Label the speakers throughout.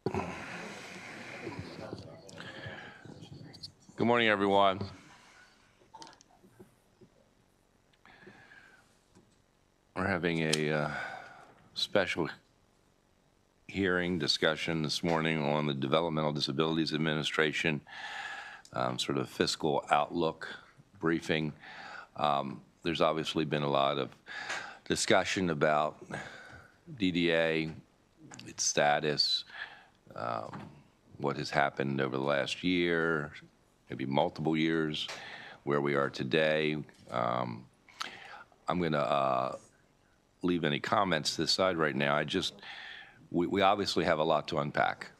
Speaker 1: Good morning, everyone. We're having a special hearing discussion this morning on the Developmental Disabilities Administration sort of fiscal outlook briefing. There's obviously been a lot of discussion about DDA, its status, what has happened over the last year, maybe multiple years, where we are today. I'm going to leave any comments to the side right now. We obviously have a lot to unpack,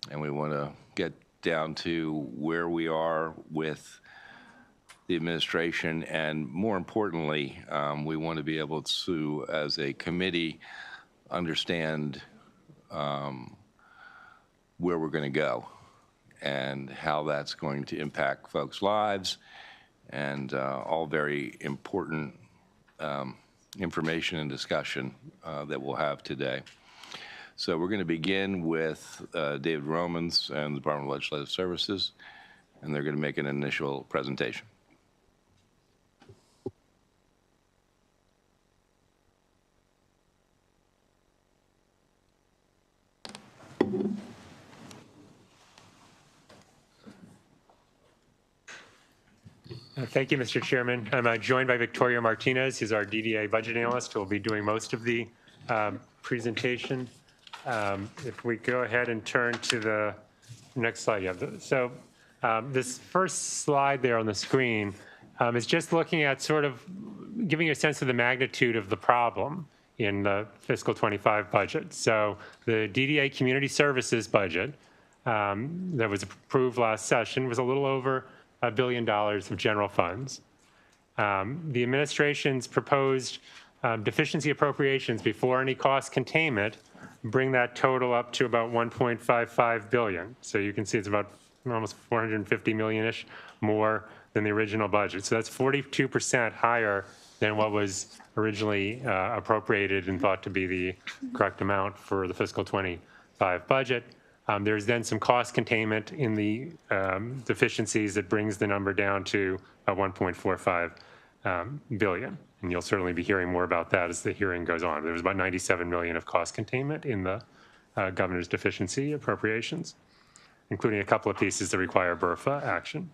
Speaker 1: and we want to get down to where we are with the administration, and more importantly, we want to be able to, as a committee, understand where we're going to go and how that's going to impact folks' lives, and all very important information and discussion that we'll have today. So we're going to begin with David Romans and the Department of Legislative Services, and they're going to make an initial presentation.
Speaker 2: Thank you, Mr. Chairman. I'm joined by Victoria Martinez, who's our DDA budget analyst, who will be doing most of the presentation. If we go ahead and turn to the next slide. So this first slide there on the screen is just looking at sort of giving you a sense of the magnitude of the problem in the fiscal 25 budget. So the DDA community services budget that was approved last session was a little over $1 billion of general funds. The administration's proposed deficiency appropriations before any cost containment bring that total up to about $1.55 billion. So you can see it's about almost 450 million-ish more than the original budget. So that's 42% higher than what was originally appropriated and thought to be the correct amount for the fiscal 25 budget. There's then some cost containment in the deficiencies that brings the number down to 1.45 billion. And you'll certainly be hearing more about that as the hearing goes on. There was about 97 million of cost containment in the governor's deficiency appropriations, including a couple of pieces that require BRFA action.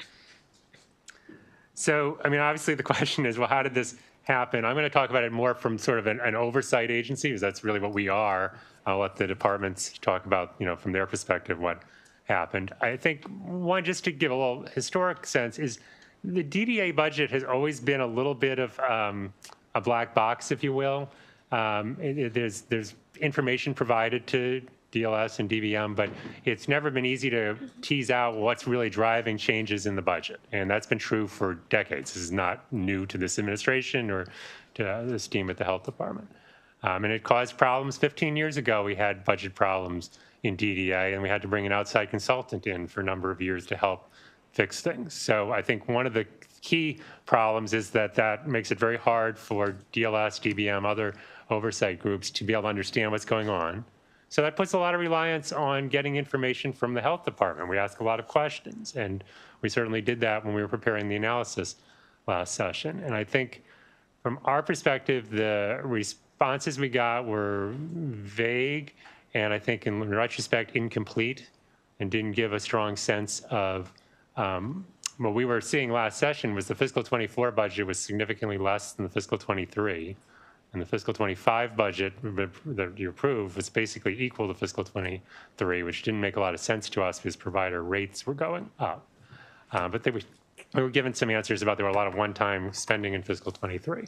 Speaker 2: So, I mean, obviously the question is, well, how did this happen? I'm going to talk about it more from sort of an oversight agency, because that's really what we are. I'll let the departments talk about, from their perspective, what happened. I think one, just to give a little historic sense, is the DDA budget has always been a little bit of a black box, if you will. There's information provided to DLS and DVM, but it's never been easy to tease out what's really driving changes in the budget. And that's been true for decades. This is not new to this administration or to this team at the health department. And it caused problems. 15 years ago, we had budget problems in DDA, and we had to bring an outside consultant in for a number of years to help fix things. So I think one of the key problems is that makes it very hard for DLS, DVM, other oversight groups to be able to understand what's going on. So that puts a lot of reliance on getting information from the health department. We ask a lot of questions, and we certainly did that when we were preparing the analysis last session. And I think from our perspective, the responses we got were vague, and I think in retrospect, incomplete, and didn't give a strong sense of what we were seeing last session was the fiscal 24 budget was significantly less than the fiscal 23. And the fiscal 25 budget that you approved was basically equal to fiscal 23, which didn't make a lot of sense to us because provider rates were going up. But we were given some answers about there were a lot of one-time spending in fiscal 23.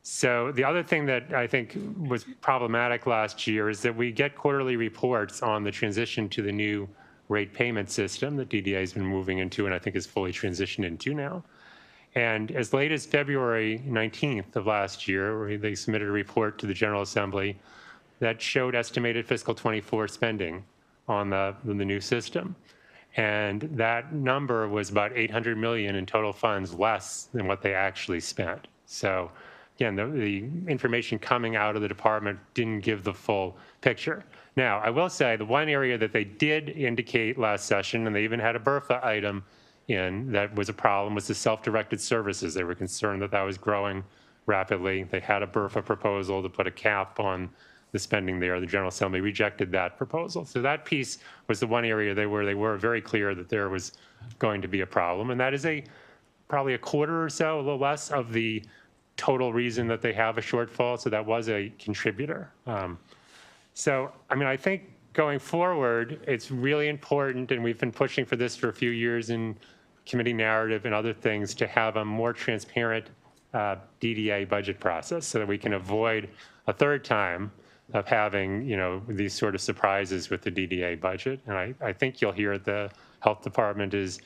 Speaker 2: So the other thing that I think was problematic last year is that we get quarterly reports on the transition to the new rate payment system that DDA has been moving into and I think is fully transitioned into now. And as late as February 19th of last year, they submitted a report to the General Assembly that showed estimated fiscal 24 spending on the new system. And that number was about 800 million in total funds less than what they actually spent. So again, the information coming out of the department didn't give the full picture. Now, I will say the one area that they did indicate last session, and they even had a BRFA item in that was a problem, was the self-directed services. They were concerned that that was growing rapidly. They had a BRFA proposal to put a cap on the spending there. The General Assembly rejected that proposal. So that piece was the one area they were very clear that there was going to be a problem. And that is probably a quarter or so, a little less, of the total reason that they have a shortfall. So that was a contributor. So, I mean, I think going forward, it's really important, and we've been pushing for this for a few years in committee narrative and other things, to have a more transparent DDA budget process so that we can avoid a third time of having, these sort of surprises with the DDA budget. And I think you'll hear the health department is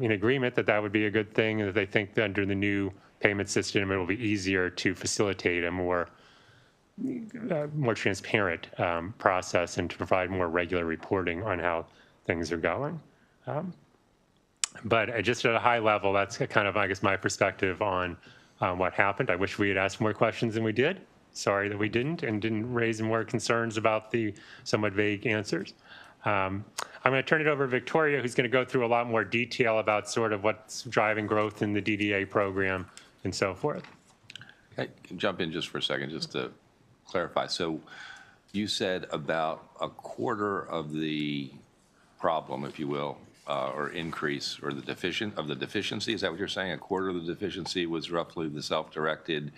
Speaker 2: in agreement that that would be a good thing, and that they think that under the new payment system, it will be easier to facilitate a more transparent process and to provide more regular reporting on how things are going. But just at a high level, that's kind of, I guess, my perspective on what happened. I wish we had asked more questions than we did. Sorry that we didn't, and didn't raise more concerns about the somewhat vague answers. I'm going to turn it over to Victoria, who's going to go through a lot more detail about sort of what's driving growth in the DDA program and so forth.
Speaker 1: Can I jump in just for a second, just to clarify? So you said about a quarter of the problem, if you will, or increase, or the deficiency. Is that what you're saying? A quarter of the deficiency was roughly the self-directed.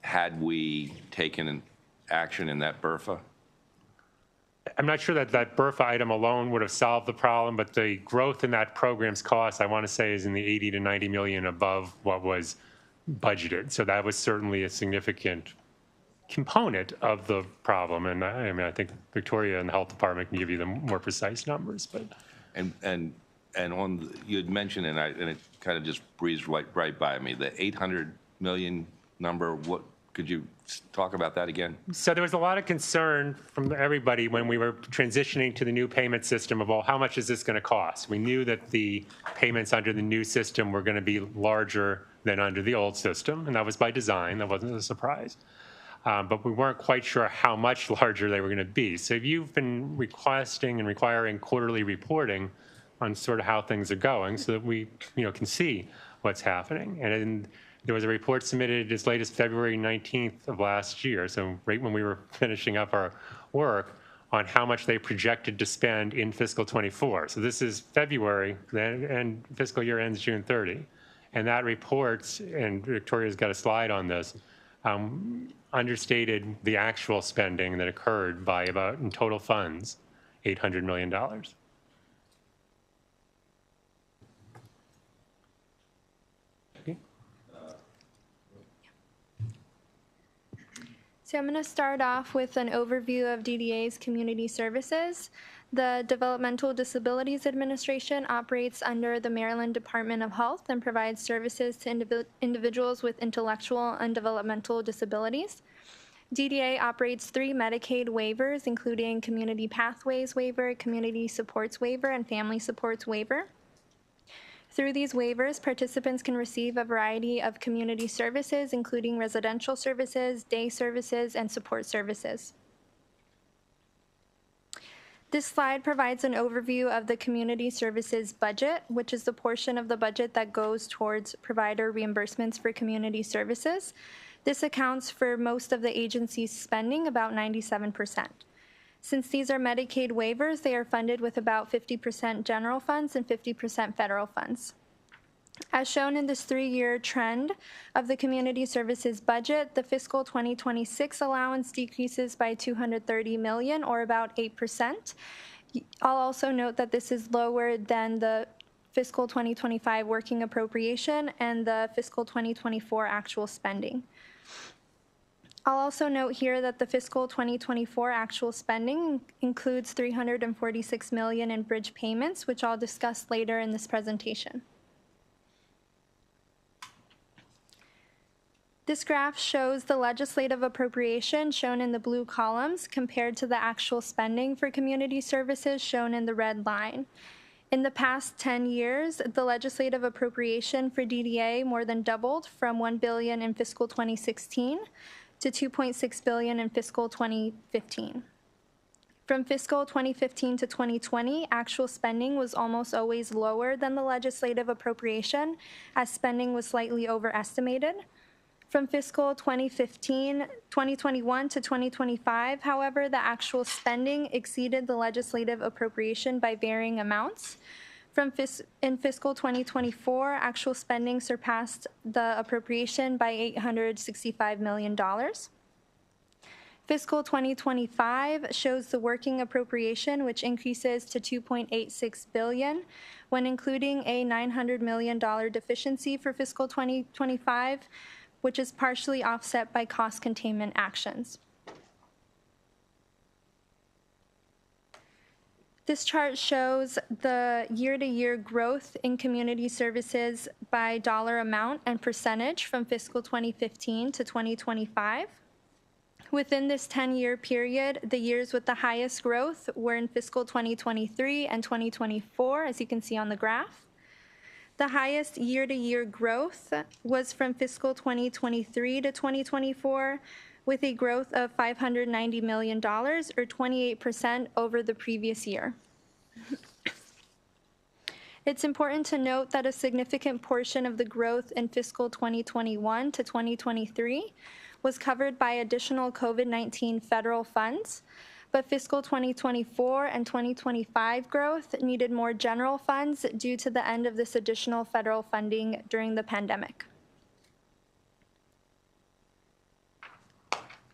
Speaker 1: Had we taken action in that BRFA?
Speaker 2: I'm not sure that that BRFA item alone would have solved the problem, but the growth in that program's cost, I want to say, is in the 80 to 90 million above what was budgeted. So that was certainly a significant component of the problem. And I mean, I think Victoria and the health department can give you the more precise numbers. But
Speaker 1: and on you had mentioned, and it kind of just breezed right by me, the 800 million number. What could you talk about that again?
Speaker 2: So there was a lot of concern from everybody when we were transitioning to the new payment system of, well, how much is this going to cost? We knew that the payments under the new system were going to be larger than under the old system, and that was by design. That wasn't a surprise. But we weren't quite sure how much larger they were going to be. So you've been requesting and requiring quarterly reporting on sort of how things are going so that we can see what's happening. And there was a report submitted as late as February 19th of last year, so right when we were finishing up our work, on how much they projected to spend in fiscal 24. So this is February, and fiscal year ends June 30. And that report, and Victoria's got a slide on this, understated the actual spending that occurred by about, in total funds, $800 million.
Speaker 3: So I'm going to start off with an overview of DDA's community services. The Developmental Disabilities Administration operates under the Maryland Department of Health and provides services to individuals with intellectual and developmental disabilities. DDA operates 3 Medicaid waivers, including Community Pathways Waiver, Community Supports Waiver, and Family Supports Waiver. Through these waivers, participants can receive a variety of community services, including residential services, day services, and support services. This slide provides an overview of the community services budget, which is the portion of the budget that goes towards provider reimbursements for community services. This accounts for most of the agency's spending, about 97%. Since these are Medicaid waivers, they are funded with about 50% general funds and 50% federal funds. As shown in this 3-year trend of the community services budget, the fiscal 2026 allowance decreases by $230 million, or about 8%. I'll also note that this is lower than the fiscal 2025 working appropriation and the fiscal 2024 actual spending. I'll also note here that the fiscal 2024 actual spending includes $346 million in bridge payments, which I'll discuss later in this presentation. This graph shows the legislative appropriation shown in the blue columns compared to the actual spending for community services shown in the red line. In the past 10 years, the legislative appropriation for DDA more than doubled from $1 billion in fiscal 2016 to $2.6 billion in fiscal 2015. From fiscal 2015 to 2020, actual spending was almost always lower than the legislative appropriation, as spending was slightly overestimated. From fiscal 2021 to 2025, however, the actual spending exceeded the legislative appropriation by varying amounts. In fiscal 2024, actual spending surpassed the appropriation by $865 million. Fiscal 2025 shows the working appropriation, which increases to $2.86 billion, when including a $900 million deficiency for fiscal 2025, which is partially offset by cost containment actions. This chart shows the year-to-year growth in community services by dollar amount and percentage from fiscal 2015 to 2025. Within this 10-year period, the years with the highest growth were in fiscal 2023 and 2024, as you can see on the graph. The highest year-to-year growth was from fiscal 2023 to 2024, with a growth of $590 million, or 28% over the previous year. It's important to note that a significant portion of the growth in fiscal 2021 to 2023 was covered by additional COVID-19 federal funds, but fiscal 2024 and 2025 growth needed more general funds due to the end of this additional federal funding during the pandemic.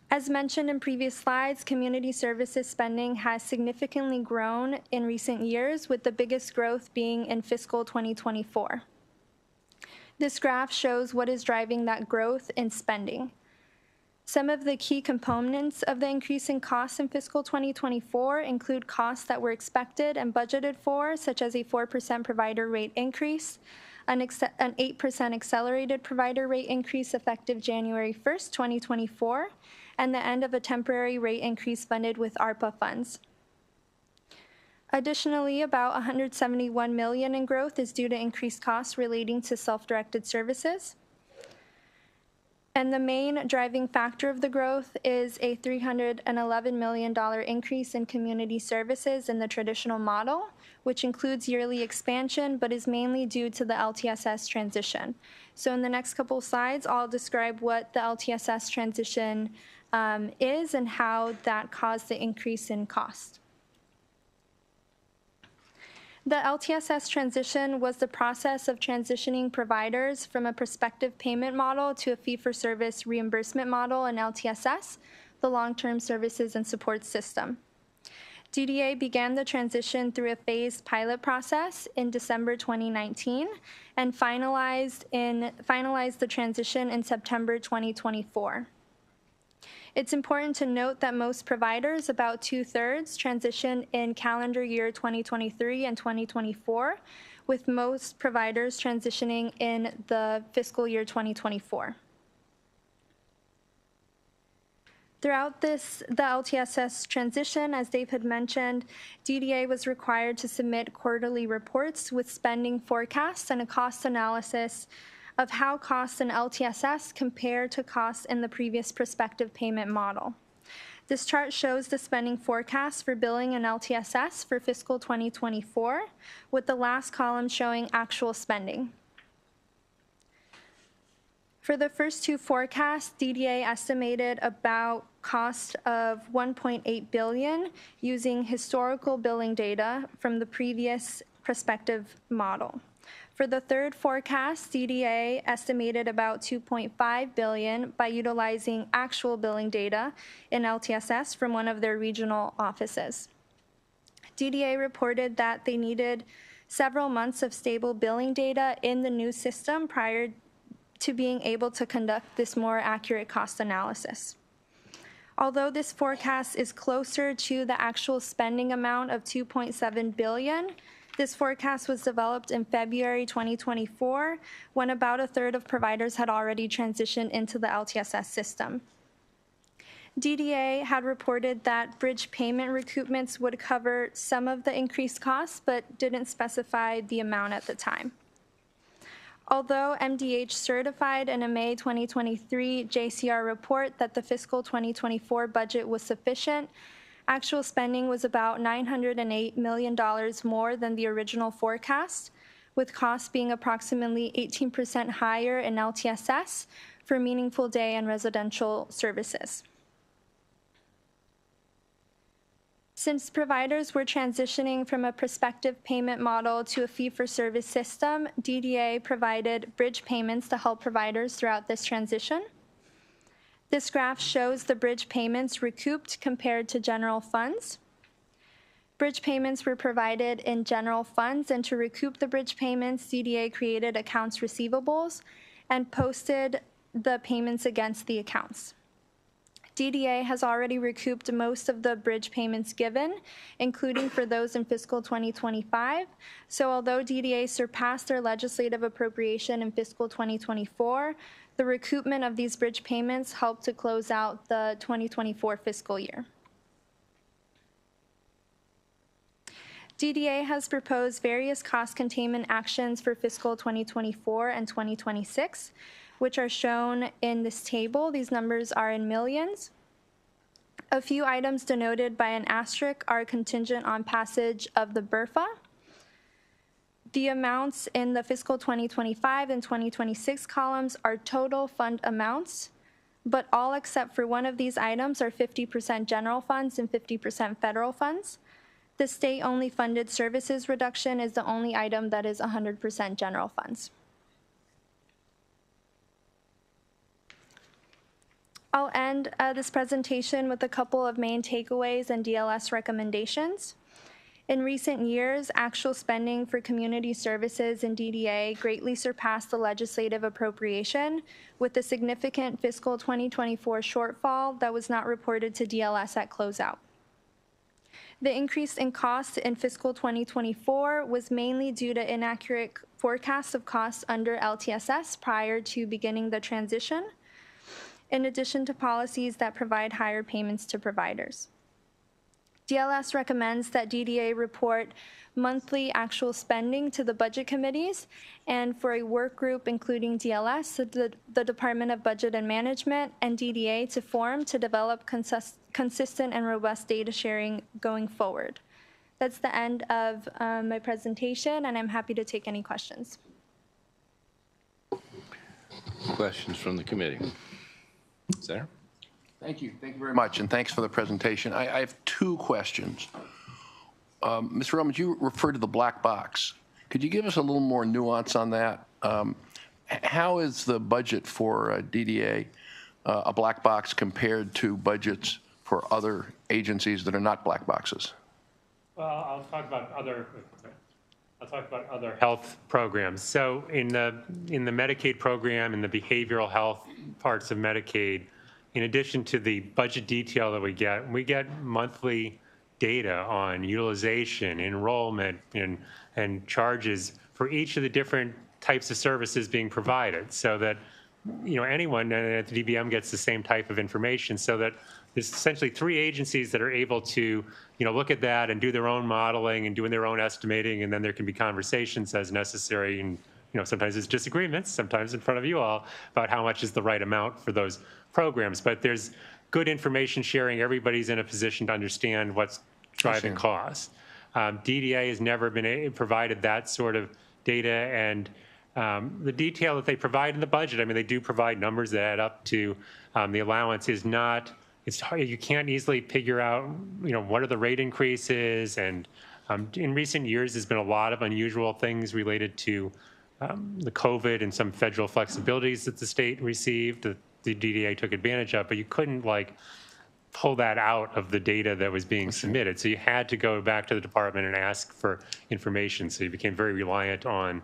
Speaker 3: As mentioned in previous slides, community services spending has significantly grown in recent years, with the biggest growth being in fiscal 2024. This graph shows what is driving that growth in spending. Some of the key components of the increase in costs in fiscal 2024 include costs that were expected and budgeted for, such as a 4% provider rate increase, an 8% accelerated provider rate increase effective January 1st, 2024, and the end of a temporary rate increase funded with ARPA funds. Additionally, about $171 million in growth is due to increased costs relating to self-directed services. And the main driving factor of the growth is a $311 million increase in community services in the traditional model, which includes yearly expansion, but is mainly due to the LTSS transition. So in the next couple of slides, I'll describe what the LTSS transition is and how that caused the increase in cost. The LTSS transition was the process of transitioning providers from a prospective payment model to a fee-for-service reimbursement model in LTSS, the long-term services and support system. DDA began the transition through a phased pilot process in December 2019 and finalized the transition in September 2024. It's important to note that most providers, about 2/3, transition in calendar year 2023 and 2024, with most providers transitioning in the fiscal year 2024. Throughout the LTSS transition, as Dave had mentioned, DDA was required to submit quarterly reports with spending forecasts and a cost analysis of how costs in LTSS compare to costs in the previous prospective payment model. This chart shows the spending forecast for billing in LTSS for fiscal 2024, with the last column showing actual spending. For the first two forecasts, DDA estimated about cost of $1.8 billion using historical billing data from the previous prospective model. For the third forecast, DDA estimated about $2.5 billion by utilizing actual billing data in LTSS from one of their regional offices. DDA reported that they needed several months of stable billing data in the new system prior to being able to conduct this more accurate cost analysis. Although this forecast is closer to the actual spending amount of $2.7 billion, this forecast was developed in February 2024, when about 1/3 of providers had already transitioned into the LTSS system. DDA had reported that bridge payment recoupments would cover some of the increased costs, but didn't specify the amount at the time. Although MDH certified in a May 2023 JCR report that the fiscal 2024 budget was sufficient, actual spending was about $908 million more than the original forecast, with costs being approximately 18% higher in LTSS for meaningful day and residential services. Since providers were transitioning from a prospective payment model to a fee-for-service system, DDA provided bridge payments to help providers throughout this transition. This graph shows the bridge payments recouped compared to general funds. Bridge payments were provided in general funds, and to recoup the bridge payments, DDA created accounts receivables and posted the payments against the accounts. DDA has already recouped most of the bridge payments given, including for those in fiscal 2025. So although DDA surpassed their legislative appropriation in fiscal 2024, the recoupment of these bridge payments helped to close out the 2024 fiscal year. DDA has proposed various cost containment actions for fiscal 2024 and 2026, which are shown in this table. These numbers are in millions. A few items denoted by an asterisk are contingent on passage of the BRFA. The amounts in the fiscal 2025 and 2026 columns are total fund amounts, but all except for one of these items are 50% general funds and 50% federal funds. The state-only funded services reduction is the only item that is 100% general funds. I'll end this presentation with a couple of main takeaways and DLS recommendations. In recent years, actual spending for community services in DDA greatly surpassed the legislative appropriation, with a significant fiscal 2024 shortfall that was not reported to DLS at closeout. The increase in costs in fiscal 2024 was mainly due to inaccurate forecasts of costs under LTSS prior to beginning the transition, in addition to policies that provide higher payments to providers. DLS recommends that DDA report monthly actual spending to the budget committees, and for a work group including DLS, the Department of Budget and Management, and DDA to form to develop consistent and robust data sharing going forward. That's the end of my presentation, and I'm happy to take any questions.
Speaker 1: Questions from the committee? Senator?
Speaker 4: Thank you very much, and thanks for the presentation. I have two questions. Mr. Romans, you referred to the black box. Could you give us a little more nuance on that? How is the budget for DDA a black box compared to budgets for other agencies that are not black boxes?
Speaker 2: Well, I'll talk about other health programs. So in the Medicaid program, in the behavioral health parts of Medicaid, in addition to the budget detail that we get monthly data on utilization, enrollment, and charges for each of the different types of services being provided, so that anyone at the DBM gets the same type of information, so that there's essentially three agencies that are able to look at that and do their own modeling and doing their own estimating, and then there can be conversations as necessary, and sometimes there's disagreements, sometimes in front of you all, about how much is the right amount for those programs. But there's good information sharing. Everybody's in a position to understand what's driving costs. DDA has never been provided that sort of data, and the detail that they provide in the budget, I mean, they do provide numbers that add up to the allowance is not, it's hard, you can't easily figure out, what are the rate increases, and in recent years, there's been a lot of unusual things related to the COVID and some federal flexibilities that the state received that the DDA took advantage of, but you couldn't pull that out of the data that was being submitted. So you had to go back to the department and ask for information. So you became very reliant on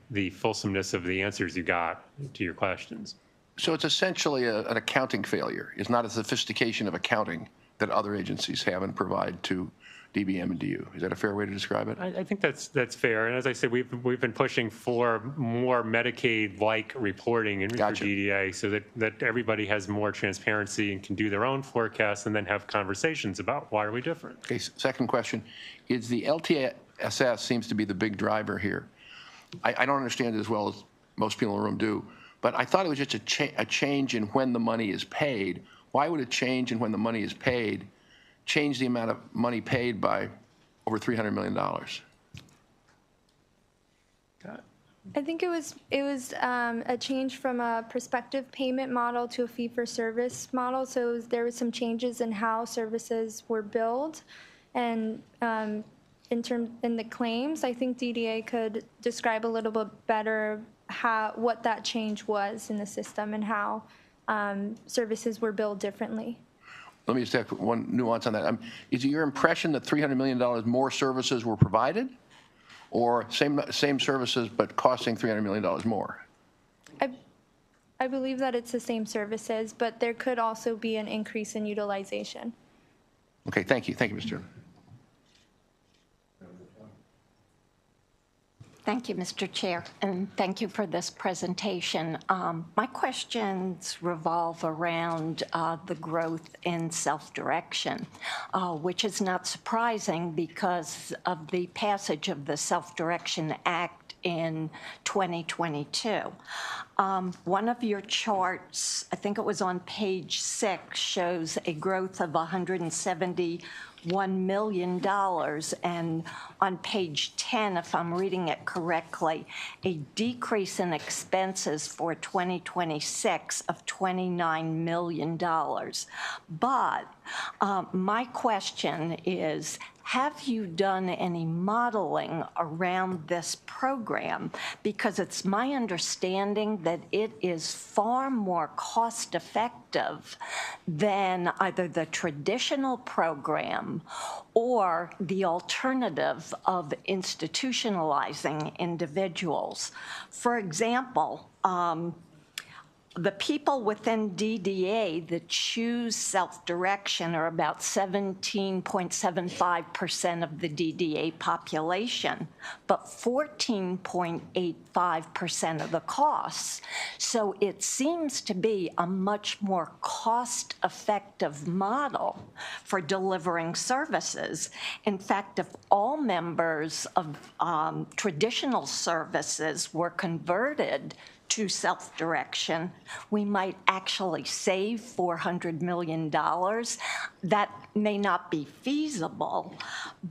Speaker 2: the fulsomeness of the answers you got to your questions.
Speaker 4: So it's essentially an accounting failure. It's not a sophistication of accounting that other agencies have and provide to DBM and DU. Is that a fair way to describe it?
Speaker 2: I think that's fair. And as I said, we've been pushing for more Medicaid-like reporting in for
Speaker 4: Gotcha.
Speaker 2: DDA so that everybody has more transparency and can do their own forecasts and then have conversations about why are we different.
Speaker 4: Okay, second question. Is the LTSS seems to be the big driver here. I don't understand it as well as most people in the room do, but I thought it was just a change in when the money is paid. Why would a change in when the money is paid change the amount of money paid by over $300 million?
Speaker 3: I think it was a change from a prospective payment model to a fee-for-service model. So there was some changes in how services were billed, and in the claims, I think DDA could describe a little bit better what that change was in the system and how services were billed differently.
Speaker 4: Let me just have one nuance on that. Is it your impression that $300 million more services were provided, or same services but costing $300 million more?
Speaker 3: I believe that it's the same services, but there could also be an increase in utilization.
Speaker 4: Okay, thank you. Thank you, Mr. Chairman.
Speaker 5: Thank you, Mr. Chair, and thank you for this presentation. My questions revolve around the growth in self-direction, which is not surprising because of the passage of the Self-Direction Act in 2022. One of your charts, I think it was on page 6, shows a growth of $171 million, and on page 10, if I'm reading it correctly, a decrease in expenses for 2026 of $29 million. But my question is, have you done any modeling around this program? Because it's my understanding that it is far more cost-effective than either the traditional program or the alternative of institutionalizing individuals. For example, the people within DDA that choose self-direction are about 17.75% of the DDA population, but 14.85% of the costs. So it seems to be a much more cost-effective model for delivering services. In fact, if all members of traditional services were converted to self-direction, we might actually save $400 million. That may not be feasible,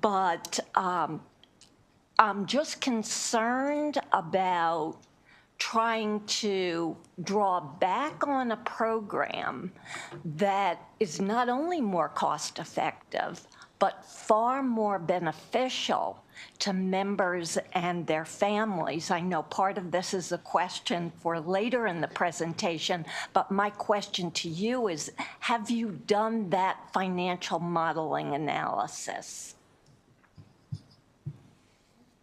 Speaker 5: but I'm just concerned about trying to draw back on a program that is not only more cost-effective, but far more beneficial to members and their families. I know part of this is a question for later in the presentation, but my question to you is, have you done that financial modeling analysis?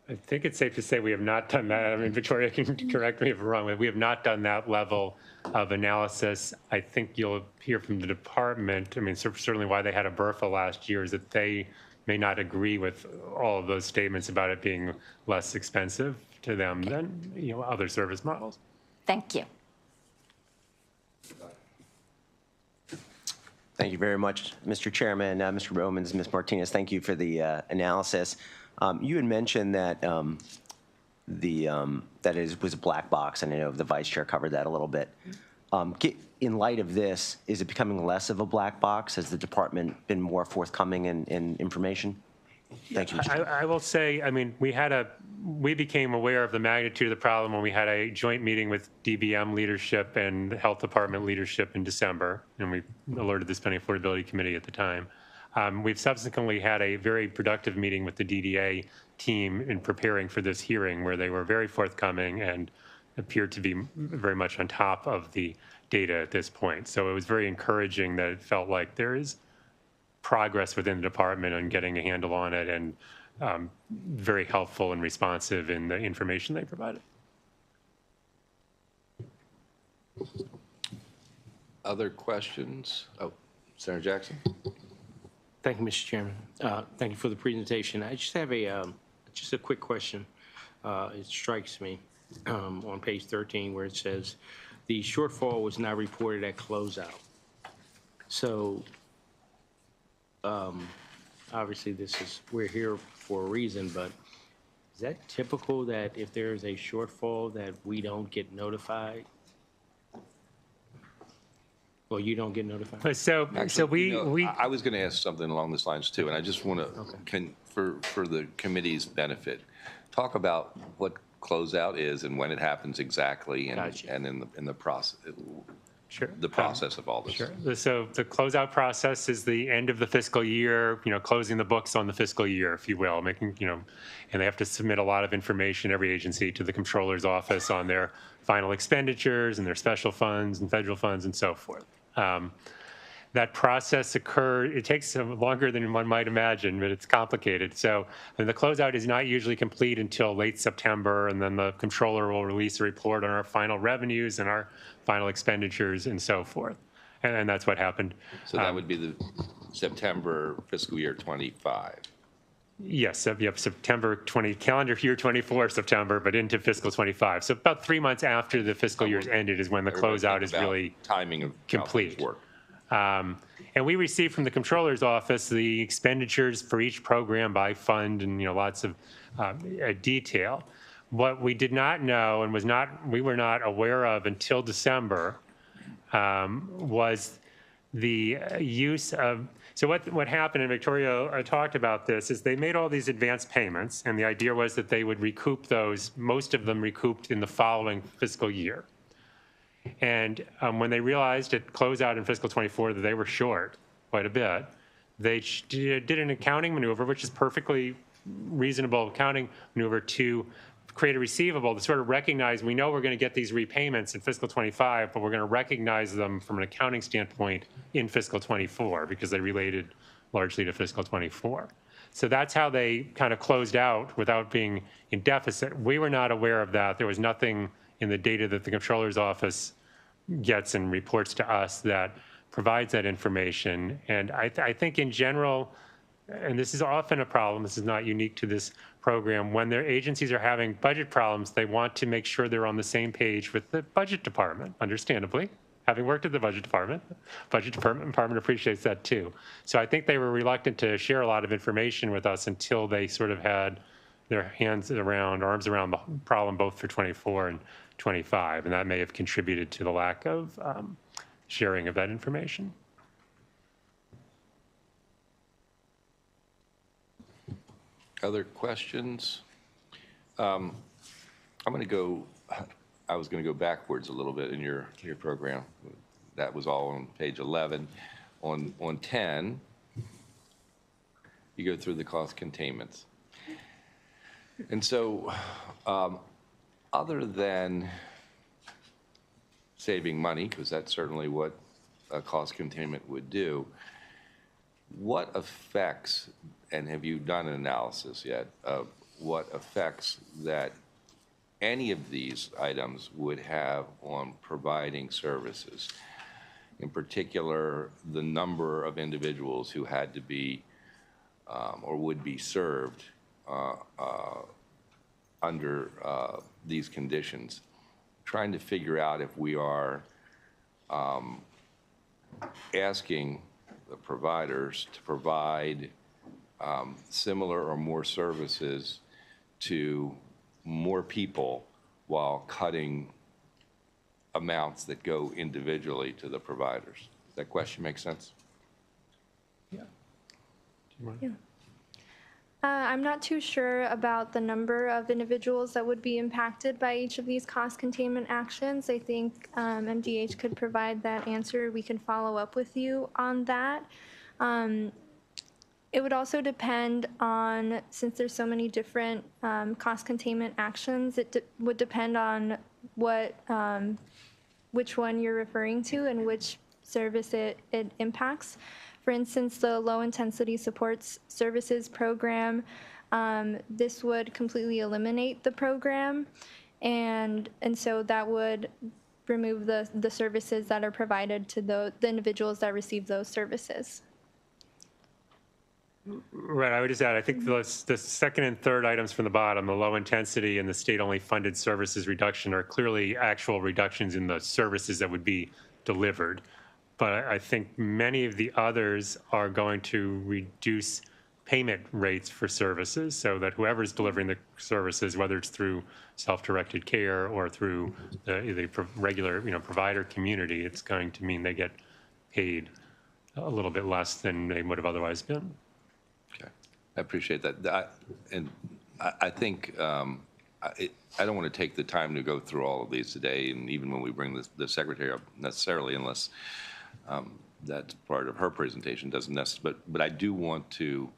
Speaker 2: I think it's safe to say we have not done that. I mean, Victoria can correct me if I'm wrong, but we have not done that level of analysis. I think you'll hear from the department. I mean, certainly why they had a BRFA last year is that they may not agree with all of those statements about it being less expensive to them than other service models.
Speaker 5: Thank you.
Speaker 6: Thank you very much, Mr. Chairman, Mr. Romans, Ms. Martinez. Thank you for the analysis. You had mentioned that that it was a black box, and I know the vice chair covered that a little bit. In light of this, is it becoming less of a black box? Has the department been more forthcoming in information? Thank you, Mr. Chairman.
Speaker 2: I will say, I mean, we became aware of the magnitude of the problem when we had a joint meeting with DBM leadership and the health department leadership in December, and we alerted the Spending Affordability Committee at the time. We've subsequently had a very productive meeting with the DDA team in preparing for this hearing, where they were very forthcoming and appeared to be very much on top of the data at this point. So it was very encouraging that it felt like there is progress within the department on getting a handle on it, and very helpful and responsive in the information they provided.
Speaker 1: Other questions? Oh, Senator Jackson.
Speaker 7: Thank you, Mr. Chairman. Thank you for the presentation. I just have just a quick question. It strikes me on page 13 where it says, the shortfall was not reported at closeout. So obviously we're here for a reason, but is that typical that if there is a shortfall that we don't get notified? Or you don't get notified?
Speaker 2: So we
Speaker 1: I was going to ask something along these lines too, and I just want to, for the committee's benefit, talk about what closeout is and when it happens exactly, and
Speaker 7: Gotcha.
Speaker 1: and in the process,
Speaker 2: Sure.
Speaker 1: the process of all this.
Speaker 2: Sure. So the closeout process is the end of the fiscal year, closing the books on the fiscal year, if you will, making, and they have to submit a lot of information, every agency, to the controller's office on their final expenditures and their special funds and federal funds and so forth. That process it takes longer than one might imagine, but it's complicated. So the closeout is not usually complete until late September, and then the controller will release a report on our final revenues and our final expenditures and so forth. And that's what happened.
Speaker 1: So that would be the September fiscal year 25.
Speaker 2: Yes, yep, September 20, calendar year 24 September, but into fiscal 25. So about 3 months after the fiscal year's ended is when the
Speaker 1: Everybody
Speaker 2: closeout
Speaker 1: think
Speaker 2: is
Speaker 1: about
Speaker 2: really
Speaker 1: timing of how
Speaker 2: complete.
Speaker 1: things work.
Speaker 2: And we receive from the controller's office the expenditures for each program by fund and lots of detail. What we did not know and we were not aware of until December was the use of. So what happened, and Victoria talked about this, is they made all these advance payments, and the idea was that they would recoup those, most of them recouped in the following fiscal year. And when they realized at closeout in fiscal 24 that they were short quite a bit, they did an accounting maneuver, which is perfectly reasonable accounting maneuver, to create a receivable to sort of recognize, we know we're going to get these repayments in fiscal 25, but we're going to recognize them from an accounting standpoint in fiscal 24 because they related largely to fiscal 24. So that's how they kind of closed out without being in deficit. We were not aware of that. There was nothing in the data that the controller's office gets and reports to us that provides that information. And I think in general, and this is often a problem, this is not unique to this program, when their agencies are having budget problems, they want to make sure they're on the same page with the budget department, understandably. Having worked at the budget department appreciates that too. So I think they were reluctant to share a lot of information with us until they sort of had their arms around the problem both for 24 and 25, and that may have contributed to the lack of sharing of that information.
Speaker 1: Other questions? I was going to go backwards a little bit in your program. That was all on page 11. On 10, you go through the cost containments. And so other than saving money, because that's certainly what a cost containment would do, what effects, and have you done an analysis yet, of what effects that any of these items would have on providing services? In particular, the number of individuals who had to be or would be served under these conditions, trying to figure out if we are asking the providers to provide similar or more services to more people while cutting amounts that go individually to the providers. Does that question make sense?
Speaker 2: Yeah.
Speaker 3: I'm not too sure about the number of individuals that would be impacted by each of these cost containment actions. I think MDH could provide that answer. We can follow up with you on that. It would also depend on, since there's so many different cost containment actions, it would depend on which one you're referring to and which service it impacts. For instance, the low intensity supports services program, this would completely eliminate the program. And so that would remove the services that are provided to the individuals that receive those services.
Speaker 2: Right, I would just add, I think the second and third items from the bottom, the low intensity and the state-only funded services reduction are clearly actual reductions in the services that would be delivered. But I think many of the others are going to reduce payment rates for services so that whoever's delivering the services, whether it's through self-directed care or through the regular, provider community, it's going to mean they get paid a little bit less than they would have otherwise been.
Speaker 1: Okay, I appreciate that. And I think I don't want to take the time to go through all of these today, and even when we bring the secretary up necessarily, unless that's part of her presentation, doesn't necessarily. But I do want to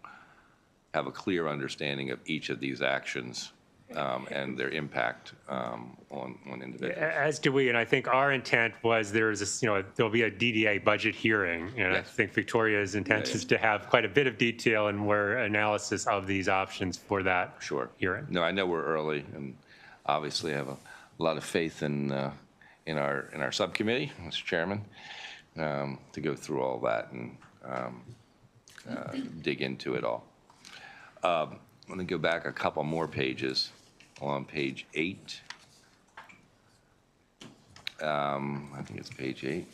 Speaker 1: have a clear understanding of each of these actions and their impact on individuals.
Speaker 2: As do we, and I think our intent was there'll be a DDA budget hearing, and I
Speaker 1: Yes.
Speaker 2: think Victoria's intent is to have quite a bit of detail and more analysis of these options for that hearing.
Speaker 1: No, I know we're early, and obviously I have a lot of faith in our subcommittee, Mr. Chairman, to go through all that and dig into it all. Let me go back a couple more pages. On page 8. I think it's page 8.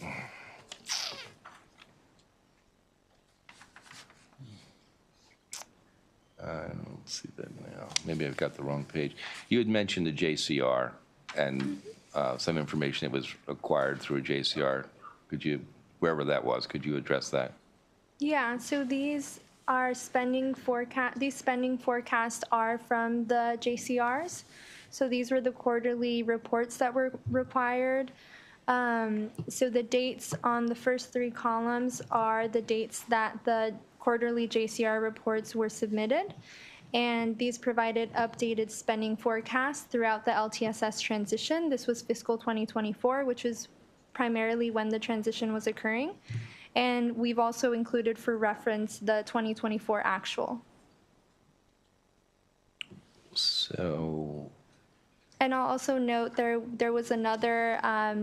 Speaker 1: I don't see that now. Maybe I've got the wrong page. You had mentioned the JCR and some information that was acquired through a JCR. Could you, wherever that was, could you address that?
Speaker 3: Yeah, so these are spending forecast. These spending forecasts are from the JCRs. So these were the quarterly reports that were required. So the dates on the first 3 columns are the dates that the quarterly JCR reports were submitted. And these provided updated spending forecasts throughout the LTSS transition. This was fiscal 2024, which was primarily when the transition was occurring. And we've also included for reference the 2024 actual.
Speaker 1: So.
Speaker 3: And I'll also note there was another,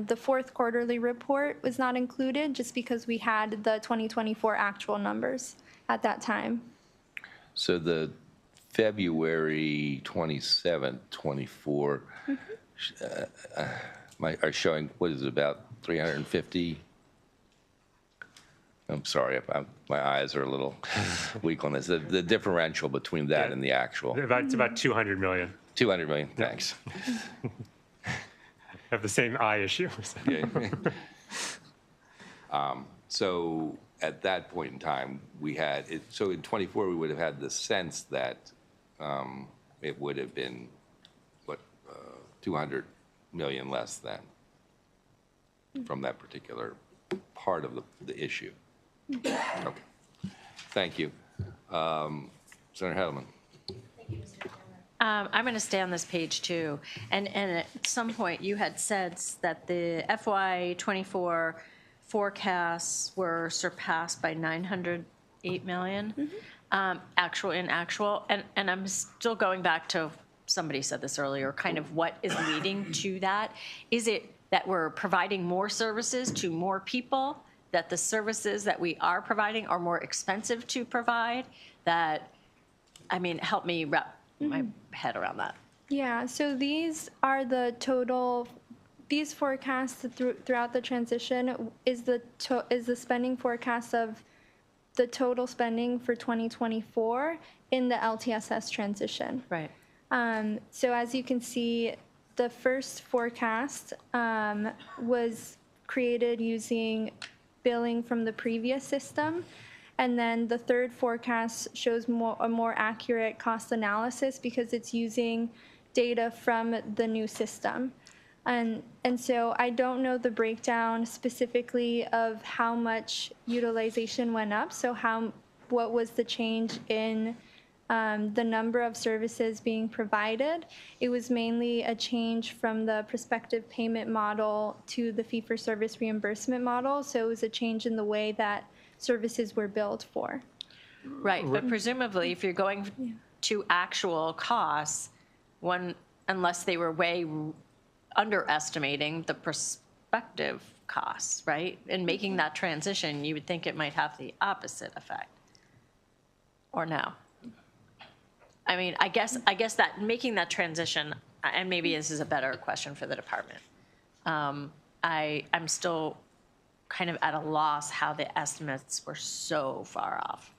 Speaker 3: the 4th quarterly report was not included just because we had the 2024 actual numbers at that time.
Speaker 1: So the February 27th, 24 are showing, what is it, about 350? I'm sorry, my eyes are a little weak on this. The differential between that and the actual.
Speaker 2: It's about 200 million.
Speaker 1: 200 million, thanks.
Speaker 2: Have the same eye issue.
Speaker 1: So at that point in time, we had, so in 24, we would have had the sense that it would have been, 200 million less than from that particular part of the issue. Okay. Thank you. Senator Hedelman.
Speaker 8: I'm going to stay on this page too. And at some point you had said that the FY24 forecasts were surpassed by 908 million, actual. And I'm still going back to, somebody said this earlier, kind of what is leading to that. Is it that we're providing more services to more people, that the services that we are providing are more expensive to provide? Help me wrap my head around that.
Speaker 3: Yeah, so these are the total, these forecasts throughout the transition is the spending forecast of the total spending for 2024 in the LTSS transition.
Speaker 8: Right.
Speaker 3: So as you can see, the first forecast was created using billing from the previous system. And then the third forecast shows a more accurate cost analysis because it's using data from the new system. And so I don't know the breakdown specifically of how much utilization went up. So what was the change in the number of services being provided? It was mainly a change from the prospective payment model to the fee-for-service reimbursement model. So it was a change in the way that services were billed for.
Speaker 8: Right, but presumably if you're going to actual costs, unless they were way underestimating the prospective costs, right? And making that transition, you would think it might have the opposite effect. or no? I mean, I guess that making that transition, and maybe this is a better question for the department. I'm still kind of at a loss how the estimates were so far off.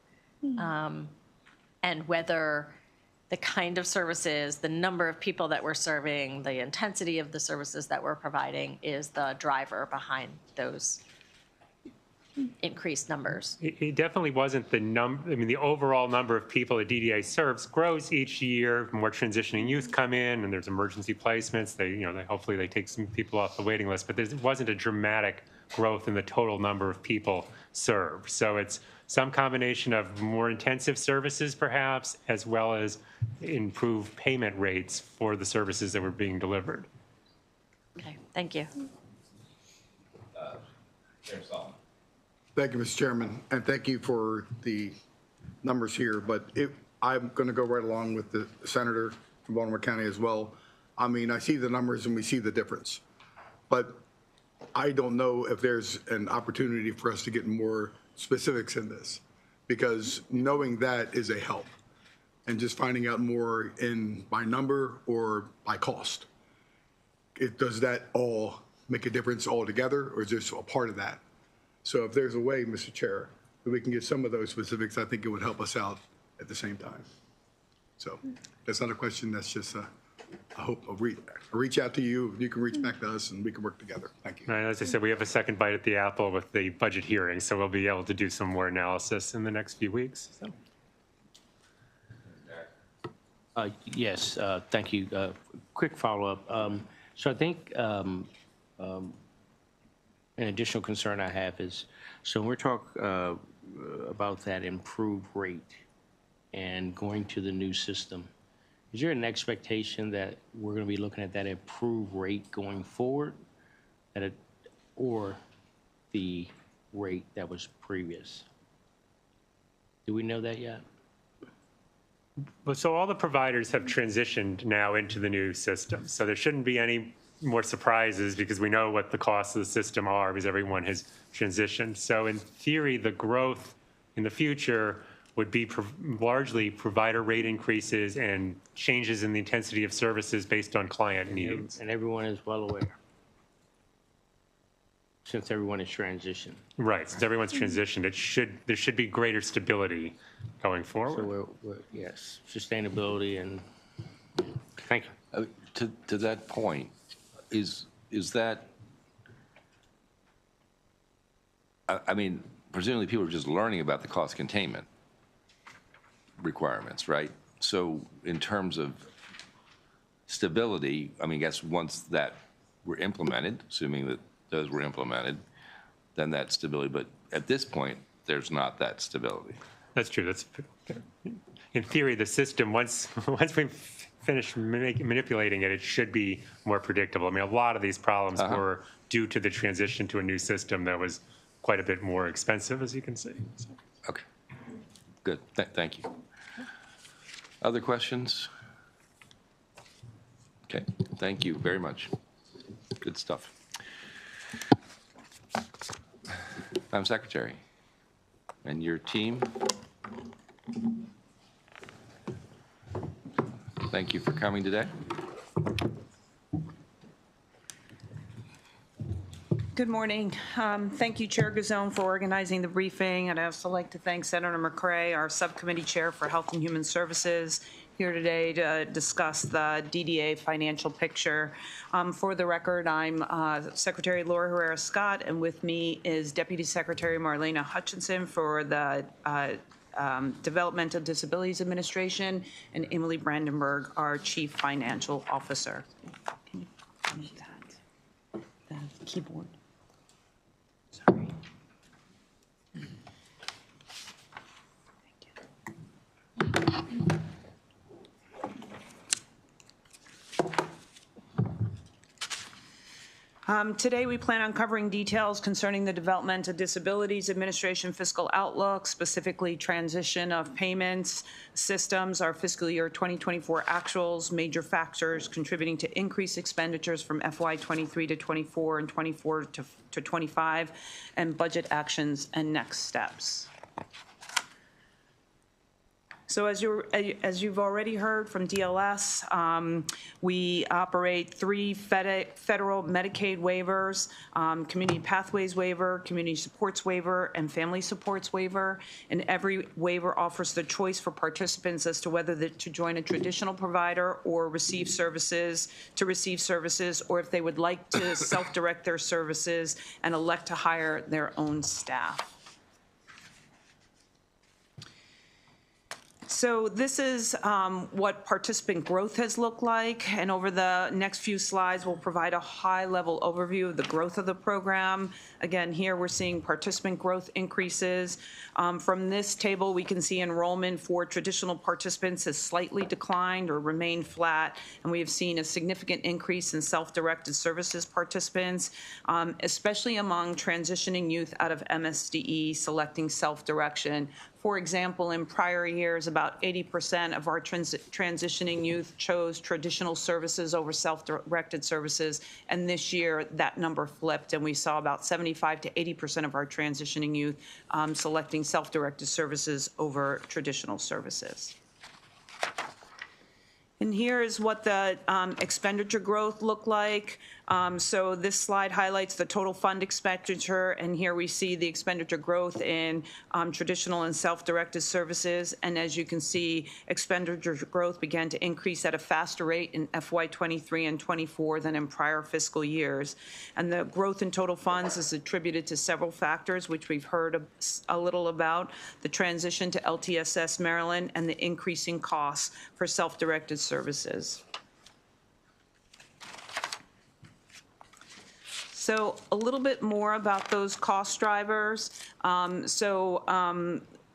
Speaker 8: And whether the kind of services, the number of people that we're serving, the intensity of the services that we're providing is the driver behind those increased numbers.
Speaker 2: It definitely wasn't the number. I mean, the overall number of people that DDA serves grows each year. More transitioning youth come in, and there's emergency placements. They hopefully they take some people off the waiting list. But there wasn't a dramatic growth in the total number of people served. So it's some combination of more intensive services, perhaps, as well as improved payment rates for the services that were being delivered.
Speaker 8: Okay, thank you.
Speaker 1: Chair Solomon.
Speaker 9: Thank you, Mr. Chairman, and thank you for the numbers here. But I'm going to go right along with the senator from Baltimore County as well. I mean, I see the numbers and we see the difference. But I don't know if there's an opportunity for us to get more specifics in this, because knowing that is a help. And just finding out more by number or by cost. Does that all make a difference altogether, or is this a part of that? So if there's a way, Mr. Chair, that we can get some of those specifics, I think it would help us out at the same time. So that's not a question, that's just a hope of reach out to you, you can reach back to us, and we can work together. Thank you.
Speaker 2: And as I said, we have a second bite at the apple with the budget hearing, so we'll be able to do some more analysis in the next few weeks. So.
Speaker 7: Yes, thank you. Quick follow-up. So I think an additional concern I have is, so when we're talking about that improved rate and going to the new system, is there an expectation that we're going to be looking at that improved rate going forward, or the rate that was previous? Do we know that yet?
Speaker 2: Well, so all the providers have transitioned now into the new system, so there shouldn't be any more surprises because we know what the costs of the system are because everyone has transitioned. So in theory, the growth in the future would be largely provider rate increases and changes in the intensity of services based on client needs.
Speaker 7: And everyone is well aware, since everyone is transitioned.
Speaker 2: Right, since everyone's transitioned, there should be greater stability going forward.
Speaker 7: So yes, sustainability and, thank you.
Speaker 1: To that point, is that, I mean, presumably people are just learning about the cost containment requirements, right? So in terms of stability, I mean, I guess once that were implemented, assuming that those were implemented, then that stability, but at this point, there's not that stability.
Speaker 2: That's true. That's, in theory, the system, once we finish manipulating it, it should be more predictable. I mean, a lot of these problems were due to the transition to a new system that was quite a bit more expensive, as you can see. So.
Speaker 1: Okay, good. Thank you. Other questions? Okay, thank you very much. Good stuff. Madam Secretary, and your team, thank you for coming today.
Speaker 10: Good morning. Thank you, Chair Gazone, for organizing the briefing. And I'd also like to thank Senator McCray, our subcommittee chair for Health and Human Services, here today to discuss the DDA financial picture. For the record, I'm Secretary Laura Herrera-Scott, and with me is Deputy Secretary Marlena Hutchinson for the Developmental Disabilities Administration, and Emily Brandenburg, our Chief Financial Officer. Can you move that? The keyboard. Sorry. Today, we plan on covering details concerning the Developmental Disabilities Administration fiscal outlook, specifically transition of payments, systems, our fiscal year 2024 actuals, major factors contributing to increased expenditures from FY 23 to 24 and 24 to 25, and budget actions and next steps. So as you've already heard from DLS, we operate 3 federal Medicaid waivers, Community Pathways Waiver, Community Supports Waiver, and Family Supports Waiver. And every waiver offers the choice for participants as to whether to join a traditional provider or receive services, or if they would like to self-direct their services and elect to hire their own staff. So this is what participant growth has looked like, and over the next few slides, we'll provide a high-level overview of the growth of the program. Again, here we're seeing participant growth increases. From this table, we can see enrollment for traditional participants has slightly declined or remained flat, and we have seen a significant increase in self-directed services participants, especially among transitioning youth out of MSDE selecting self-direction. For example, in prior years, about 80% of our transitioning youth chose traditional services over self-directed services, and this year that number flipped, and we saw about 75 to 80% of our transitioning youth selecting self-directed services over traditional services. And here is what the expenditure growth looked like. So this slide highlights the total fund expenditure, and here we see the expenditure growth in traditional and self-directed services. And as you can see, expenditure growth began to increase at a faster rate in FY23 and 24 than in prior fiscal years. And the growth in total funds is attributed to several factors, which we've heard a little about: the transition to LTSS Maryland and the increasing costs for self-directed services. So a little bit more about those cost drivers.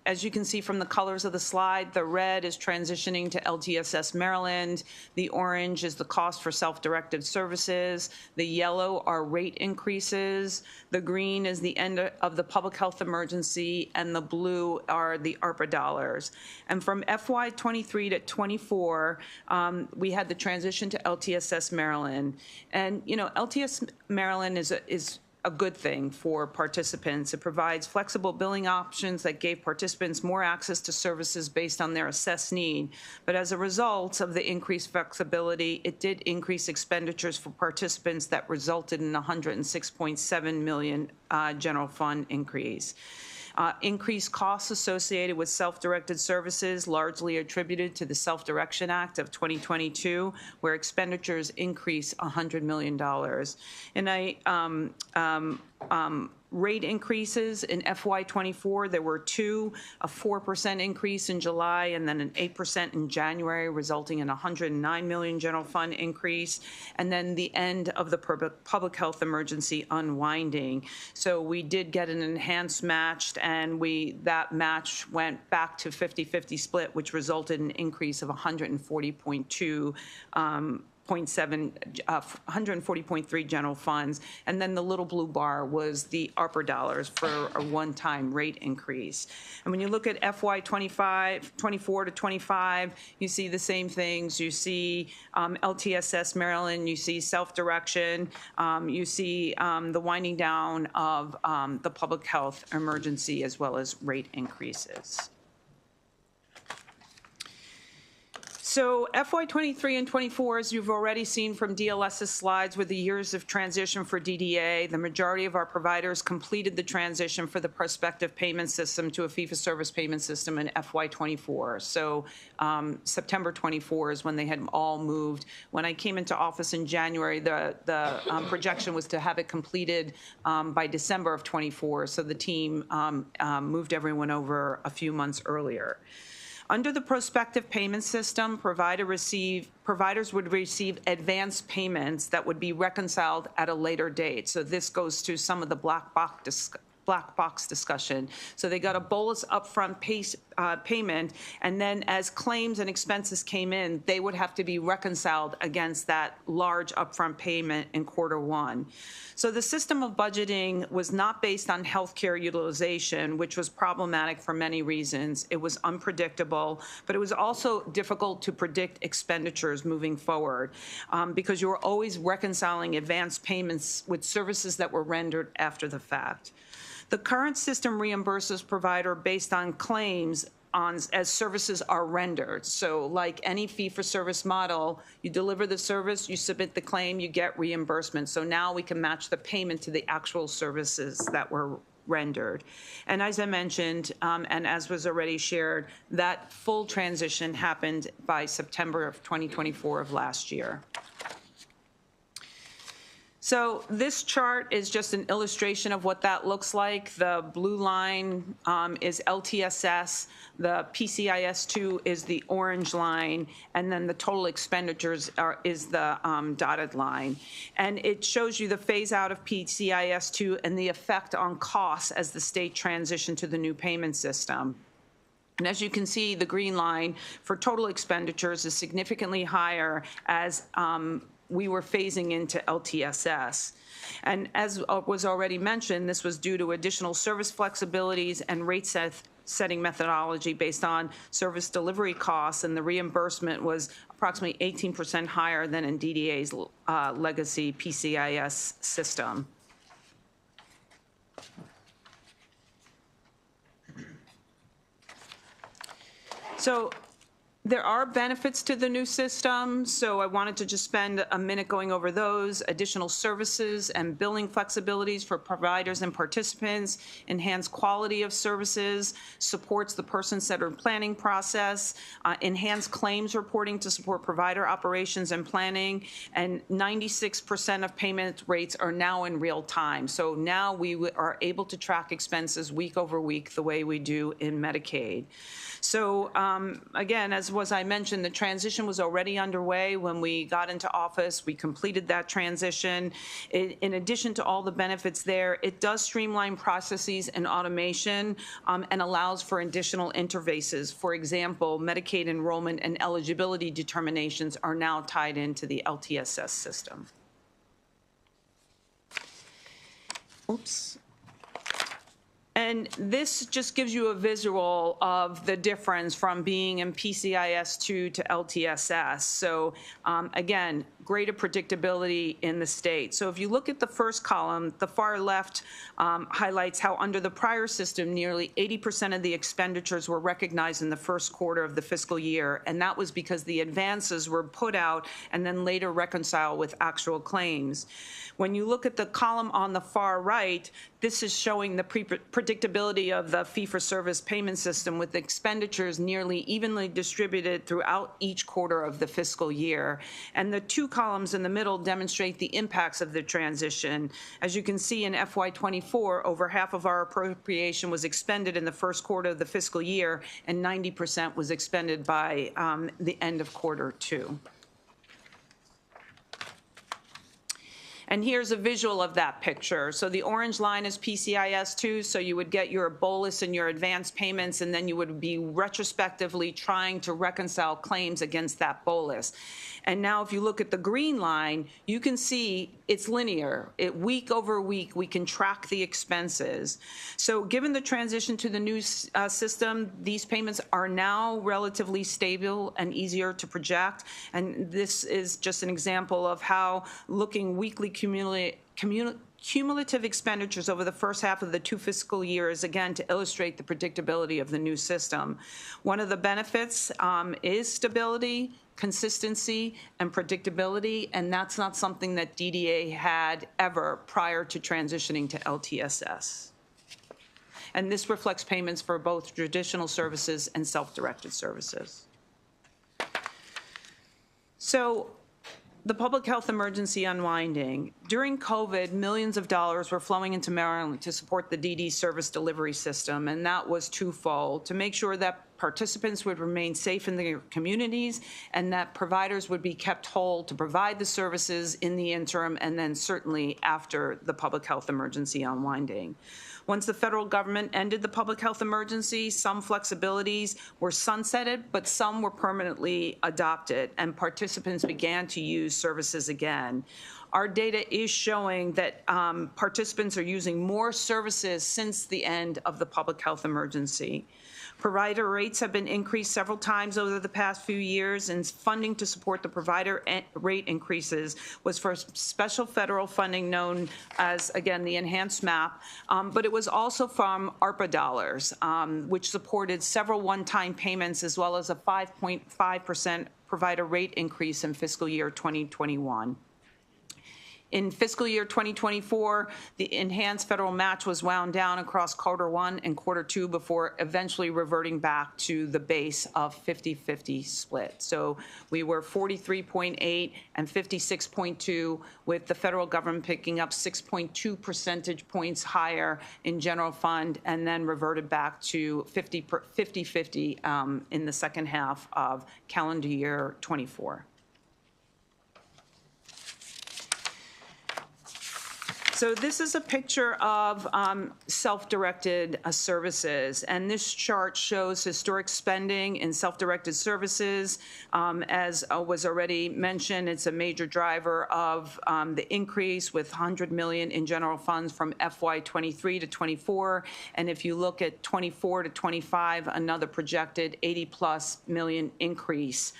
Speaker 10: As you can see from the colors of the slide, the red is transitioning to LTSS Maryland. The orange is the cost for self-directed services. The yellow are rate increases. The green is the end of the public health emergency, and the blue are the ARPA dollars. And from FY23 to 24, we had the transition to LTSS Maryland. And, you know, LTSS Maryland is a good thing for participants. It provides flexible billing options that gave participants more access to services based on their assessed need. But as a result of the increased flexibility, it did increase expenditures for participants that resulted in a $106.7 million general fund increase. Increased costs associated with self-directed services largely attributed to the Self-Direction Act of 2022, where expenditures increased $100 million. And rate increases in FY24, there were 2, a 4% increase in July and then an 8% in January, resulting in a $109 million general fund increase, and then the end of the public health emergency unwinding. So we did get an enhanced match, and that match went back to 50-50 split, which resulted in an increase of 140.3 general funds, and then the little blue bar was the ARPA dollars for a one-time rate increase. And when you look at FY24 to 25, you see the same things. You see LTSS Maryland, you see self-direction, you see the winding down of the public health emergency, as well as rate increases. So FY23 and 24, as you've already seen from DLS's slides, were the years of transition for DDA. The majority of our providers completed the transition for the prospective payment system to a fee-for-service payment system in FY24. So September 24 is when they had all moved. When I came into office in January, the projection was to have it completed by December of 24. So the team moved everyone over a few months earlier. Under the prospective payment system, providers would receive advance payments that would be reconciled at a later date. So this goes to some of the black box discussion. So they got a bolus upfront payment, and then as claims and expenses came in, they would have to be reconciled against that large upfront payment in Q1. So the system of budgeting was not based on healthcare utilization, which was problematic for many reasons. It was unpredictable, but it was also difficult to predict expenditures moving forward because you were always reconciling advance payments with services that were rendered after the fact. The current system reimburses provider based on claims as services are rendered. So like any fee-for-service model, you deliver the service, you submit the claim, you get reimbursement. So now we can match the payment to the actual services that were rendered. And as I mentioned, and as was already shared, that full transition happened by September of 2024 of last year. So this chart is just an illustration of what that looks like. The blue line is LTSS, the PCIS2 is the orange line, and then the total expenditures is the dotted line. And it shows you the phase out of PCIS2 and the effect on costs as the state transitioned to the new payment system. And as you can see, the green line for total expenditures is significantly higher as we were phasing into LTSS. And as was already mentioned, this was due to additional service flexibilities and rate setting methodology based on service delivery costs, and the reimbursement was approximately 18% higher than in DDA's legacy PCIS system. So there are benefits to the new system, so I wanted to just spend a minute going over those. Additional services and billing flexibilities for providers and participants, enhanced quality of services, supports the person-centered planning process, enhanced claims reporting to support provider operations and planning, and 96% of payment rates are now in real time. So now we are able to track expenses week over week the way we do in Medicaid. So again, as I mentioned, the transition was already underway when we got into office. We completed that transition. In addition to all the benefits there, it does streamline processes and automation and allows for additional interfaces. For example, Medicaid enrollment and eligibility determinations are now tied into the LTSS system. Oops. And this just gives you a visual of the difference from being in PCIS2 to LTSS. So again, greater predictability in the state. So if you look at the first column, the far left highlights how under the prior system, nearly 80% of the expenditures were recognized in the first quarter of the fiscal year. And that was because the advances were put out and then later reconciled with actual claims. When you look at the column on the far right, this is showing the predictability of the fee-for-service payment system with expenditures nearly evenly distributed throughout each quarter of the fiscal year. And the two columns in the middle demonstrate the impacts of the transition. As you can see in FY24, over half of our appropriation was expended in the first quarter of the fiscal year, and 90% was expended by the end of quarter 2. And here's a visual of that picture. So the orange line is PCIS2, so you would get your bolus and your advance payments, and then you would be retrospectively trying to reconcile claims against that bolus. And now if you look at the green line, you can see it's linear. Week over week, we can track the expenses. So given the transition to the new system, these payments are now relatively stable and easier to project. And this is just an example of how looking weekly cumulative expenditures over the first half of the 2 fiscal years, again, to illustrate the predictability of the new system. One of the benefits is stability, consistency, and predictability, and that's not something that DDA had ever prior to transitioning to LTSS. And this reflects payments for both traditional services and self-directed services. So the public health emergency unwinding. During COVID, millions of dollars were flowing into Maryland to support the DD service delivery system, and that was twofold: to make sure that participants would remain safe in their communities and that providers would be kept whole to provide the services in the interim and then certainly after the public health emergency unwinding. Once the federal government ended the public health emergency, some flexibilities were sunsetted, but some were permanently adopted, and participants began to use services again. Our data is showing that participants are using more services since the end of the public health emergency. Provider rates have been increased several times over the past few years, and funding to support the provider rate increases was for special federal funding known as, again, the enhanced MAP, but it was also from ARPA dollars, which supported several one-time payments as well as a 5.5% provider rate increase in fiscal year 2021. In fiscal year 2024, the enhanced federal match was wound down across quarter 1 and quarter 2 before eventually reverting back to the base of 50-50 split. So we were 43.8 and 56.2, with the federal government picking up 6.2 percentage points higher in general fund, and then reverted back to 50-50 in the second half of calendar year 24. So this is a picture of self-directed services, and this chart shows historic spending in self-directed services. As was already mentioned, it's a major driver of the increase, with $100 million in general funds from FY 23 to 24, and if you look at 24 to 25, another projected $80+ million increase.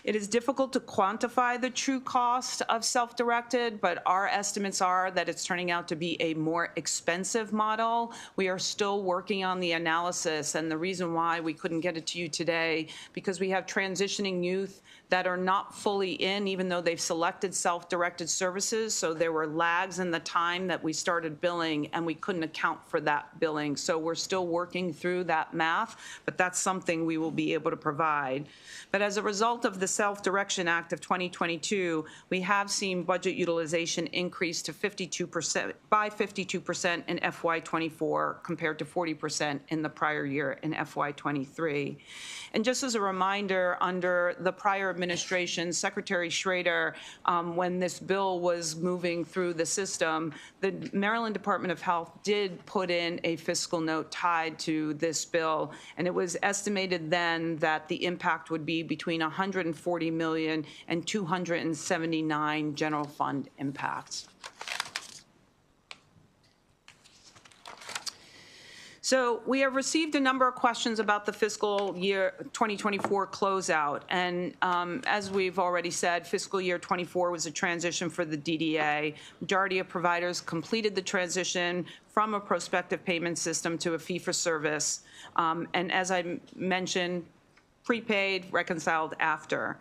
Speaker 10: It is difficult to quantify the true cost of self-directed, but our estimates are that it's turning out to be a more expensive model. We are still working on the analysis, and the reason why we couldn't get it to you today, because we have transitioning youth that are not fully in, even though they've selected self-directed services. So there were lags in the time that we started billing, and we couldn't account for that billing. So we're still working through that math, but that's something we will be able to provide. But as a result of the Self-Direction Act of 2022, we have seen budget utilization increase to 52%, by 52% in FY24 compared to 40% in the prior year in FY23. And just as a reminder, under the prior administration, Secretary Schrader, when this bill was moving through the system, the Maryland Department of Health did put in a fiscal note tied to this bill, and it was estimated then that the impact would be between $140 million and $279 general fund impacts. So we have received a number of questions about the fiscal year 2024 closeout. And as we've already said, fiscal year 24 was a transition for the DDA. Majority of providers completed the transition from a prospective payment system to a fee-for-service. And as I mentioned, prepaid, reconciled after.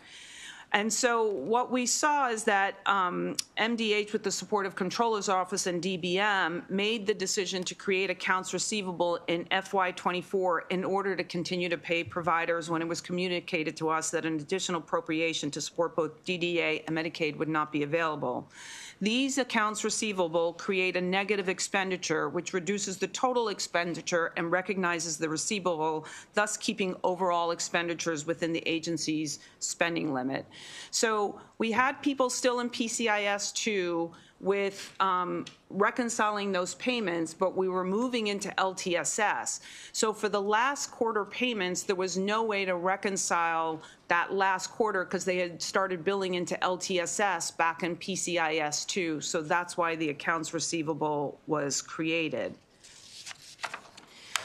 Speaker 10: And so what we saw is that MDH, with the support of Comptroller's Office and DBM, made the decision to create accounts receivable in FY24 in order to continue to pay providers when it was communicated to us that an additional appropriation to support both DDA and Medicaid would not be available. These accounts receivable create a negative expenditure, which reduces the total expenditure and recognizes the receivable, thus keeping overall expenditures within the agency's spending limit. So we had people still in PCIS 2 with reconciling those payments, but we were moving into LTSS. So for the last quarter payments, there was no way to reconcile that last quarter because they had started billing into LTSS back in PCIS 2. So that's why the accounts receivable was created.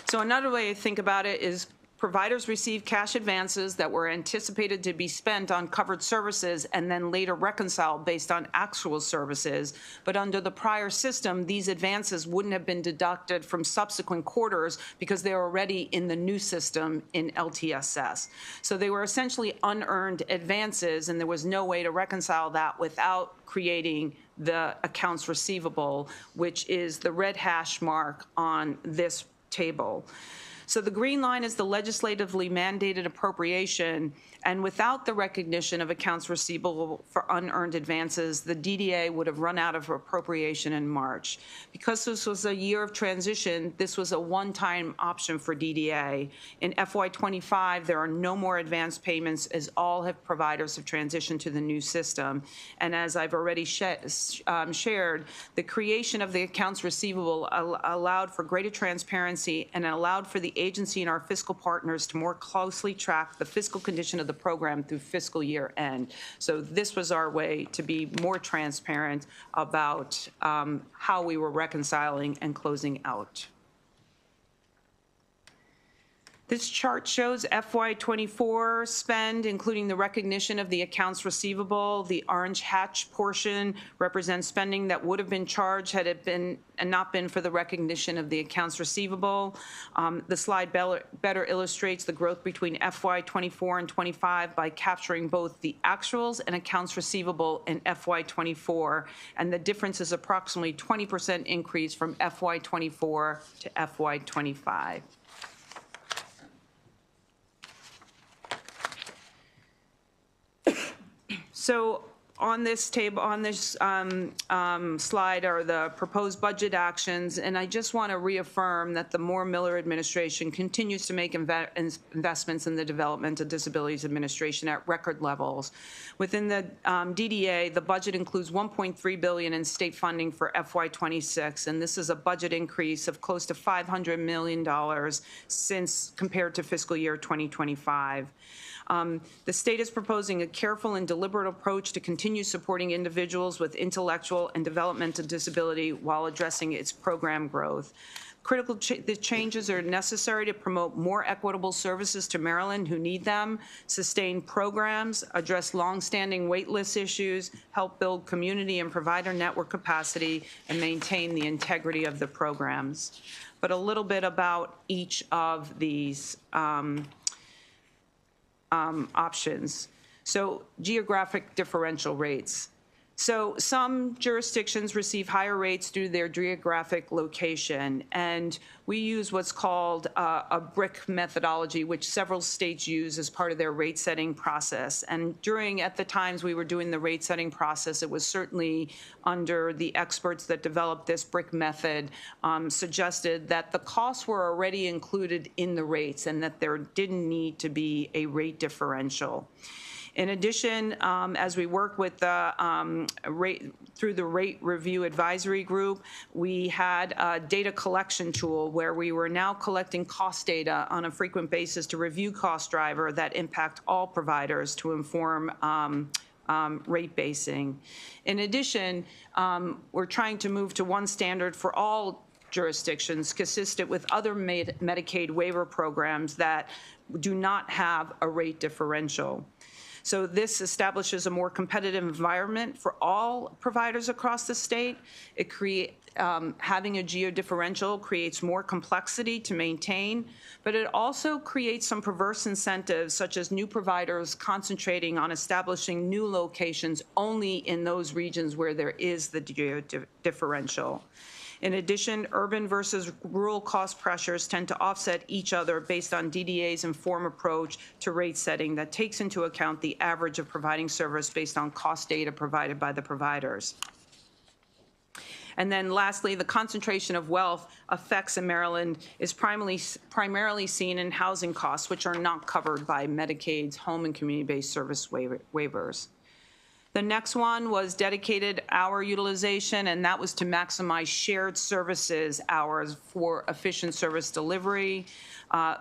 Speaker 10: So another way to think about it is providers receive cash advances that were anticipated to be spent on covered services and then later reconciled based on actual services. But under the prior system, these advances wouldn't have been deducted from subsequent quarters because they were already in the new system in LTSS. So they were essentially unearned advances, and there was no way to reconcile that without creating the accounts receivable, which is the red hash mark on this table. So the green line is the legislatively mandated appropriation, and without the recognition of accounts receivable for unearned advances, the DDA would have run out of appropriation in March. Because this was a year of transition, this was a one-time option for DDA. In FY25, there are no more advance payments as all providers have transitioned to the new system. And as I've already shared, the creation of the accounts receivable allowed for greater transparency and allowed for the agency and our fiscal partners to more closely track the fiscal condition of the program through fiscal year end. So this was our way to be more transparent about how we were reconciling and closing out. This chart shows FY24 spend, including the recognition of the accounts receivable. The orange hatch portion represents spending that would have been charged had it been and not been for the recognition of the accounts receivable. The slide better illustrates the growth between FY24 and 25 by capturing both the actuals and accounts receivable in FY24, and the difference is approximately 20% increase from FY24 to FY25. So on this table, on this slide are the proposed budget actions, and I just want to reaffirm that the Moore-Miller administration continues to make investments in the development of disabilities administration at record levels. Within the DDA, the budget includes $1.3 billion in state funding for FY26, and this is a budget increase of close to $500 million since compared to fiscal year 2025. The state is proposing a careful and deliberate approach to continue supporting individuals with intellectual and developmental disability while addressing its program growth. The changes are necessary to promote more equitable services to Maryland who need them, sustain programs, address longstanding waitlist issues, help build community and provider network capacity, and maintain the integrity of the programs. But a little bit about each of these options. So geographic differential rates. So some jurisdictions receive higher rates due to their geographic location, and we use what's called a BRIC methodology, which several states use as part of their rate setting process. And at the times we were doing the rate setting process, it was certainly under the experts that developed this BRIC method suggested that the costs were already included in the rates and that there didn't need to be a rate differential. In addition, as we work with the through the Rate Review Advisory Group, we had a data collection tool where we were now collecting cost data on a frequent basis to review cost driver that impact all providers to inform rate basing. In addition, we're trying to move to one standard for all jurisdictions consistent with other Medicaid waiver programs that do not have a rate differential. So this establishes a more competitive environment for all providers across the state. It having a geo-differential creates more complexity to maintain, but it also creates some perverse incentives, such as new providers concentrating on establishing new locations only in those regions where there is the geo-differential. In addition, urban versus rural cost pressures tend to offset each other based on DDA's informed approach to rate setting that takes into account the average of providing service based on cost data provided by the providers. And then lastly, the concentration of wealth effects in Maryland is primarily seen in housing costs, which are not covered by Medicaid's home and community-based service waivers. The next one was dedicated hour utilization, and that was to maximize shared services hours for efficient service delivery,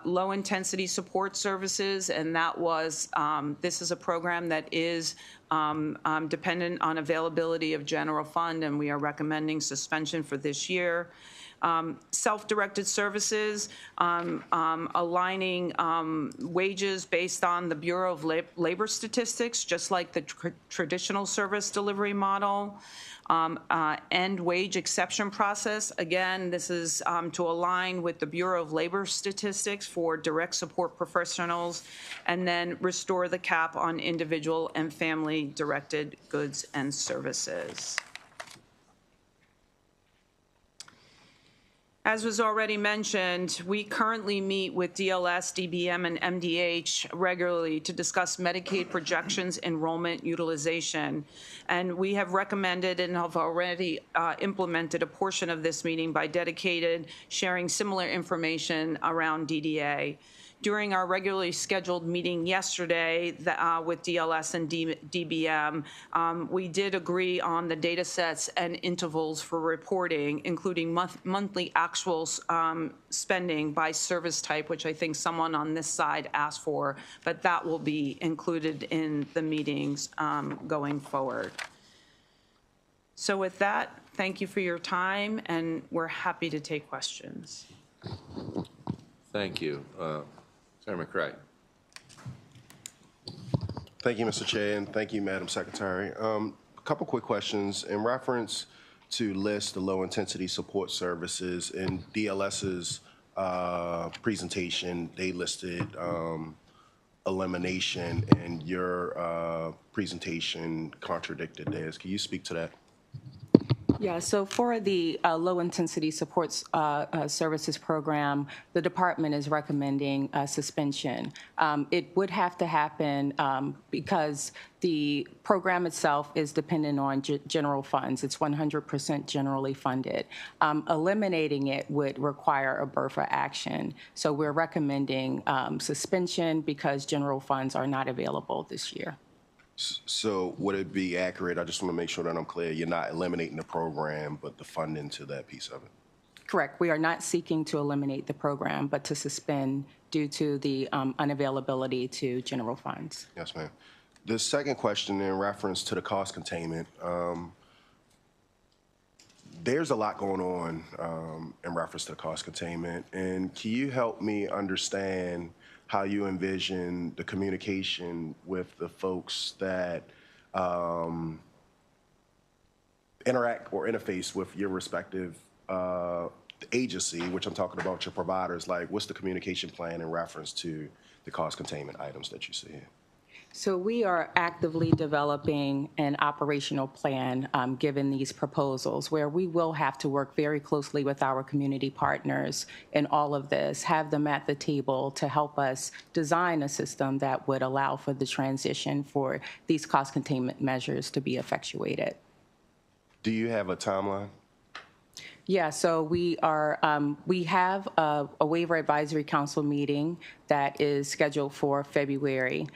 Speaker 10: low-intensity support services, and that was, this is a program that is dependent on availability of general fund, and we are recommending suspension for this year. Self-directed services, aligning wages based on the Bureau of Labor Statistics, just like the traditional service delivery model. End wage exception process. Again, this is to align with the Bureau of Labor Statistics for direct support professionals, and then restore the cap on individual and family-directed goods and services. As was already mentioned, we currently meet with DLS, DBM, and MDH regularly to discuss Medicaid projections, enrollment, utilization. And we have recommended and have already implemented a portion of this meeting by dedicated sharing similar information around DDA. During our regularly scheduled meeting yesterday with DLS and DBM, we did agree on the data sets and intervals for reporting, including monthly actual spending by service type, which I think someone on this side asked for, but that will be included in the meetings going forward. So with that, thank you for your time, and we're happy to take questions.
Speaker 1: Thank you. Senator McCray.
Speaker 11: Thank you, Mr. Chair, and thank you, Madam Secretary. A couple quick questions. In reference to list the low-intensity support services, in DLS's presentation, they listed elimination, and your presentation contradicted theirs. Can you speak to that?
Speaker 12: Yeah, so for the low-intensity supports services program, the department is recommending suspension. It would have to happen because the program itself is dependent on general funds. It's 100% generally funded. Eliminating it would require a BRFA action. So we're recommending suspension because general funds are not available this year.
Speaker 11: So would it be accurate? I just want to make sure that I'm clear. You're not eliminating the program, but the funding to that piece of it.
Speaker 12: Correct. We are not seeking to eliminate the program, but to suspend due to the unavailability to general funds.
Speaker 11: Yes, ma'am. The second question in reference to the cost containment, there's a lot going on in reference to the cost containment. And can you help me understand how you envision the communication with the folks that interact or interface with your respective agency, which I'm talking about your providers? Like, what's the communication plan in reference to the cost containment items that you see here?
Speaker 12: So we are actively developing an operational plan given these proposals, where we will have to work very closely with our community partners in all of this, have them at the table to help us design a system that would allow for the transition for these cost containment measures to be effectuated.
Speaker 11: Do you have a timeline?
Speaker 12: Yeah, so we have a waiver advisory council meeting that is scheduled for February.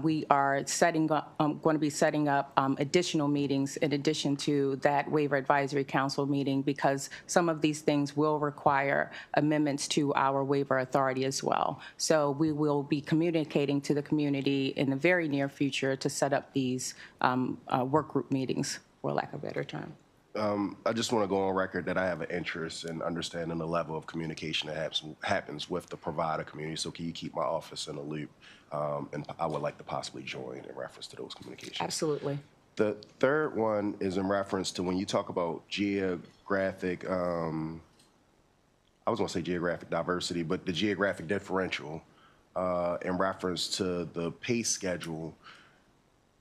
Speaker 12: We are going to be setting up additional meetings in addition to that waiver advisory council meeting, because some of these things will require amendments to our waiver authority as well. So we will be communicating to the community in the very near future to set up these work group meetings, for lack of a better term.
Speaker 11: I just want to go on record that I have an interest in understanding the level of communication that happens with the provider community. So can you keep my office in the loop? And I would like to possibly join in reference to those communications.
Speaker 12: Absolutely.
Speaker 11: The third one is in reference to when you talk about geographic, I was going to say geographic diversity, but the geographic differential in reference to the pay schedule.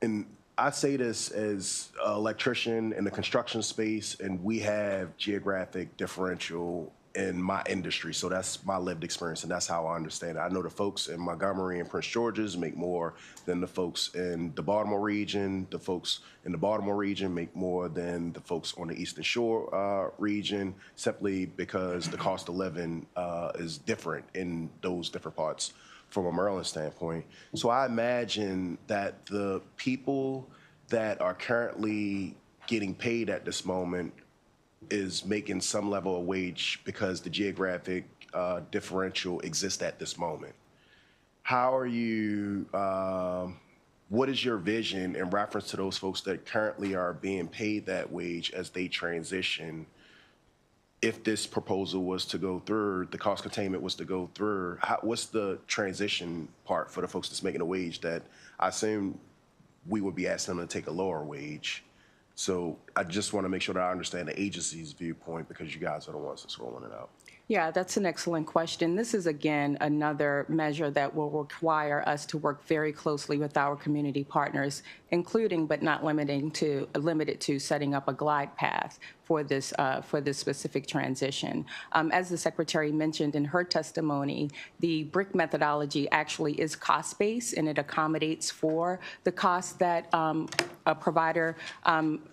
Speaker 11: And I say this as an electrician in the construction space, and we have geographic differential in my industry. So that's my lived experience, and that's how I understand it. I know the folks in Montgomery and Prince George's make more than the folks in the Baltimore region. The folks in the Baltimore region make more than the folks on the Eastern Shore region, simply because the cost of living is different in those different parts from a Maryland standpoint. So I imagine that the people that are currently getting paid at this moment is making some level of wage because the geographic differential exists at this moment. How are you, what is your vision in reference to those folks that currently are being paid that wage as they transition? If this proposal was to go through, the cost containment was to go through, what's the transition part for the folks that's making a wage that I assume we would be asking them to take a lower wage? So I just want to make sure that I understand the agency's viewpoint, because you guys are the ones that's rolling it out.
Speaker 12: Yeah, that's an excellent question. This is, again, another measure that will require us to work very closely with our community partners, including but not limited to setting up a glide path for this specific transition. As the Secretary mentioned in her testimony, the BRIC methodology actually is cost-based, and it accommodates for the cost that a provider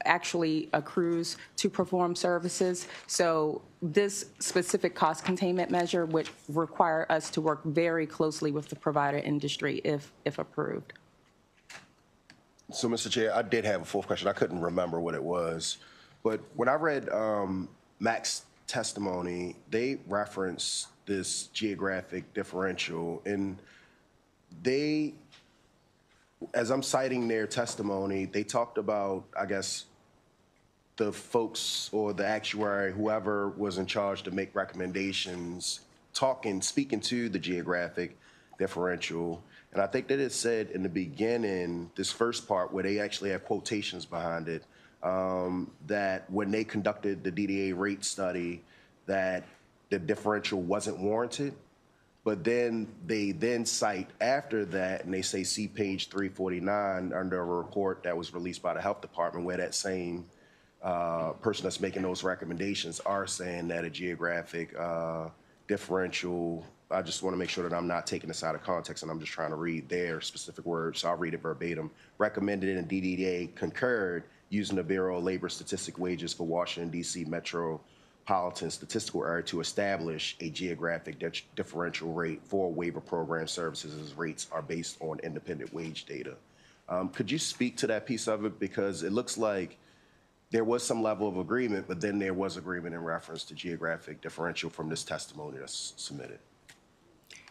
Speaker 12: actually accrues to perform services. So this specific cost containment measure would require us to work very closely with the provider industry if approved.
Speaker 11: So, Mr. Chair, I did have a fourth question. I couldn't remember what it was. But when I read Mac's testimony, they referenced this geographic differential. And they, as I'm citing their testimony, they talked about, I guess, the folks or the actuary, whoever was in charge to make recommendations, speaking to the geographic differential. And I think that it said in the beginning, this first part where they actually have quotations behind it, that when they conducted the DDA rate study, that the differential wasn't warranted. But then they then cite after that, and they say, see page 349 under a report that was released by the health department, where that same person that's making those recommendations are saying that a geographic differential, I just want to make sure that I'm not taking this out of context and I'm just trying to read their specific words, so I'll read it verbatim. Recommended in DDA concurred using the Bureau of Labor Statistic wages for Washington, D.C. metropolitan statistical area to establish a geographic differential rate for waiver program services as rates are based on independent wage data. Could you speak to that piece of it? Because it looks like there was some level of agreement, but then there was agreement in reference to geographic differential from this testimony that's submitted.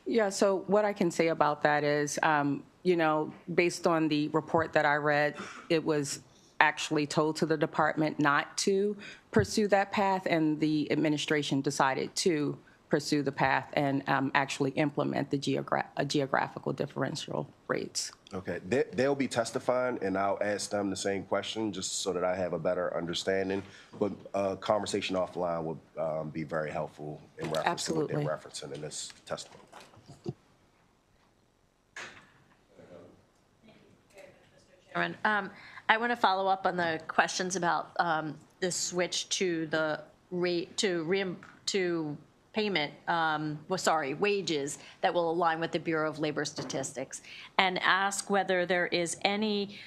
Speaker 12: Yeah, so what I can say about that is, you know, based on the report that I read, it was actually told to the department not to pursue that path, and the administration decided to pursue the path and actually implement the geographical differential rates.
Speaker 11: Okay, they'll be testifying, and I'll ask them the same question just so that I have a better understanding. But a conversation offline would be very helpful in reference to what they're referencing in this testimony.
Speaker 8: Chairman, I want to follow up on the questions about the switch to the rate to payment, wages that will align with the Bureau of Labor Statistics, and ask whether there is any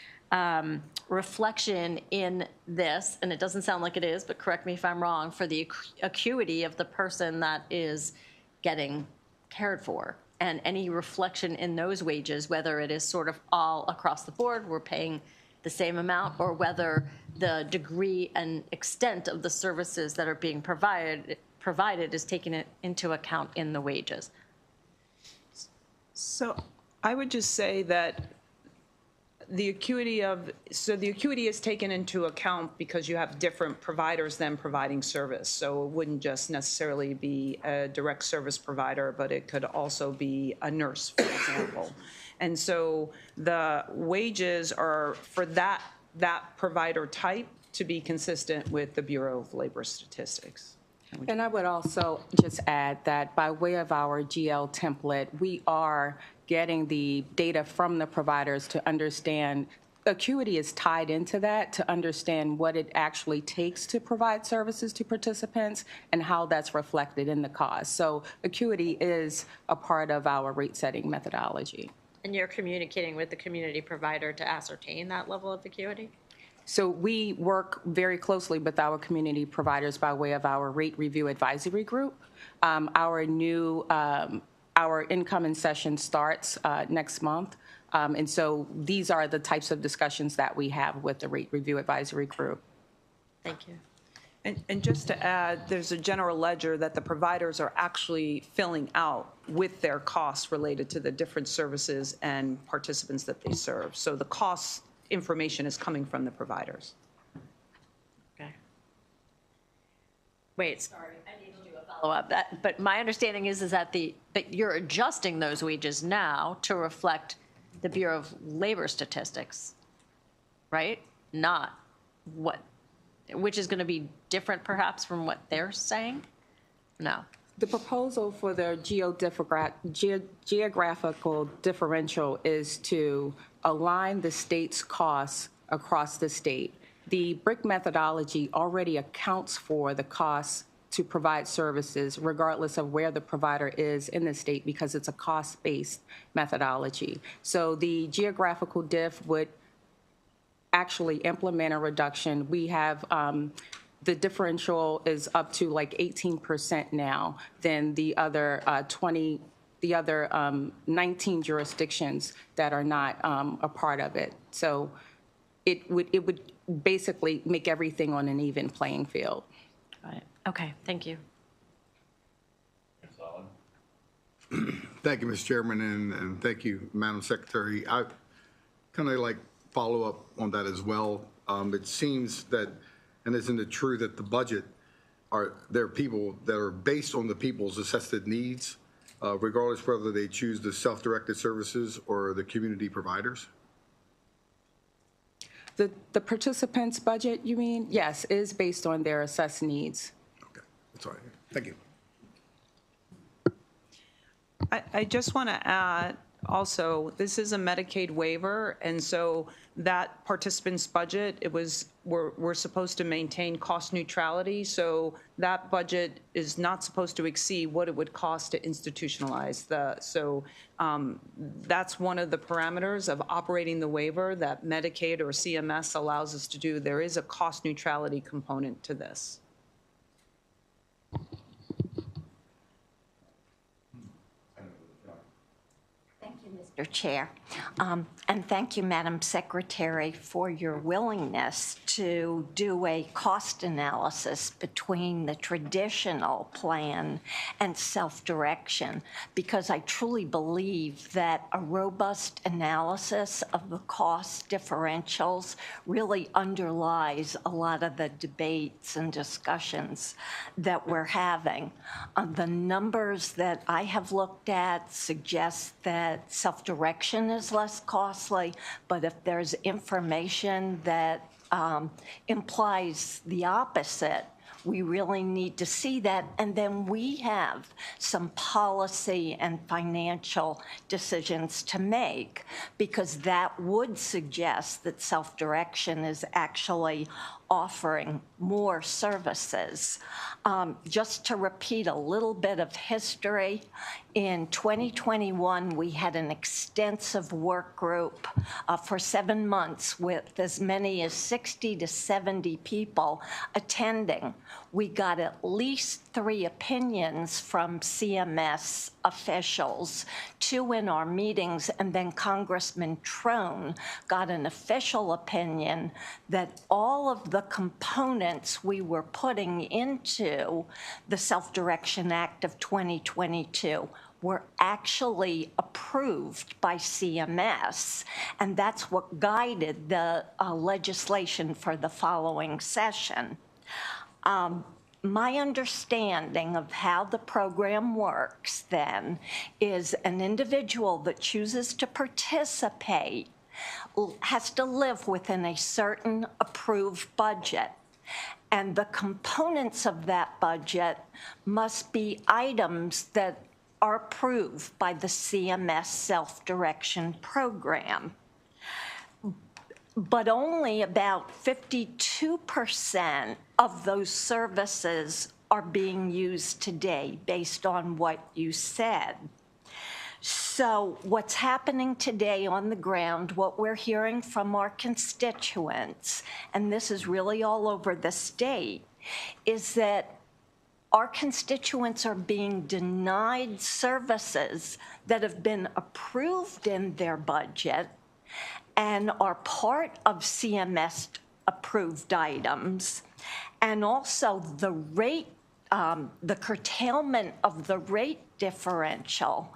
Speaker 8: reflection in this, and it doesn't sound like it is, but correct me if I'm wrong, for the acuity of the person that is getting cared for, and any reflection in those wages, whether it is sort of all across the board, we're paying the same amount, or whether the degree and extent of the services that are being provided is taken into account in the wages.
Speaker 10: So I would just say that the acuity is taken into account because you have different providers then providing service. So it wouldn't just necessarily be a direct service provider, but it could also be a nurse, for example. And so the wages are for that provider type to be consistent with the Bureau of Labor Statistics.
Speaker 12: And I would also just add that by way of our GL template, we are getting the data from the providers to understand. Acuity is tied into that to understand what it actually takes to provide services to participants and how that's reflected in the cost. So acuity is a part of our rate setting methodology.
Speaker 8: And you're communicating with the community provider to ascertain that level of acuity?
Speaker 12: So we work very closely with our community providers by way of our rate review advisory group. Our incoming session starts next month. And so these are the types of discussions that we have with the rate review advisory group.
Speaker 8: Thank you.
Speaker 10: And just to add, there's a general ledger that the providers are actually filling out with their costs related to the different services and participants that they serve. So the cost information is coming from the providers.
Speaker 8: Okay. Wait, sorry, I need to do a follow-up. But my understanding is that you're adjusting those wages now to reflect the Bureau of Labor Statistics, right? Not what, which is going to be different perhaps from what they're saying? No.
Speaker 12: The proposal for the geographical differential is to align the state's costs across the state. The BRIC methodology already accounts for the costs to provide services regardless of where the provider is in the state because it's a cost-based methodology. So the geographical diff would actually implement a reduction. We have the differential is up to like 18% now than the other 19 jurisdictions that are not a part of it. So it would basically make everything on an even playing field.
Speaker 8: Got it. Okay, thank you.
Speaker 9: Thank you, Mr. Chairman, and thank you, Madam Secretary. I kind of like follow up on that as well. It seems that, and isn't it true that the budget there are people that are based on the people's assessed needs, regardless whether they choose the self-directed services or the community providers?
Speaker 12: The participants' budget, you mean? Yes, is based on their assessed needs.
Speaker 9: Okay, that's all right. Thank you.
Speaker 10: I just want to add, also, this is a Medicaid waiver, and so that participant's budget, we're supposed to maintain cost neutrality, so that budget is not supposed to exceed what it would cost to institutionalize that's one of the parameters of operating the waiver that Medicaid or CMS allows us to do. There is a cost neutrality component to this.
Speaker 5: Mr. Chair. And thank you, Madam Secretary, for your willingness to do a cost analysis between the traditional plan and self-direction, because I truly believe that a robust analysis of the cost differentials really underlies a lot of the debates and discussions that we're having. The numbers that I have looked at suggest that self-direction is less costly, but if there's information that implies the opposite, we really need to see that, and then we have some policy and financial decisions to make, because that would suggest that self-direction is actually offering more services. Just to repeat a little bit of history, in 2021, we had an extensive work group for 7 months with as many as 60 to 70 people attending. We got at least 3 opinions from CMS officials, 2 in our meetings, and then Congressman Trone got an official opinion that all of the components we were putting into the Self-Direction Act of 2022 were actually approved by CMS, and that's what guided the legislation for the following session. My understanding of how the program works then is an individual that chooses to participate has to live within a certain approved budget. And the components of that budget must be items that are approved by the CMS self-direction program. But only about 52% of those services are being used today, based on what you said. So what's happening today on the ground, what we're hearing from our constituents, and this is really all over the state, is that our constituents are being denied services that have been approved in their budget and are part of CMS approved items, and also the rate, the curtailment of the rate differential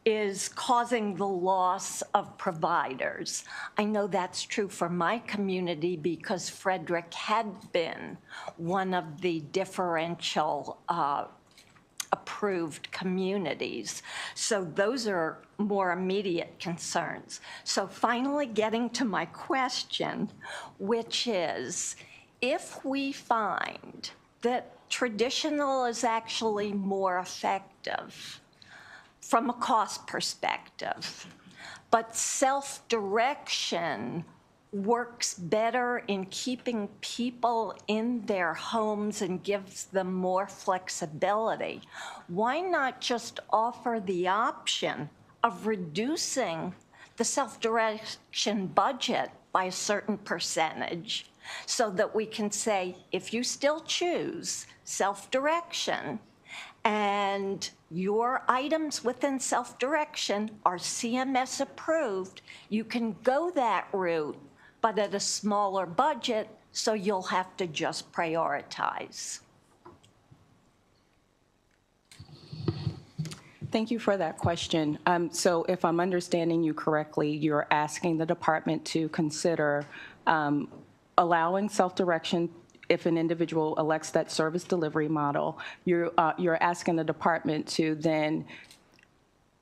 Speaker 5: is causing the loss of providers. I know that's true for my community because Frederick had been one of the differential approved communities. So those are more immediate concerns. So finally getting to my question, which is, if we find that traditional is actually more effective from a cost perspective, but self-direction works better in keeping people in their homes and gives them more flexibility, why not just offer the option of reducing the self-direction budget by a certain percentage so that we can say, if you still choose self-direction and your items within self-direction are CMS approved, you can go that route, but at a smaller budget, so you'll have to just prioritize.
Speaker 12: Thank you for that question. So if I'm understanding you correctly, you're asking the department to consider allowing self-direction if an individual elects that service delivery model. You're asking the department to then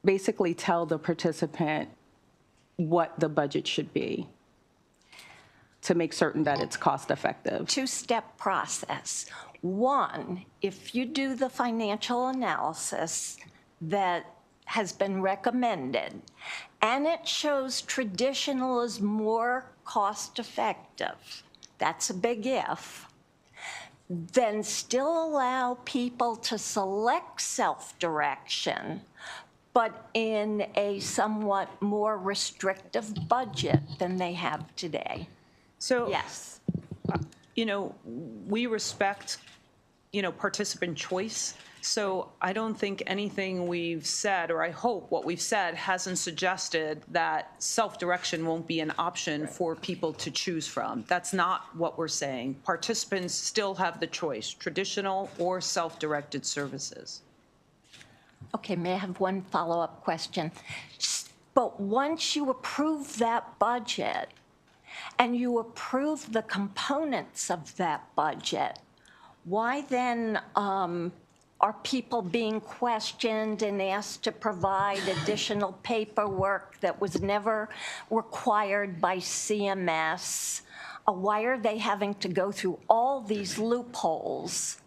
Speaker 12: basically tell the participant what the budget should be to make certain that it's cost effective.
Speaker 5: Two-step process. One, if you do the financial analysis that has been recommended, and it shows traditional is more cost-effective, that's a big if, then still allow people to select self-direction, but in a somewhat more restrictive budget than they have today.
Speaker 10: So,
Speaker 5: Yes.
Speaker 10: you know, we respect, you know, participant choice. So I don't think anything we've said, or I hope what we've said, hasn't suggested that self-direction won't be an option for people to choose from. That's not what we're saying. Participants still have the choice, traditional or self-directed services.
Speaker 5: Okay, may I have one follow-up question? But once you approve that budget and you approve the components of that budget, why then are people being questioned and asked to provide additional paperwork that was never required by CMS? Why are they having to go through all these loopholes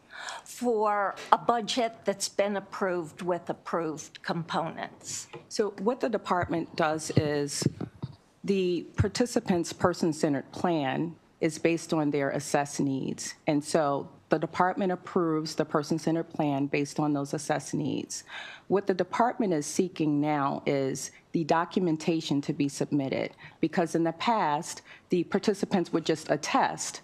Speaker 5: for a budget that's been approved with approved components?
Speaker 12: So what the department does is the participant's person-centered plan is based on their assessed needs. And so the department approves the person-centered plan based on those assessed needs. What the department is seeking now is the documentation to be submitted, because in the past, the participants would just attest,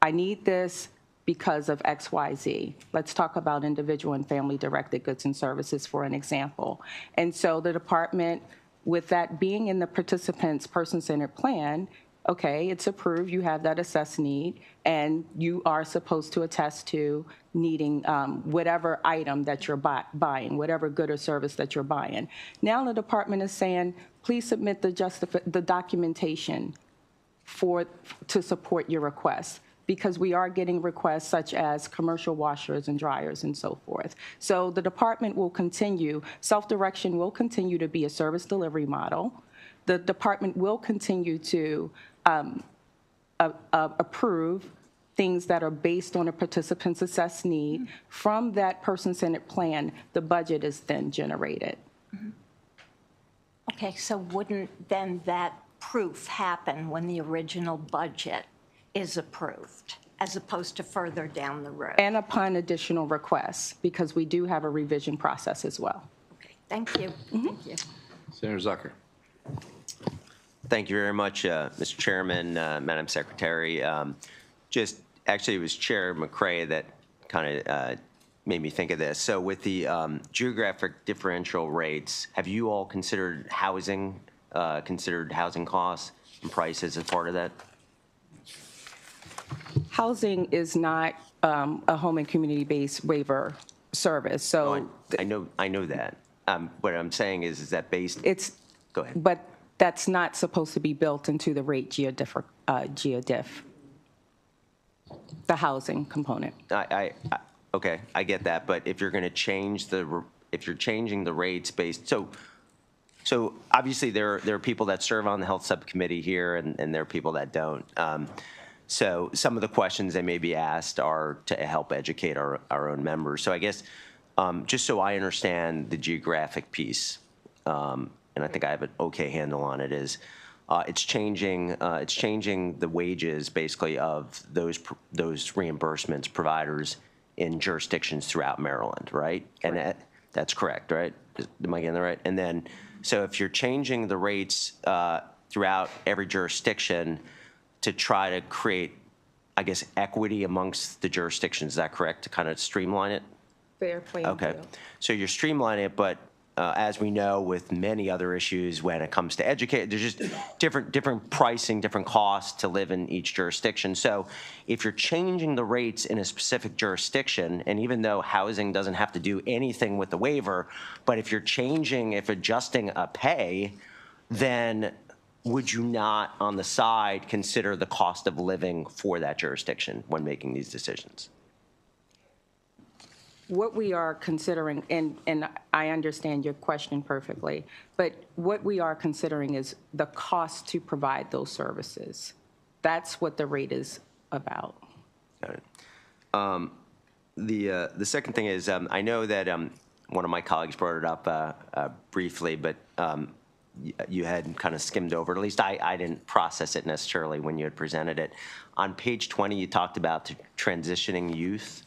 Speaker 12: I need this because of X, Y, Z. Let's talk about individual and family-directed goods and services for an example. And so the department, with that being in the participant's person-centered plan, okay, it's approved, you have that assessed need, and you are supposed to attest to needing whatever item that you're buying, whatever good or service that you're buying. Now the department is saying, please submit the documentation to support your request, because we are getting requests such as commercial washers and dryers and so forth. So the department will continue, self-direction will continue to be a service delivery model. The department will continue to approve things that are based on a participant's assessed need. From that person-centered plan, the budget is then generated.
Speaker 5: Okay, so wouldn't then that proof happen when the original budget is approved, as opposed to further down the road?
Speaker 12: And upon additional requests, because we do have a revision process as well.
Speaker 5: Okay, thank you. Thank you.
Speaker 1: Senator Zucker.
Speaker 6: Thank you very much, Mr. Chairman, Madam Secretary. Just actually, it was Chair McCray that kind of made me think of this. So with the geographic differential rates, have you all considered housing costs and prices as part of that?
Speaker 12: Housing is not a home and community-based waiver service, so.
Speaker 6: I know that. What I'm saying is that based. Go ahead.
Speaker 12: But that's not supposed to be built into the rate geodiff, the housing component.
Speaker 6: Okay, I get that, but if you're going to change if you're changing the rates based, so obviously there are people that serve on the health subcommittee here, and there are people that don't. So some of the questions that may be asked are to help educate our own members. So I guess just so I understand the geographic piece, and I think I have an okay handle on it, is it's changing the wages basically of those reimbursements providers in jurisdictions throughout Maryland, right? Correct. And that's correct, right? Am I getting that right? And then, so if you're changing the rates throughout every jurisdiction to try to create, I guess, equity amongst the jurisdictions, is that correct, to kind of streamline it?
Speaker 12: Fair playing field.
Speaker 6: Okay, so you're streamlining it, but as we know with many other issues when it comes to educate, there's just different pricing, different costs to live in each jurisdiction. So if you're changing the rates in a specific jurisdiction, and even though housing doesn't have to do anything with the waiver, but if adjusting a pay, then would you not on the side consider the cost of living for that jurisdiction when making these decisions?
Speaker 12: What we are considering, and I understand your question perfectly, but what we are considering is the cost to provide those services. That's what the rate is about.
Speaker 6: Got it. The second thing is, I know that one of my colleagues brought it up briefly, but you had kind of skimmed over it. At least I didn't process it necessarily when you had presented it. On page 20, you talked about transitioning youth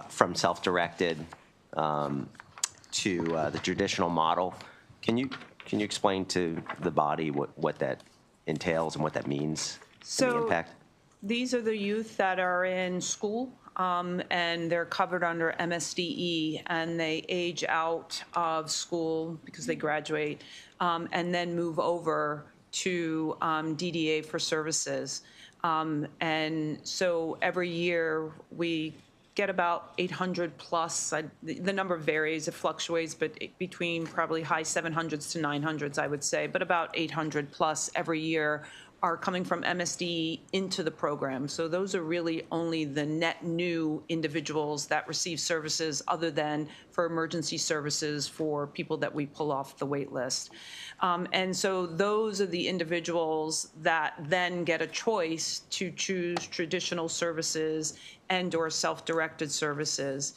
Speaker 6: from self-directed to the traditional model. Can you explain to the body what that entails and what that means and the impact?
Speaker 10: These are the youth that are in school, and they're covered under MSDE, and they age out of school because they graduate, and then move over to DDA for services. And so every year we get about 800 plus. The number varies, it fluctuates, but between probably high 700s to 900s, I would say, but about 800 plus every year are coming from MSD into the program. So those are really only the net new individuals that receive services other than for emergency services for people that we pull off the wait list. And so those are the individuals that then get a choice to choose traditional services and or self-directed services.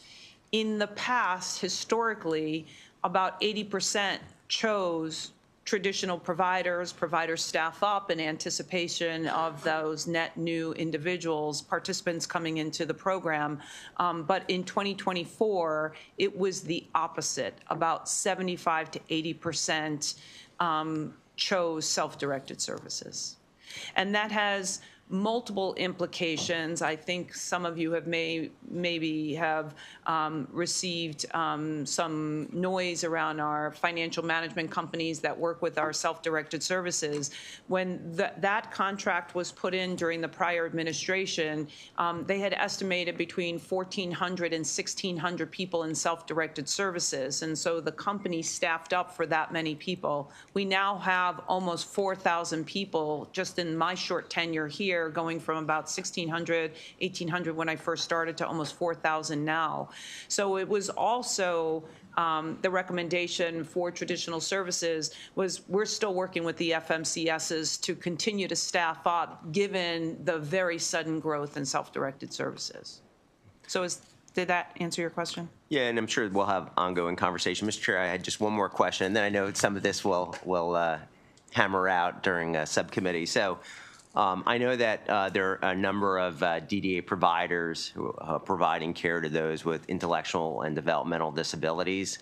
Speaker 10: In the past, historically, about 80% chose traditional providers staff up in anticipation of those net new individuals, participants coming into the program. But in 2024, it was the opposite. About 75 to 80% chose self-directed services. And that has multiple implications. I think some of you have maybe have received some noise around our financial management companies that work with our self-directed services. When that contract was put in during the prior administration, they had estimated between 1,400 and 1,600 people in self-directed services. And so the company staffed up for that many people. We now have almost 4,000 people just in my short tenure here, going from about 1,600, 1,800 when I first started to almost 4,000 now. So it was also the recommendation for traditional services was we're still working with the FMCSs to continue to staff up given the very sudden growth in self-directed services. So did that answer your question?
Speaker 6: Yeah, and I'm sure we'll have ongoing conversation. Mr. Chair, I had just one more question, and then I know some of this will hammer out during a subcommittee. So I know that there are a number of DDA providers who are providing care to those with intellectual and developmental disabilities,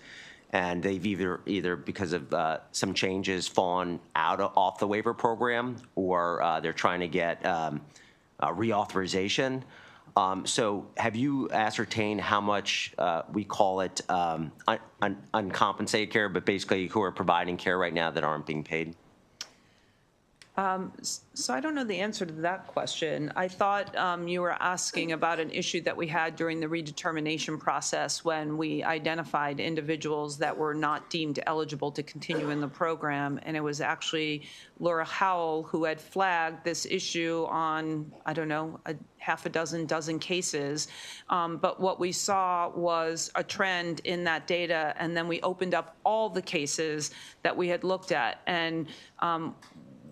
Speaker 6: and they've either because of some changes fallen off the waiver program, or they're trying to get reauthorization. So have you ascertained how much we call it uncompensated care, but basically who are providing care right now that aren't being paid?
Speaker 10: So I don't know the answer to that question. I thought you were asking about an issue that we had during the redetermination process when we identified individuals that were not deemed eligible to continue in the program. And it was actually Laura Howell who had flagged this issue on, I don't know, a half a dozen cases. But what we saw was a trend in that data. And then we opened up all the cases that we had looked at. And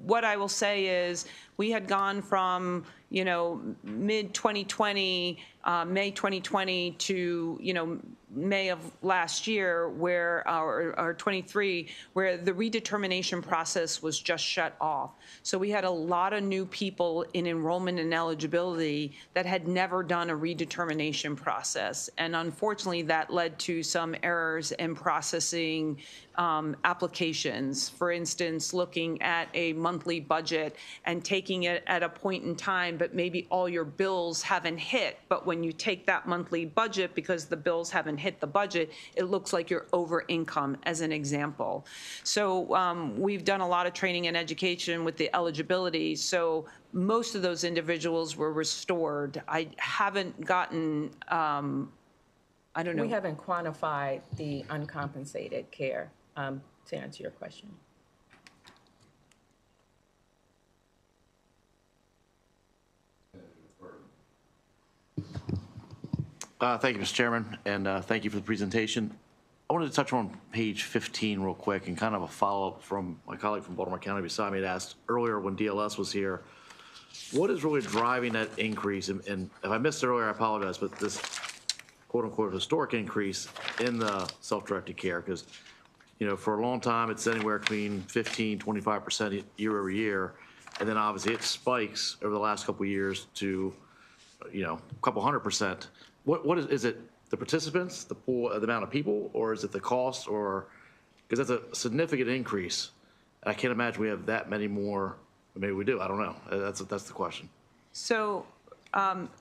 Speaker 10: what I will say is we had gone from, mid 2020, May 2020 to, May of last year where our 23, where the redetermination process was just shut off. So we had a lot of new people in enrollment and eligibility that had never done a redetermination process. And unfortunately, that led to some errors in processing applications. For instance, looking at a monthly budget and taking it at a point in time, but maybe all your bills haven't hit. But when you take that monthly budget, because the bills haven't hit the budget, it looks like you're over income, as an example. So we've done a lot of training and education with the eligibility. So most of those individuals were restored. I haven't gotten, I don't know.
Speaker 12: We haven't quantified the uncompensated care, to answer your question.
Speaker 13: Thank you, Mr. Chairman, and thank you for the presentation. I wanted to touch on page 15 real quick and kind of a follow-up from my colleague from Baltimore County beside me had asked earlier when DLS was here, what is really driving that increase? And if I missed it earlier, I apologize, but this quote-unquote historic increase in the self-directed care, because, you know, for a long time, it's anywhere between 15, 25% year over year, and then obviously it spikes over the last couple of years to, you know, a couple 100%. What is it? The participants, the pool, the amount of people, or is it the cost, or because that's a significant increase? I can't imagine we have that many more. Maybe we do. I don't know. That's the question.
Speaker 10: So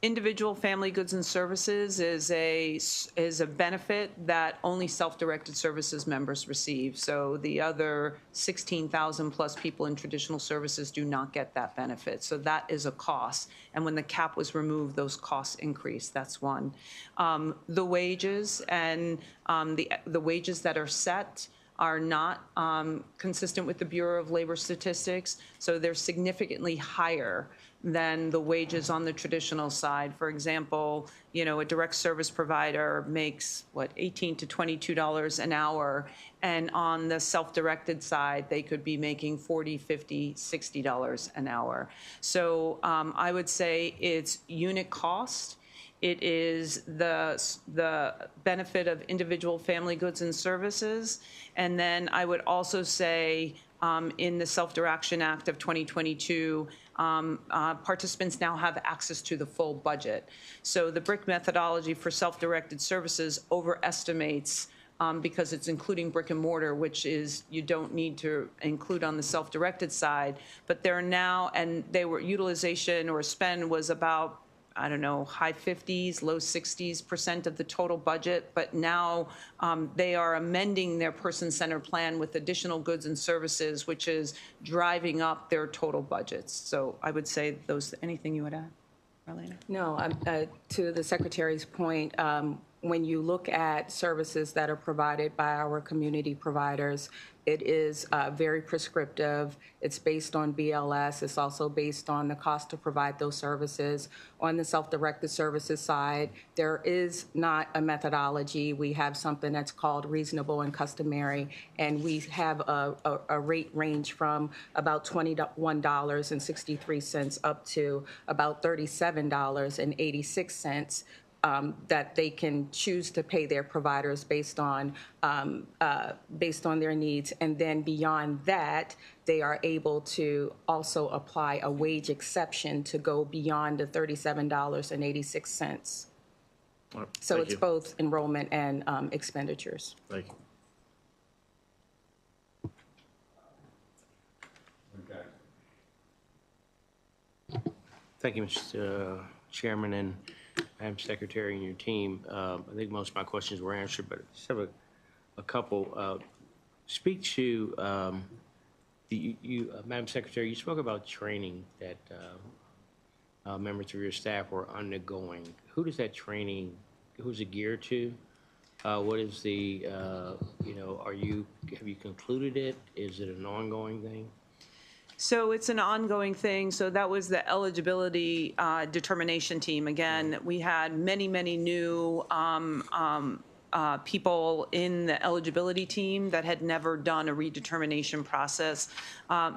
Speaker 10: individual family goods and services is a benefit that only self-directed services members receive. So the other 16,000 plus people in traditional services do not get that benefit. So that is a cost. And when the cap was removed, those costs increased. That's one. The wages and the wages that are set are not consistent with the Bureau of Labor Statistics. So they're significantly higher than the wages on the traditional side. For example, you know, a direct service provider makes, what, $18 to $22 an hour, and on the self-directed side, they could be making $40, $50, $60 an hour. So I would say it's unit cost. It is the benefit of individual family goods and services. And then I would also say in the Self-Direction Act of 2022, participants now have access to the full budget. So the BRIC methodology for self-directed services overestimates because it's including brick and mortar, which is you don't need to include on the self-directed side. But they're now, and they were utilization or spend was about, I don't know, high 50s, low 60s% of the total budget, but now they are amending their person-centered plan with additional goods and services, which is driving up their total budgets. So I would say those. Anything you would add, Marlena?
Speaker 12: No, to the Secretary's point, when you look at services that are provided by our community providers, it is very prescriptive. It's based on BLS. It's also based on the cost to provide those services. On the self-directed services side, there is not a methodology. We have something that's called reasonable and customary, and we have a rate range from about $21.63 up to about $37.86. That they can choose to pay their providers based on their needs, and then beyond that, they are able to also apply a wage exception to go beyond the $37.86.
Speaker 13: Right,
Speaker 12: so it's
Speaker 13: you.
Speaker 12: both enrollment and expenditures.
Speaker 13: Thank you.
Speaker 7: Thank you, Mr. Chairman and Madam Secretary and your team. I think most of my questions were answered, but I just have a couple. Speak to Madam Secretary, you spoke about training that members of your staff were undergoing. Who does that training, who's it geared to? What is the, have you concluded it? Is it an ongoing thing?
Speaker 10: So it's an ongoing thing. So that was the eligibility determination team. Again, we had many, many new people in the eligibility team that had never done a redetermination process.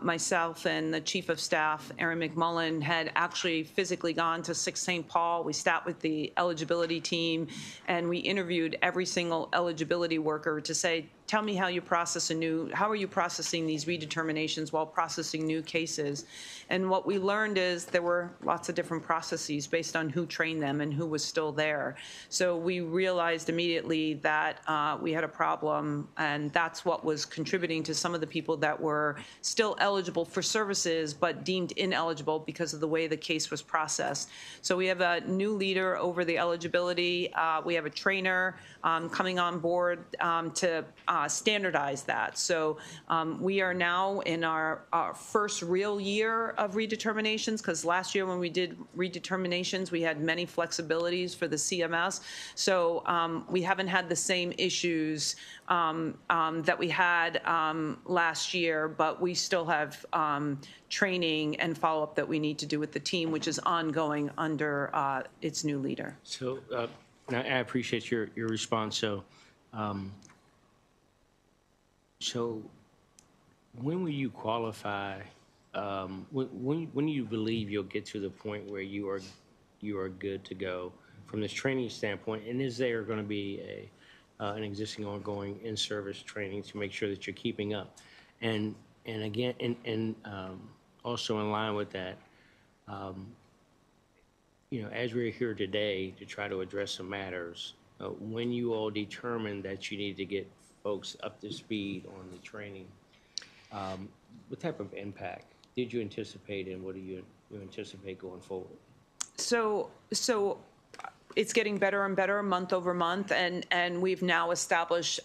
Speaker 10: Myself and the Chief of Staff, Erin McMullen, had actually physically gone to 6 St. Paul. We sat with the eligibility team, and we interviewed every single eligibility worker to say, tell me how you process how are you processing these redeterminations while processing new cases? And what we learned is there were lots of different processes based on who trained them and who was still there. So we realized immediately that we had a problem, and that's what was contributing to some of the people that were still eligible for services but deemed ineligible because of the way the case was processed. So we have a new leader over the eligibility. We have a trainer coming on board to standardize that. So we are now in our first real year of redeterminations, because last year when we did redeterminations, we had many flexibilities for the CMS. So we haven't had the same issues that we had last year, but we still have training and follow-up that we need to do with the team, which is ongoing under its new leader.
Speaker 7: So And I appreciate your response. So, so when will you qualify? When do you believe you'll get to the point where you are good to go from this training standpoint? And is there going to be an existing ongoing in-service training to make sure that you're keeping up? And again, also in line with that, as we're here today to try to address some matters, when you all determine that you need to get folks up to speed on the training, what type of impact did you anticipate, and what do you anticipate going forward?
Speaker 10: So it's getting better and better month over month, and we've now established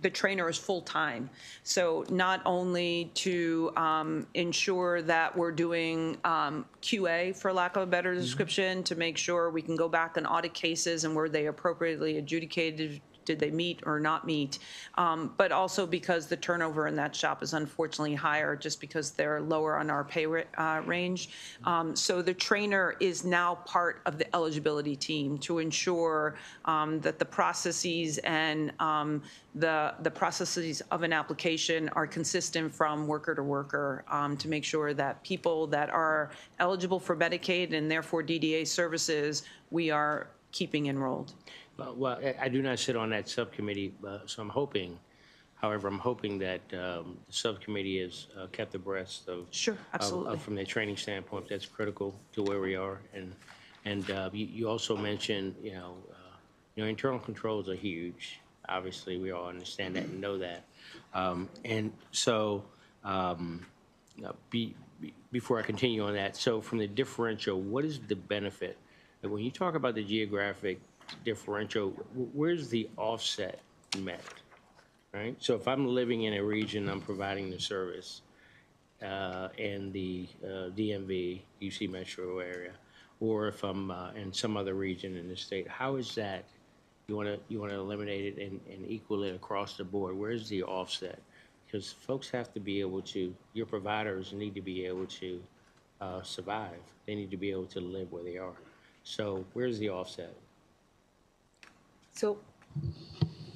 Speaker 10: the trainer is full-time. So not only to ensure that we're doing QA, for lack of a better description, to make sure we can go back and audit cases and were they appropriately adjudicated, did they meet or not meet, but also because the turnover in that shop is unfortunately higher just because they're lower on our pay range. So the trainer is now part of the eligibility team to ensure that the processes and the processes of an application are consistent from worker to worker, to make sure that people that are eligible for Medicaid and therefore DDA services, we are keeping enrolled.
Speaker 7: Well, I do not sit on that subcommittee, so I'm hoping that the subcommittee is kept abreast of.
Speaker 10: Sure, absolutely.
Speaker 7: From the training standpoint, that's critical to where we are. And you also mentioned, internal controls are huge. Obviously, we all understand that and know that. And so, before I continue on that, so from the differential, what is the benefit? And when you talk about the geographic differential, where's the offset met, right? So if I'm living in a region, I'm providing the service in the DMV, UC metro area, or if I'm in some other region in the state, how is that? You want to eliminate it and equal it across the board. Where's the offset? Because folks have to be able to, your providers need to be able to survive. They need to be able to live where they are. So where's the offset?
Speaker 12: So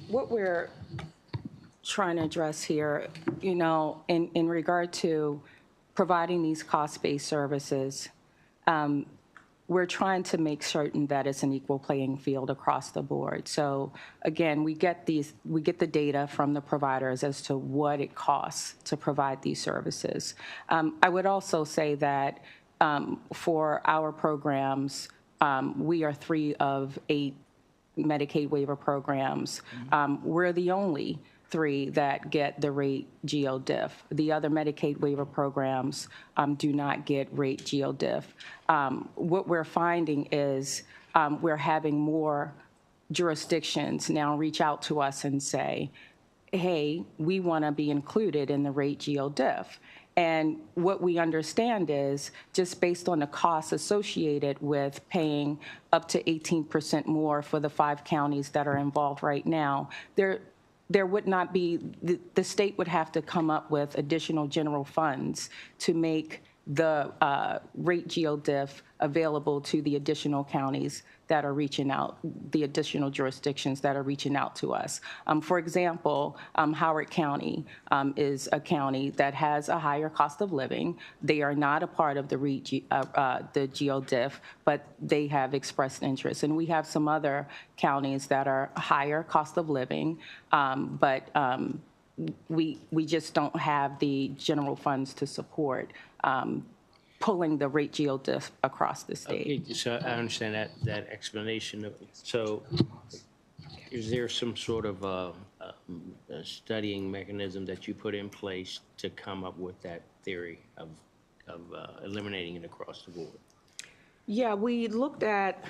Speaker 12: what we're trying to address here, in regard to providing these cost-based services, we're trying to make certain that it's an equal playing field across the board. So again, we get the data from the providers as to what it costs to provide these services. I would also say that for our programs, we are 3 of 8 Medicaid waiver programs. We're the only 3 that get the rate GeoDiff. The other Medicaid waiver programs do not get rate GeoDiff. What we're finding is we're having more jurisdictions now reach out to us and say, hey, we want to be included in the rate GeoDiff. And what we understand is, just based on the costs associated with paying up to 18% more for the 5 counties that are involved right now, there would not be, the state would have to come up with additional general funds to make the rate GeoDiff available to the additional counties that are reaching out, the additional jurisdictions that are reaching out to us. For example, Howard County is a county that has a higher cost of living. They are not a part of the GeoDiff, but they have expressed interest. And we have some other counties that are higher cost of living, but we just don't have the general funds to support pulling the rate GeoDiff across the state.
Speaker 7: Okay, so I understand that explanation. So is there some sort of a studying mechanism that you put in place to come up with that theory of eliminating it across the board?
Speaker 12: Yeah, we looked at,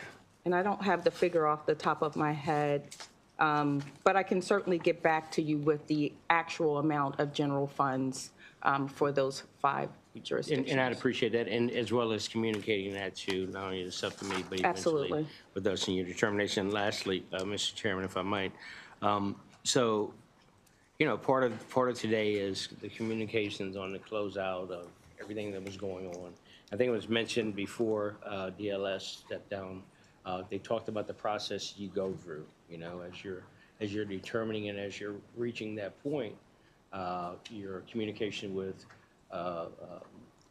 Speaker 12: and I don't have the figure off the top of my head, but I can certainly get back to you with the actual amount of general funds for those 5 jurisdictions.
Speaker 7: And I'd appreciate that, and as well as communicating that to not only the subcommittee, but eventually
Speaker 12: Absolutely.
Speaker 7: with us in your determination. Lastly, Mr. Chairman, if I might, so, part of today is the communications on the closeout of everything that was going on. I think it was mentioned before DLS stepped down They talked about the process you go through, you know, as you're determining and as you're reaching that point, your communication with,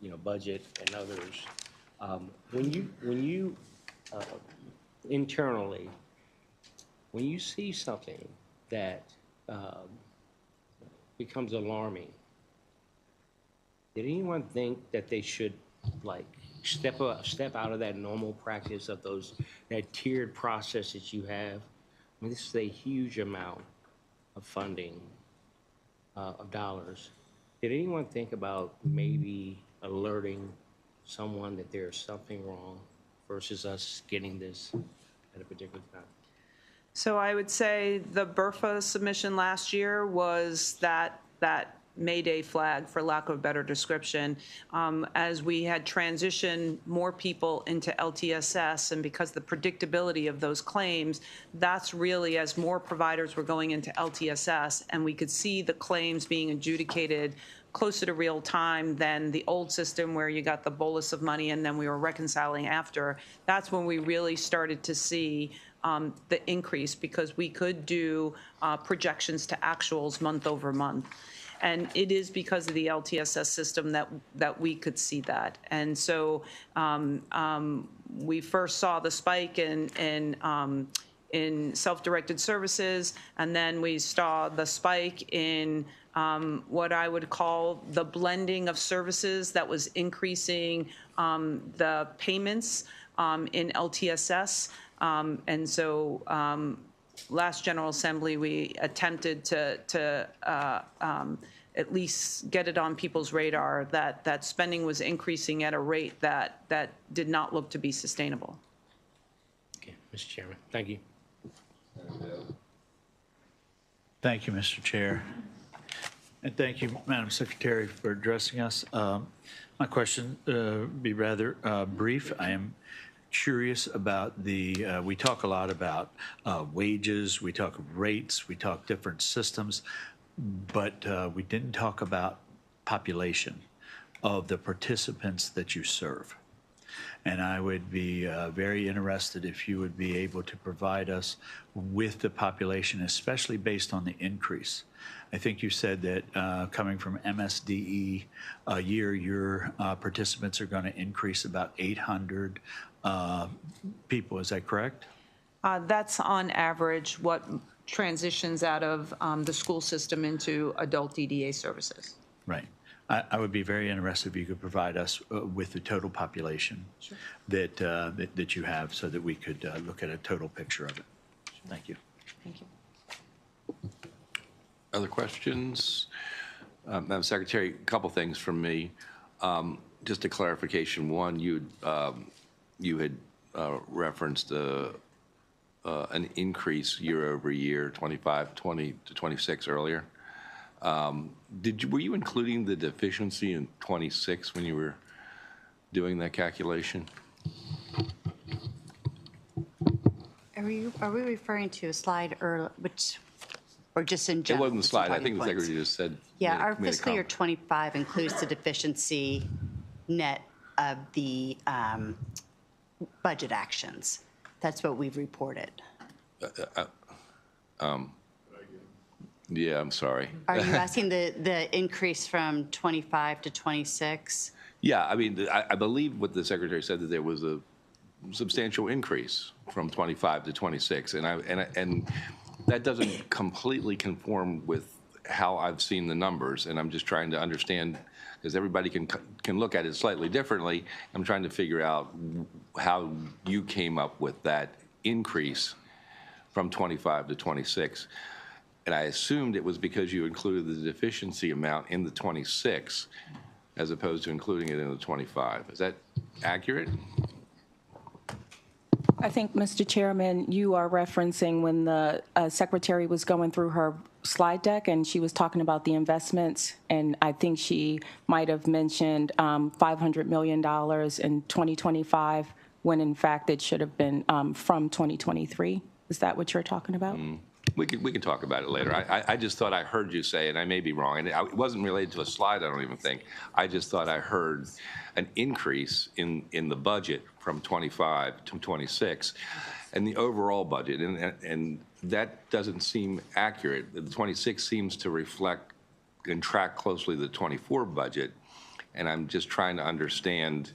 Speaker 7: you know, budget and others. When you internally, when you see something that becomes alarming, did anyone think that they should like step out of that normal practice of that tiered process that you have? I mean, this is a huge amount of funding, of dollars. Did anyone think about maybe alerting someone that there's something wrong versus us getting this at a particular time?
Speaker 10: So I would say the BRFA submission last year was that Mayday flag, for lack of a better description, as we had transitioned more people into LTSS, and because the predictability of those claims, that's really as more providers were going into LTSS, and we could see the claims being adjudicated closer to real time than the old system where you got the bolus of money and then we were reconciling after. That's when we really started to see the increase, because we could do projections to actuals month over month. And it is because of the LTSS system that we could see that. And so we first saw the spike in self-directed services, and then we saw the spike in what I would call the blending of services that was increasing the payments in LTSS. And so last General Assembly, we attempted to at least get it on people's radar that spending was increasing at a rate that did not look to be sustainable.
Speaker 7: Okay, Mr. Chairman, thank you.
Speaker 14: Thank you, Mr. Chair. And thank you, Madam Secretary, for addressing us. My question be rather brief. I am curious about we talk a lot about wages, we talk rates, we talk different systems, but we didn't talk about population of the participants that you serve. And I would be very interested if you would be able to provide us with the population, especially based on the increase. I think you said that coming from MSDE a year, your participants are going to increase about 800 people. Is that correct?
Speaker 10: That's on average what transitions out of the school system into adult DDA services.
Speaker 14: Right. I would be very interested if you could provide us with the total population that you have, so that we could look at a total picture of it. Thank you.
Speaker 10: Thank you.
Speaker 1: Other questions? Madam Secretary, a couple things from me. Just a clarification. One, you had referenced an increase year over year, 25, 20 to 26 earlier. Were you including the deficiency in 26 when you were doing that calculation?
Speaker 15: Are we referring to a slide or just in general?
Speaker 1: It wasn't a slide. I think the Secretary just said.
Speaker 15: Yeah, our fiscal year 25 includes the deficiency net of the budget actions. That's what we've reported.
Speaker 1: Yeah, I'm sorry.
Speaker 15: Are you asking the increase from 25 to 26?
Speaker 1: Yeah, I mean, I believe what the Secretary said, that there was a substantial increase from 25 to 26, and that doesn't completely conform with how I've seen the numbers, and I'm just trying to understand, because everybody can look at it slightly differently. I'm trying to figure out how you came up with that increase from 25 to 26. And I assumed it was because you included the deficiency amount in the 26 as opposed to including it in the 25. Is that accurate?
Speaker 12: I think, Mr. Chairman, you are referencing when the Secretary was going through her slide deck and she was talking about the investments, and I think she might have mentioned $500 million in 2025, when in fact it should have been from 2023. Is that what you're talking about?
Speaker 1: We can talk about it later. I just thought I heard you say, and I may be wrong, and it wasn't related to a slide, I don't even think. I just thought I heard an increase in the budget from 25 to 26 and the overall budget, and that doesn't seem accurate. The 26 seems to reflect and track closely the 24 budget, and I'm just trying to understand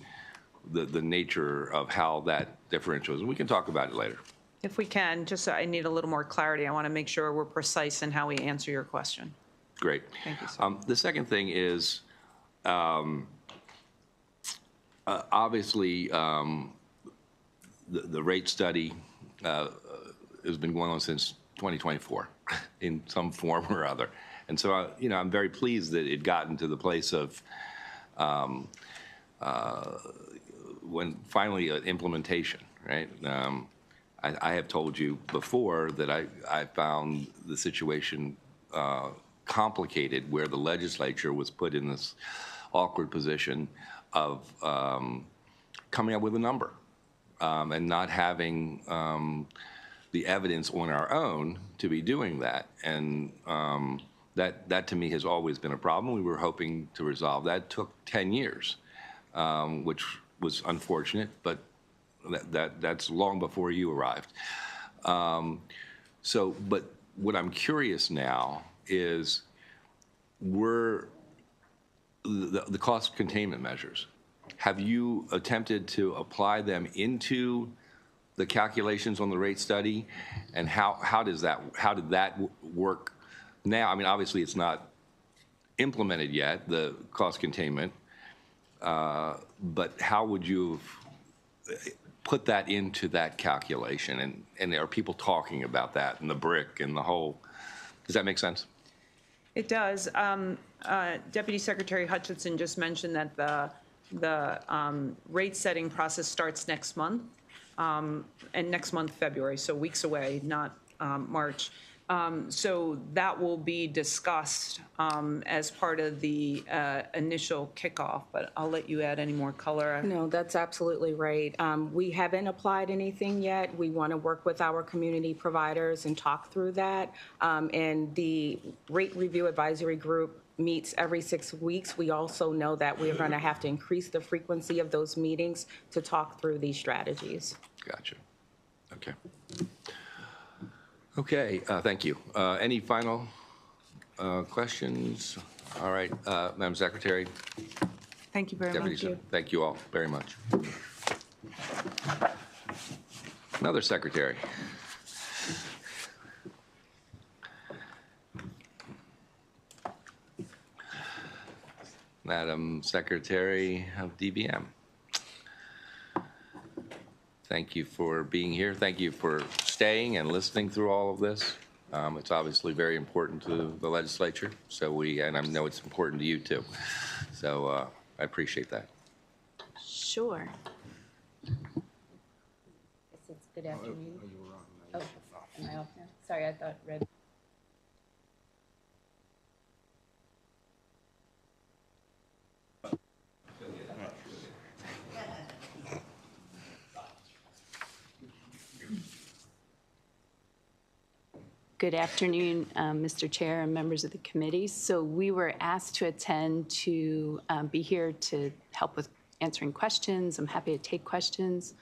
Speaker 1: the nature of how that differential is. And we can talk about it later.
Speaker 10: If we can, just I need a little more clarity. I want to make sure we're precise in how we answer your question.
Speaker 1: Great.
Speaker 10: Thank you, sir.
Speaker 1: The second thing is, obviously, the rate study has been going on since 2024 in some form or other. And so, I'm very pleased that it got into the place of when finally implementation, right? I have told you before that I found the situation complicated where the legislature was put in this awkward position of coming up with a number and not having the evidence on our own to be doing that. And that to me has always been a problem. We were hoping to resolve that. It took 10 years, which was unfortunate, but that's long before you arrived. But what I'm curious now is the cost containment measures. Have you attempted to apply them into the calculations on the rate study? And how did that work now? I mean, obviously it's not implemented yet, the cost containment, but how would you have put that into that calculation? And are people talking about that and the brick and the whole? Does that make sense?
Speaker 10: It does. Deputy Secretary Hutchinson just mentioned that the rate setting process starts next month, and next month, February, so weeks away, not March. So that will be discussed as part of the initial kickoff, but I'll let you add any more color.
Speaker 12: No, that's absolutely right. We haven't applied anything yet. We want to work with our community providers and talk through that. And the Rate Review Advisory Group meets every 6 weeks. We also know that we're going to have to increase the frequency of those meetings to talk through these strategies.
Speaker 1: Gotcha. Okay. Okay, thank you. Any final questions? All right, Madam Secretary.
Speaker 10: Thank you very
Speaker 1: Deputy
Speaker 10: much.
Speaker 1: Thank you all very much. Another secretary. Madam Secretary of DBM. Thank you for being here. Thank you for staying and listening through all of this. It's obviously very important to the legislature, and I know it's important to you too. So I appreciate that.
Speaker 15: Sure. It's good afternoon. Oh, am I off now? Sorry, I thought red. Good afternoon, Mr. Chair and members of the committee. So we were asked to attend to be here to help with answering questions. I'm happy to take questions.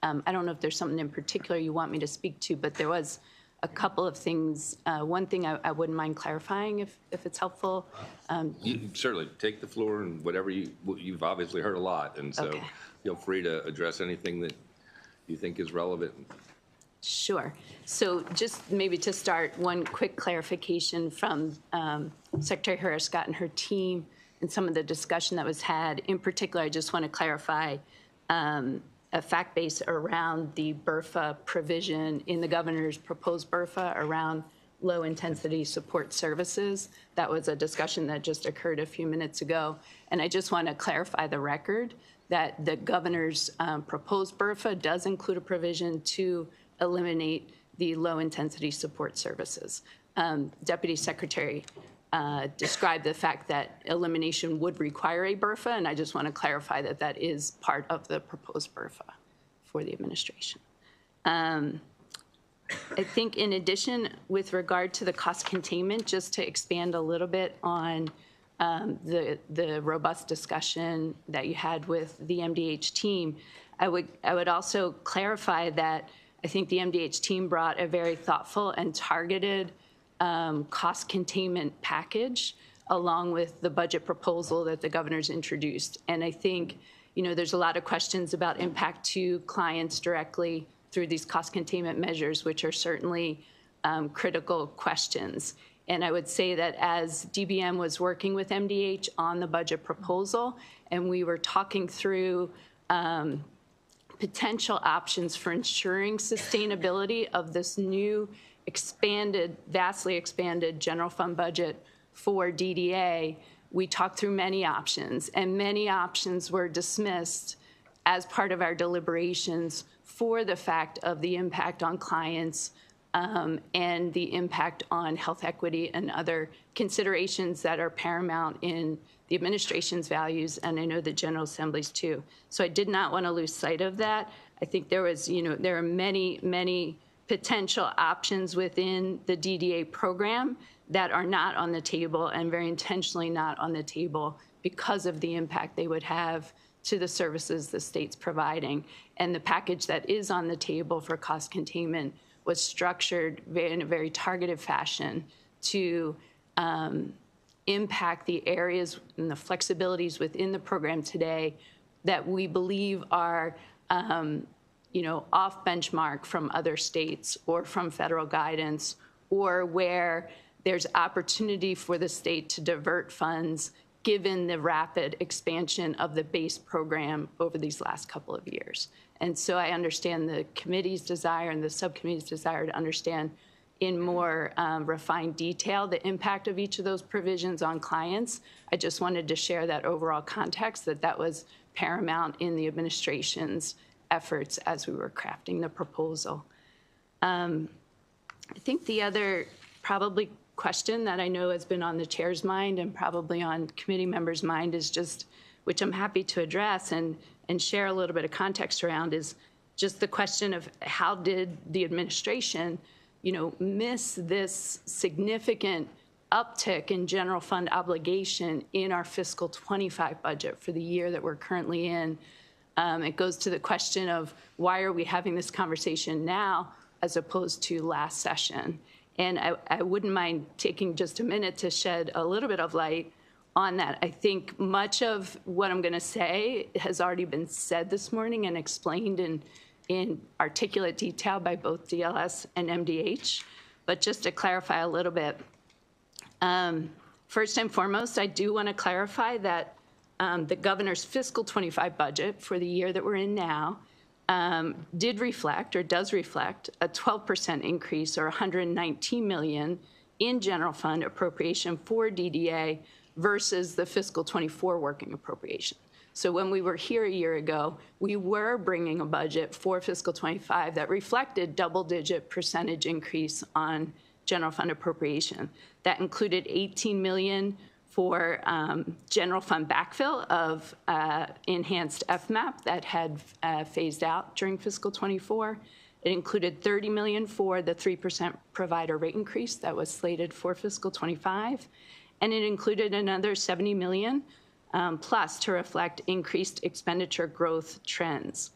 Speaker 15: I don't know if there's something in particular you want me to speak to, but there was a couple of things. One thing I wouldn't mind clarifying if it's helpful.
Speaker 1: You certainly take the floor and whatever you've obviously heard a lot, and so
Speaker 15: Okay.
Speaker 1: feel free to address anything that you think is relevant.
Speaker 15: Sure. So just maybe to start, one quick clarification from Secretary Harris-Scott and her team and some of the discussion that was had. In particular, I just want to clarify a fact base around the BRFA provision in the governor's proposed BRFA around low-intensity support services. That was a discussion that just occurred a few minutes ago. And I just want to clarify the record that the governor's proposed BRFA does include a provision to eliminate the low-intensity support services. Deputy Secretary described the fact that elimination would require a BRFA, and I just want to clarify that that is part of the proposed BRFA for the administration. I think in addition, with regard to the cost containment, just to expand a little bit on the robust discussion that you had with the MDH team, I would also clarify that I think the MDH team brought a very thoughtful and targeted cost containment package along with the budget proposal that the governor's introduced. And I think, there's a lot of questions about impact to clients directly through these cost containment measures, which are certainly critical questions. And I would say that as DBM was working with MDH on the budget proposal, and we were talking through potential options for ensuring sustainability of this new vastly expanded general fund budget for DDA, we talked through many options, and many options were dismissed as part of our deliberations for the fact of the impact on clients and the impact on health equity and other considerations that are paramount in the administration's values, and I know the General Assembly's too. So I did not want to lose sight of that. I think there are many, many potential options within the DDA program that are not on the table, and very intentionally not on the table because of the impact they would have to the services the state's providing. And the package that is on the table for cost containment was structured in a very targeted fashion to impact the areas and the flexibilities within the program today that we believe are off benchmark from other states or from federal guidance, or where there's opportunity for the state to divert funds given the rapid expansion of the base program over these last couple of years. And so I understand the committee's desire and the subcommittee's desire to understand in more refined detail the impact of each of those provisions on clients. I just wanted to share that overall context, that was paramount in the administration's efforts as we were crafting the proposal. I think the other probably question that I know has been on the chair's mind and probably on committee members' mind is just, which I'm happy to address and share a little bit of context around, is just the question of how did the administration, miss this significant uptick in general fund obligation in our fiscal 25 budget for the year that we're currently in. It goes to the question of why are we having this conversation now as opposed to last session? And I wouldn't mind taking just a minute to shed a little bit of light on that. I think much of what I'm going to say has already been said this morning and explained in articulate detail by both DLS and MDH. But just to clarify a little bit, first and foremost, I do want to clarify that the governor's fiscal 25 budget for the year that we're in now does reflect a 12% increase, or $119 million in general fund appropriation for DDA versus the fiscal 24 working appropriation. So when we were here a year ago, we were bringing a budget for fiscal 25 that reflected double-digit percentage increase on general fund appropriation. That included $18 million for general fund backfill of enhanced FMAP that had phased out during fiscal 24. It included $30 million for the 3% provider rate increase that was slated for fiscal 25. And it included another $70 million plus to reflect increased expenditure growth trends.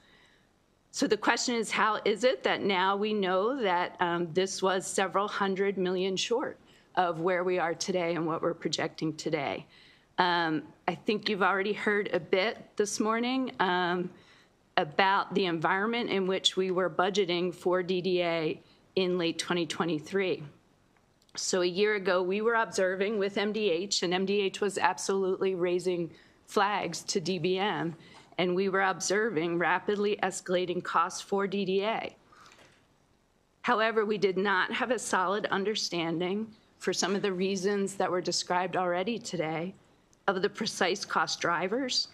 Speaker 15: So the question is, how is it that now we know that this was several $100 million short of where we are today and what we're projecting today? I think you've already heard a bit this morning about the environment in which we were budgeting for DDA in late 2023. So a year ago, we were observing with MDH, and MDH was absolutely raising flags to DBM, and we were observing rapidly escalating costs for DDA. However, we did not have a solid understanding, for some of the reasons that were described already today, of the precise cost drivers,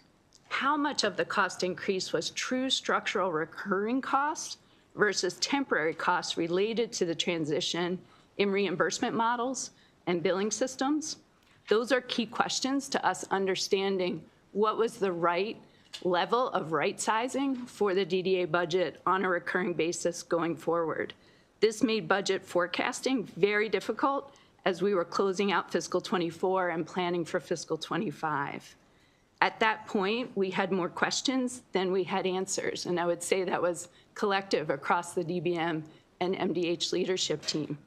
Speaker 15: how much of the cost increase was true structural recurring costs versus temporary costs related to the transition in reimbursement models and billing systems. Those are key questions to us understanding what was the right level of right sizing for the DDA budget on a recurring basis going forward. This made budget forecasting very difficult as we were closing out fiscal '24 and planning for fiscal '25. At that point, we had more questions than we had answers, and I would say that was collective across the DBM and MDH leadership team.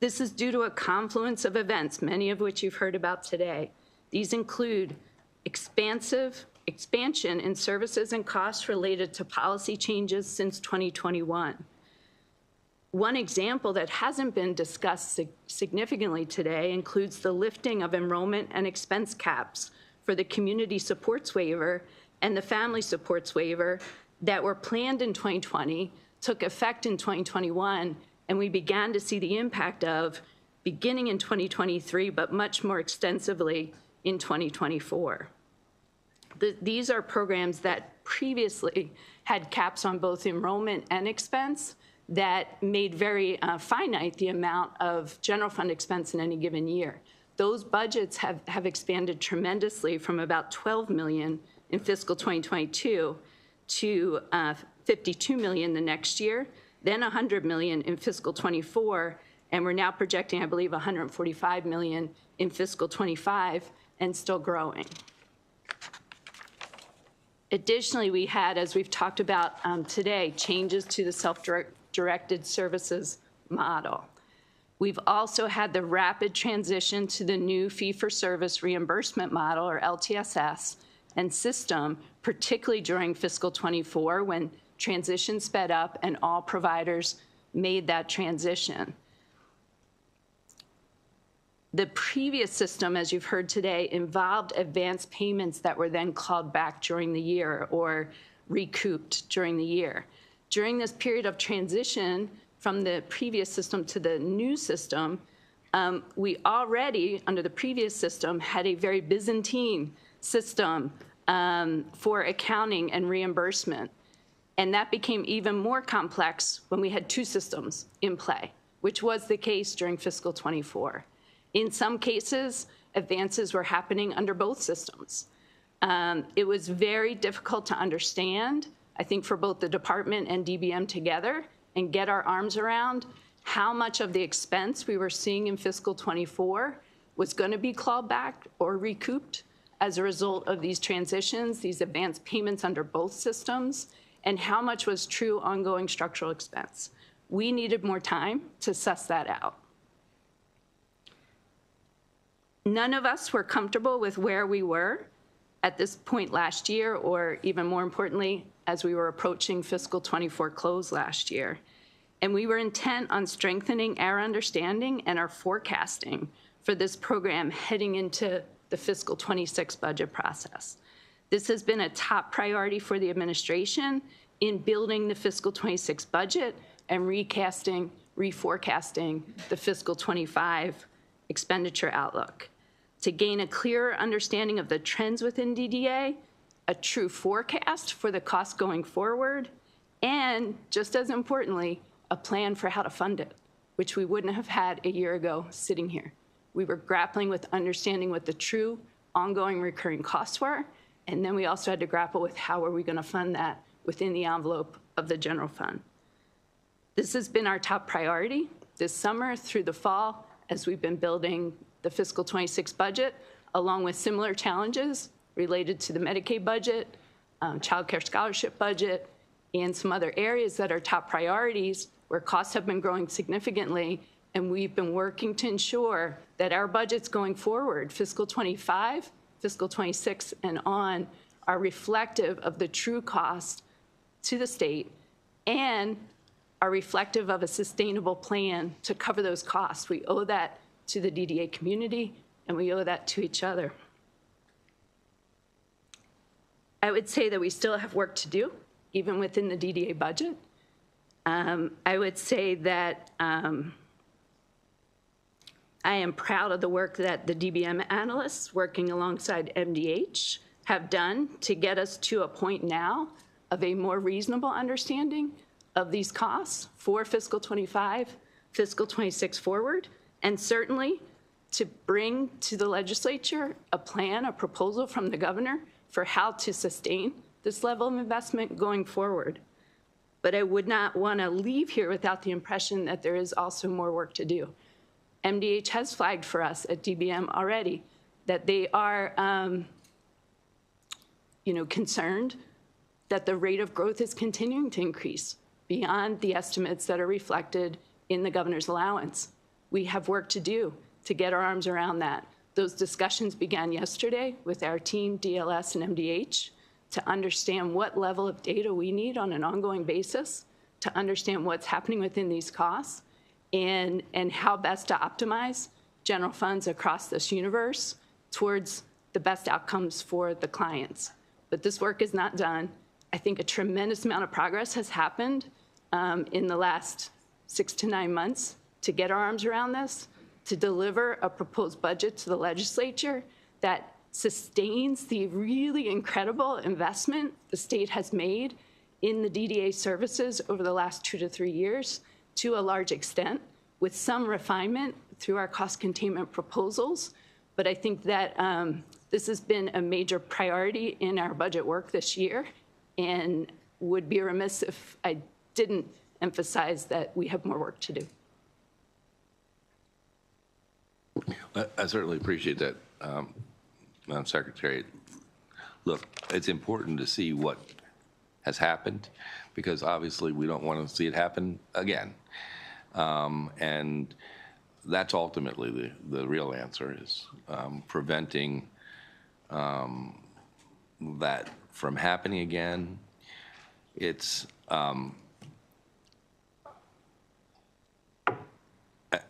Speaker 15: This is due to a confluence of events, many of which you've heard about today. These include expansion in services and costs related to policy changes since 2021. One example that hasn't been discussed significantly today includes the lifting of enrollment and expense caps for the community supports waiver and the family supports waiver that were planned in 2020, took effect in 2021, and we began to see the impact of beginning in 2023, but much more extensively in 2024. These are programs that previously had caps on both enrollment and expense that made very finite the amount of general fund expense in any given year. Those budgets have expanded tremendously from about $12 million in fiscal 2022 to $52 million the next year, then $100 million in fiscal '24, and we're now projecting, I believe, $145 million in fiscal '25, and still growing. Additionally, we had, as we've talked about today, changes to the self-directed services model. We've also had the rapid transition to the new fee-for-service reimbursement model, or LTSS, and system, particularly during fiscal '24, when transition sped up and all providers made that transition. The previous system, as you've heard today, involved advanced payments that were then called back during the year or recouped during the year. During this period of transition from the previous system to the new system, we already, under the previous system, had a very Byzantine system for accounting and reimbursement. And that became even more complex when we had two systems in play, which was the case during fiscal '24. In some cases, advances were happening under both systems. It was very difficult to understand, I think, for both the department and DBM together, and get our arms around how much of the expense we were seeing in fiscal '24 was going to be clawed back or recouped as a result of these transitions, these advanced payments under both systems, and how much was true ongoing structural expense. We needed more time to suss that out. None of us were comfortable with where we were at this point last year, or even more importantly, as we were approaching fiscal '24 close last year. And we were intent on strengthening our understanding and our forecasting for this program heading into the fiscal '26 budget process. This has been a top priority for the administration in building the fiscal '26 budget and reforecasting the fiscal '25 expenditure outlook. To gain a clearer understanding of the trends within DDA, a true forecast for the cost going forward, and just as importantly, a plan for how to fund it, which we wouldn't have had a year ago sitting here. We were grappling with understanding what the true ongoing recurring costs were, and then we also had to grapple with how are we going to fund that within the envelope of the general fund. This has been our top priority this summer through the fall as we've been building the fiscal '26 budget, along with similar challenges related to the Medicaid budget, child care scholarship budget, and some other areas that are top priorities where costs have been growing significantly, and we've been working to ensure that our budgets going forward, fiscal '25, fiscal '26, and on, are reflective of the true cost to the state and are reflective of a sustainable plan to cover those costs. We owe that to the DDA community, and we owe that to each other. I would say that we still have work to do, even within the DDA budget. I would say that I am proud of the work that the DBM analysts working alongside MDH have done to get us to a point now of a more reasonable understanding of these costs for fiscal '25, fiscal '26 forward, and certainly to bring to the legislature a plan, a proposal from the governor for how to sustain this level of investment going forward. but I would not want to leave here without the impression that there is also more work to do. MDH has flagged for us at DBM already that they are concerned that the rate of growth is continuing to increase beyond the estimates that are reflected in the governor's allowance. We have work to do to get our arms around that. Those discussions began yesterday with our team, DLS and MDH, to understand what level of data we need on an ongoing basis, to understand what's happening within these costs, and how best to optimize general funds across this universe towards the best outcomes for the clients. But this work is not done. I think a tremendous amount of progress has happened in the last 6 to 9 months to get our arms around this, to deliver a proposed budget to the legislature that sustains the really incredible investment the state has made in the DDA services over the last 2 to 3 years to a large extent, with some refinement through our cost containment proposals. But I think that this has been a major priority in our budget work this year, and would be remiss if I didn't emphasize that we have more work to do.
Speaker 1: I certainly appreciate that, Madam Secretary. Look, it's important to see what has happened, because obviously we don't want to see it happen again. And that's ultimately the real answer, is preventing that from happening again. It's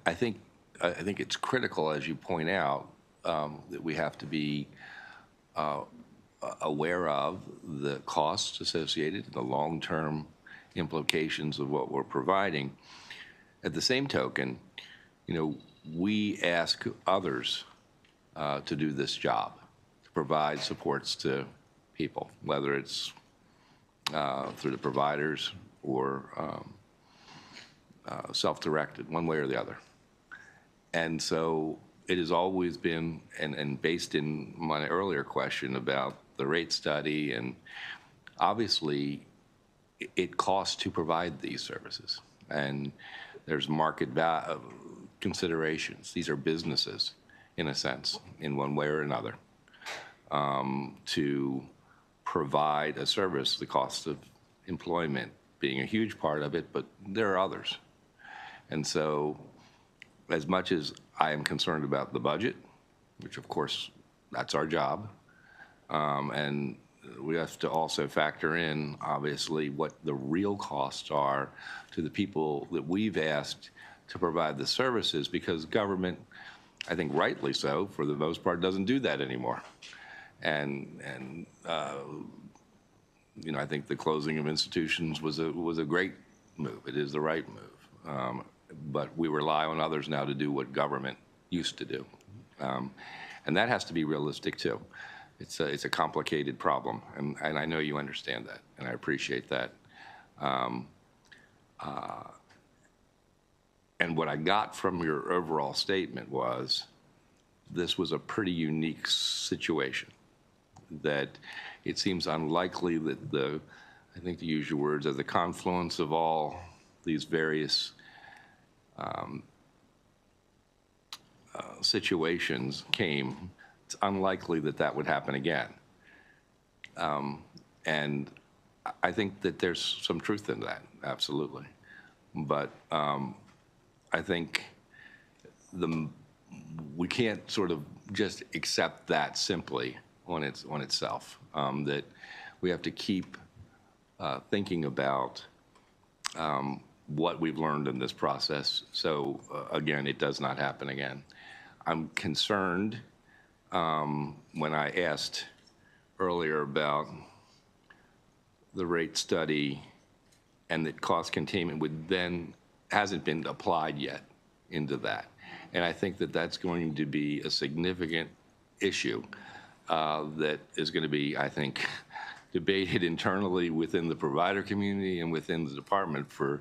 Speaker 1: I think it's critical, as you point out, that we have to be aware of the costs associated, the long-term implications of what we're providing. At the same token, we ask others to do this job, to provide supports to people, whether it's through the providers or self-directed, one way or the other. And so it has always been, and based in my earlier question about the rate study, and obviously it costs to provide these services, and there's market considerations. These are businesses, in a sense, in one way or another, to provide a service, the cost of employment being a huge part of it, but there are others. And so as much as I am concerned about the budget, which of course that's our job, and we have to also factor in, obviously, what the real costs are to the people that we've asked to provide the services, because government, I think rightly so, for the most part, doesn't do that anymore. And I think the closing of institutions was a great move. It is the right move. But we rely on others now to do what government used to do. And that has to be realistic too. It's a complicated problem, and I know you understand that, and I appreciate that. And what I got from your overall statement was this was a pretty unique situation, that it seems unlikely that I think to use your words, as the confluence of all these various situations came, it's unlikely that that would happen again. And I think that there's some truth in that, absolutely. But I think we can't sort of just accept that simply on itself. That we have to keep thinking about what we've learned in this process, so again, it does not happen again. I'm concerned when I asked earlier about the rate study and that cost containment hasn't been applied yet into that. And I think that that's going to be a significant issue that is going to be, I think, debated internally within the provider community and within the department for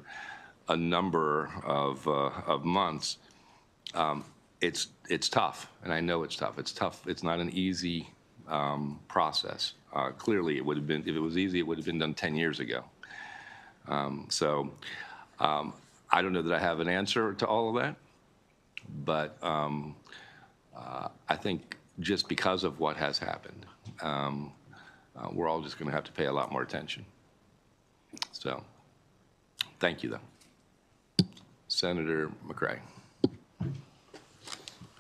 Speaker 1: a number of months. It's tough, and I know it's tough. It's tough. It's not an easy process. Clearly, it would have been, if it was easy, it would have been done 10 years ago. I don't know that I have an answer to all of that, but I think just because of what has happened, we're all just going to have to pay a lot more attention. So, thank you, though. Senator McCray.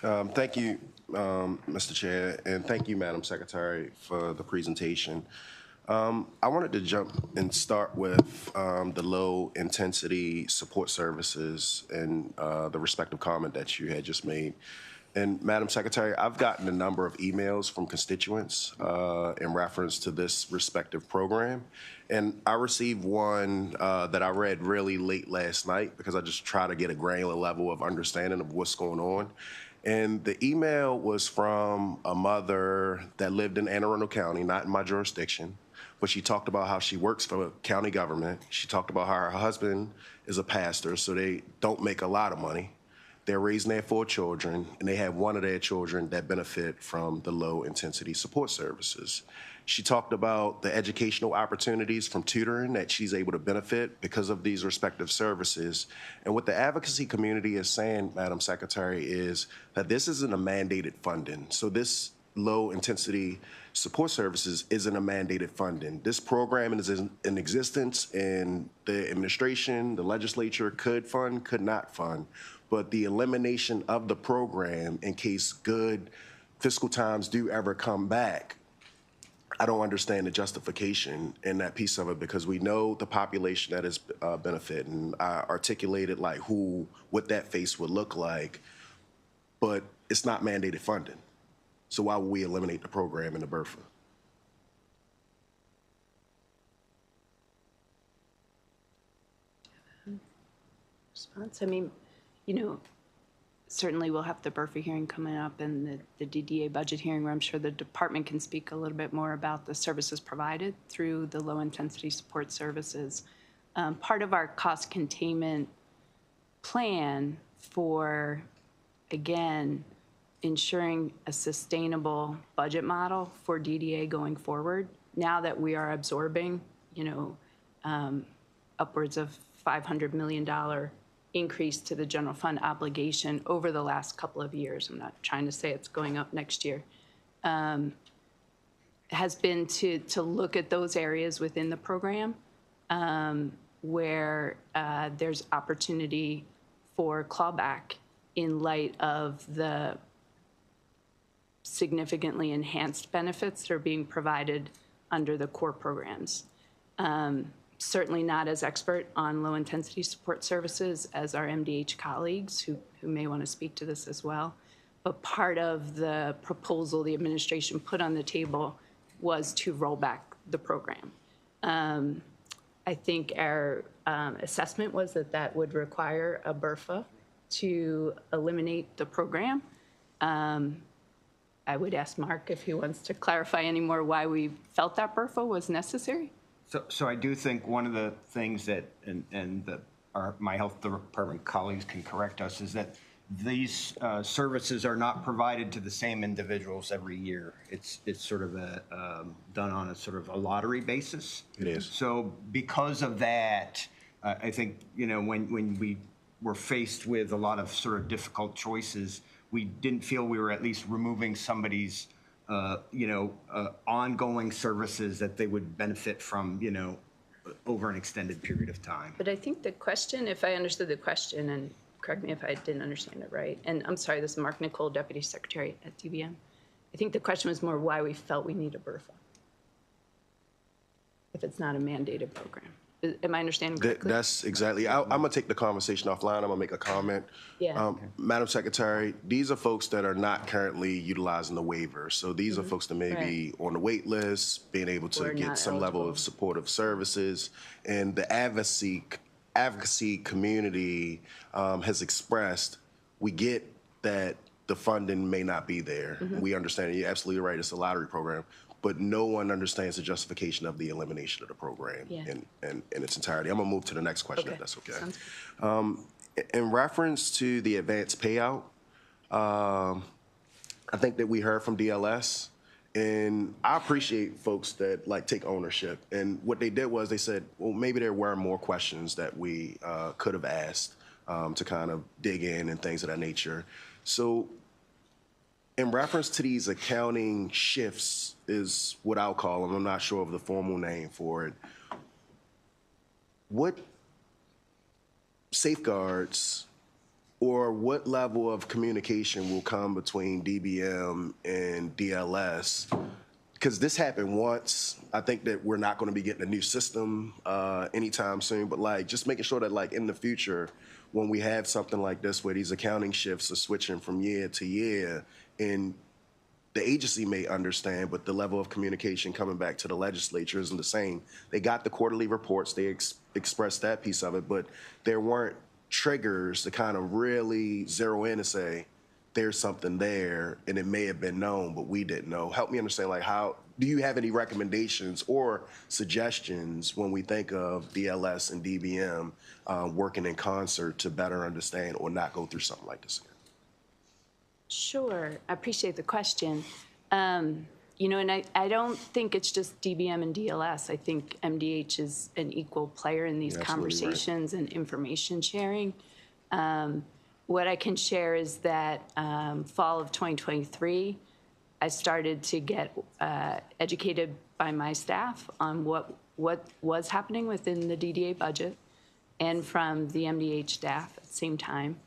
Speaker 11: Thank you, Mr. Chair, and thank you, Madam Secretary, for the presentation. I wanted to jump and start with the low-intensity support services and the respective comment that you had just made. And Madam Secretary, I've gotten a number of emails from constituents in reference to this respective program. And I received one that I read really late last night because I just try to get a granular level of understanding of what's going on. And the email was from a mother that lived in Anne Arundel County, not in my jurisdiction, but she talked about how she works for county government. She talked about how her husband is a pastor, so they don't make a lot of money. They're raising their 4 children, and they have one of their children that benefit from the low-intensity support services. She talked about the educational opportunities from tutoring that she's able to benefit because of these respective services. And what the advocacy community is saying, Madam Secretary, is that this isn't a mandated funding. So this low-intensity support services isn't a mandated funding. This program is in existence, and the administration, the legislature could fund, could not fund. But the elimination of the program in case good fiscal times do ever come back, I don't understand the justification in that piece of it, because we know the population that is benefiting. I articulated like what that face would look like, but it's not mandated funding. So why would we eliminate the program in the BRFA?
Speaker 15: Response? I mean, certainly we'll have the BRFA hearing coming up and the DDA budget hearing, where I'm sure the department can speak a little bit more about the services provided through the low-intensity support services. Part of our cost containment plan for, again, ensuring a sustainable budget model for DDA going forward, now that we are absorbing, upwards of $500 million increase to the general fund obligation over the last couple of years. I'm not trying to say it's going up next year. Has been to look at those areas within the program where there's opportunity for clawback in light of the significantly enhanced benefits that are being provided under the core programs. Certainly not as expert on low-intensity support services as our MDH colleagues who may want to speak to this as well. But part of the proposal the administration put on the table was to roll back the program. I think our assessment was that that would require a BRFA to eliminate the program. I would ask Mark if he wants to clarify any more why we felt that BRFA was necessary.
Speaker 16: So I do think one of the things that, my health department colleagues can correct us, is that these services are not provided to the same individuals every year. It's sort of done on a sort of a lottery basis.
Speaker 11: It is.
Speaker 16: So because of that, I think, when we were faced with a lot of sort of difficult choices, we didn't feel we were at least removing somebody's ongoing services that they would benefit from, over an extended period of time.
Speaker 15: But I think the question, if I understood the question, and correct me if I didn't understand it right, and I'm sorry, this is Mark Nicole, Deputy Secretary at DBM. I think the question was more why we felt we need a BRFA if it's not a mandated program. Am I understanding correctly?
Speaker 11: That's exactly. I'm going to take the conversation offline. I'm going to make a comment.
Speaker 15: Yeah.
Speaker 11: Madam Secretary, these are folks that are not currently utilizing the waiver. So these are folks that may be on the wait list, being able to get some level of supportive services. And the advocacy community has expressed, we get that the funding may not be there. We understand it. You're absolutely right. It's a lottery program. But no one understands the justification of the elimination of the program in its entirety. I'm going to move to the next question, if that's okay. In reference to the advance payout, I think that we heard from DLS, And I appreciate folks that like take ownership. And what they did was they said, well, maybe there were more questions that we could have asked to kind of dig in and things of that nature. So in reference to these accounting shifts is what I'll call them. I'm not sure of the formal name for it. What safeguards or what level of communication will come between DBM and DLS? Because this happened once. I think that we're not going to be getting a new system anytime soon, but like just making sure that like in the future, when we have something like this where these accounting shifts are switching from year to year, and the agency may understand, but the level of communication coming back to the legislature isn't the same. They got the quarterly reports, they expressed that piece of it, but there weren't triggers to kind of really zero in and say, there's something there, and it may have been known, but we didn't know. Help me understand, like, how, do you have any recommendations or suggestions when we think of DLS and DBM working in concert to better understand or not go through something like this again?
Speaker 15: Sure, I appreciate the question. You know, and I don't think it's just DBM and DLS. I think MDH is an equal player in these conversations and information sharing. What I can share is that fall of 2023, I started to get educated by my staff on what was happening within the DDA budget and from the MDH staff at the same time.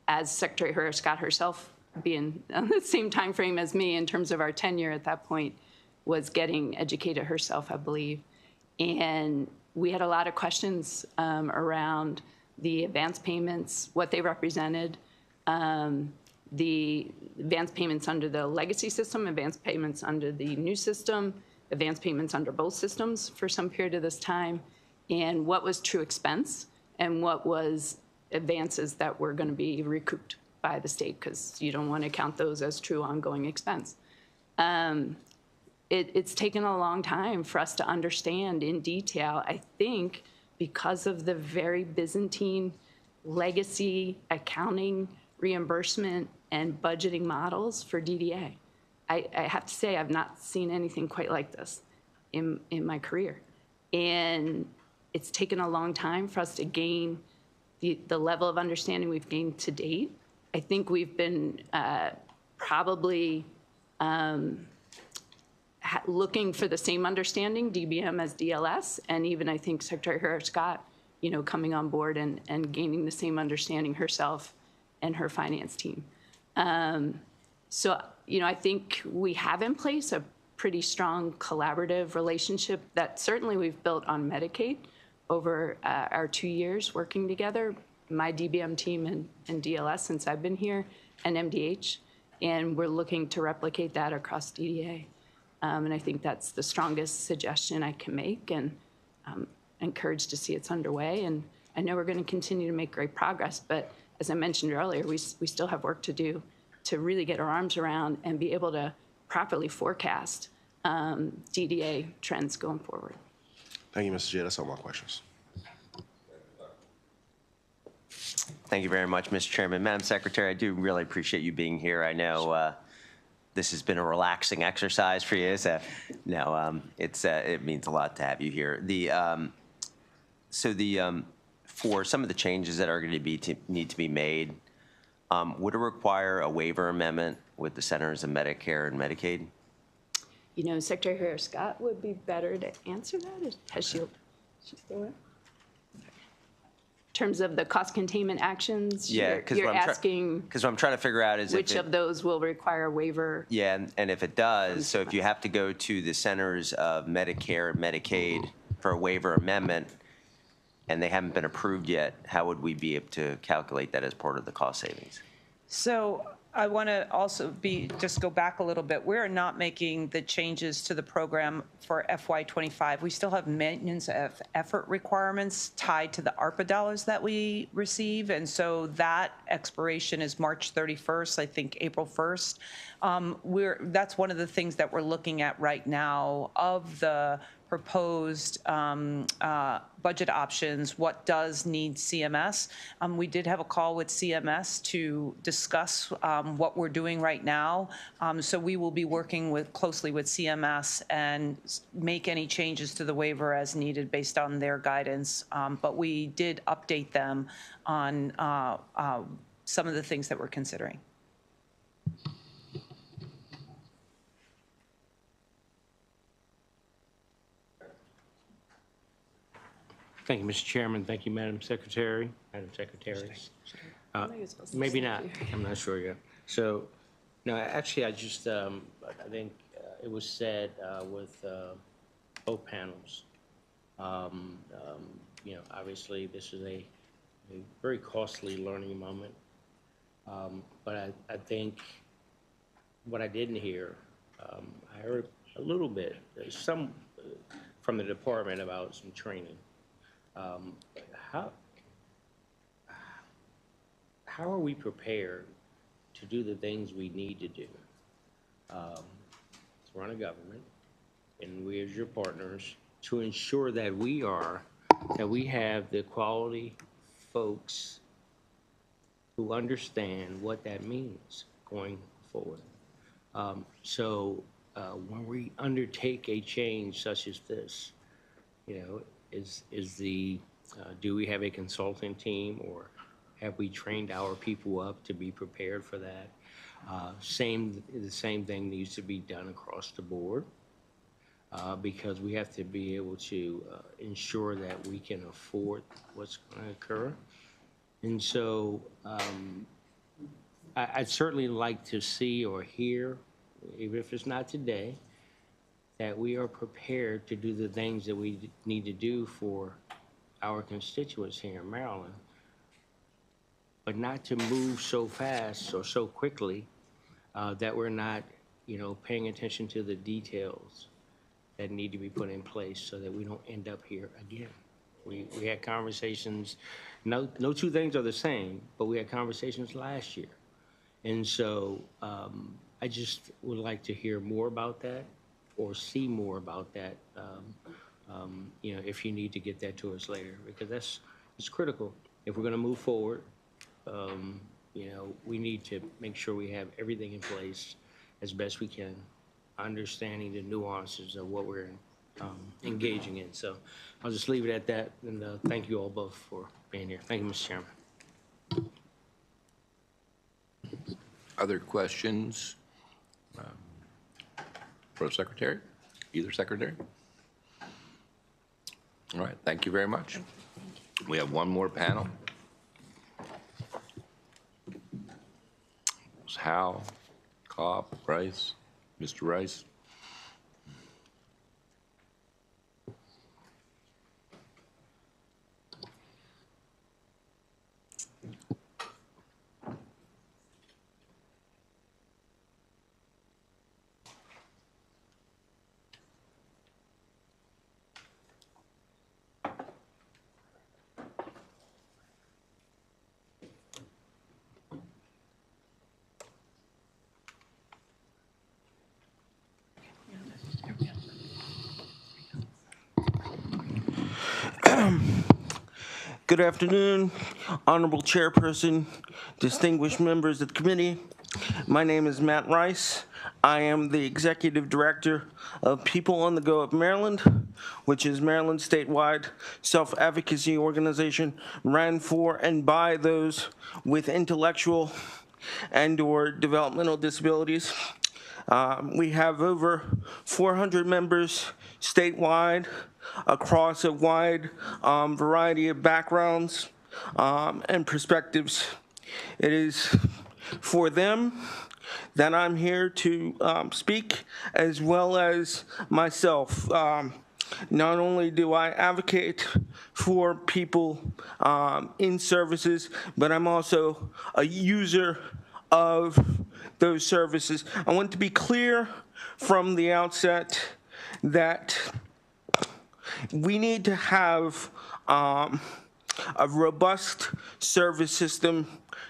Speaker 15: As Secretary Hurd-Scott herself, being on the same time frame as me in terms of our tenure at that point, was getting educated herself, I believe. And we had a lot of questions around the advance payments, what they represented, the advance payments under the legacy system, advance payments under the new system, advance payments under both systems for some period of this time, and what was true expense and what was advances that were going to be recouped by the state, because you don't want to count those as true ongoing expense. It's taken a long time for us to understand in detail, I think, because of the very Byzantine legacy accounting, reimbursement, and budgeting models for DDA. I have to say, I've not seen anything quite like this in my career. And it's taken a long time for us to gain the level of understanding we've gained to date. I think we've been probably looking for the same understanding, DBM as DLS, and even I think Secretary Hurd-Scott, you know, coming on board and gaining the same understanding herself and her finance team. So, you know, I think we have in place a pretty strong collaborative relationship that certainly we've built on Medicaid over our 2 years working together, my DBM team and DLS since I've been here, and MDH, and we're looking to replicate that across DDA. And I think that's the strongest suggestion I can make, and encouraged to see it's underway. And I know we're going to continue to make great progress, but as I mentioned earlier, we still have work to do to really get our arms around and be able to properly forecast DDA trends going forward.
Speaker 11: Thank you, Mr. Chair. That's all my questions.
Speaker 6: Thank you very much, Mr. Chairman. Madam Secretary, I do really appreciate you being here. I know this has been a relaxing exercise for you, so no, it means a lot to have you here. For some of the changes that are going to need to be made, would it require a waiver amendment with the Centers of Medicare and Medicaid?
Speaker 15: You know, Secretary Hurd-Scott would be better to answer that. Has she still in? In terms of the cost containment actions,
Speaker 6: yeah,
Speaker 15: you're asking
Speaker 6: because what I'm trying to figure out is
Speaker 15: which of those will require a waiver.
Speaker 6: Yeah, and if it does, so if you have to go to the Centers of Medicare and Medicaid for a waiver amendment, and they haven't been approved yet, how would we be able to calculate that as part of the cost savings?
Speaker 10: So I want to also just go back a little bit. We're not making the changes to the program for FY25. We still have maintenance of effort requirements tied to the ARPA dollars that we receive. And so that expiration is March 31st, I think April 1st. That's one of the things that we're looking at right now of the proposed budget options, what does need CMS. We did have a call with CMS to discuss what we're doing right now. So we will be working closely with CMS and make any changes to the waiver as needed based on their guidance. But we did update them on some of the things that we're considering.
Speaker 7: Thank you, Mr. Chairman. Thank you, Madam Secretary, Madam Secretaries. Maybe not. I'm not sure yet. So, no, actually, I just, I think it was said with both panels. You know, obviously, this is a very costly learning moment. But I think what I didn't hear, I heard a little bit, some from the department about some training. How are we prepared to do the things we need to do to run a government, and we as your partners, to ensure that we have the quality folks who understand what that means going forward. So when we undertake a change such as this, you know, do we have a consulting team, or have we trained our people up to be prepared for that? The same thing needs to be done across the board, because we have to be able to ensure that we can afford what's going to occur. And so I'd certainly like to see or hear, even if it's not today, that we are prepared to do the things that we need to do for our constituents here in Maryland, but not to move so fast or so quickly that we're not, you know, paying attention to the details that need to be put in place so that we don't end up here again. We had conversations, no two things are the same, but we had conversations last year. And so I just would like to hear more about that, or see more about that, you know, if you need to get that to us later, because it's critical. If we're going to move forward, you know, we need to make sure we have everything in place as best we can, understanding the nuances of what we're engaging in. So I'll just leave it at that, and thank you all both for being here. Thank you, Mr. Chairman.
Speaker 1: Other questions? Pro Secretary? Either Secretary? All right, thank you very much. We have one more panel. It's Howe, Cobb, Rice, Mr. Rice.
Speaker 17: Good afternoon, Honorable Chairperson, distinguished members of the committee. My name is Matt Rice. I am the Executive Director of People on the Go of Maryland, which is Maryland's statewide self-advocacy organization ran for and by those with intellectual and/or developmental disabilities. We have over 400 members statewide across a wide variety of backgrounds and perspectives. It is for them that I'm here to speak, as well as myself. Not only do I advocate for people in services, but I'm also a user of those services. I want to be clear from the outset that we need to have a robust service system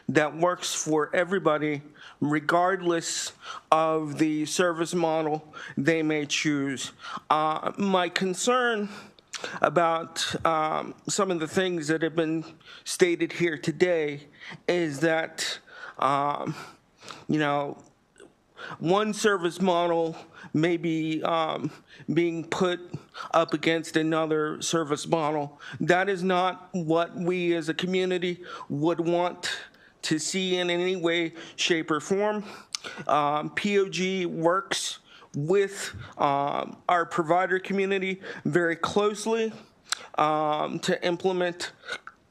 Speaker 17: that works for everybody, regardless of the service model they may choose. My concern about some of the things that have been stated here today is that, one service model may be being put up against another service model. That is not what we as a community would want to see in any way, shape, or form. POG works with our provider community very closely to implement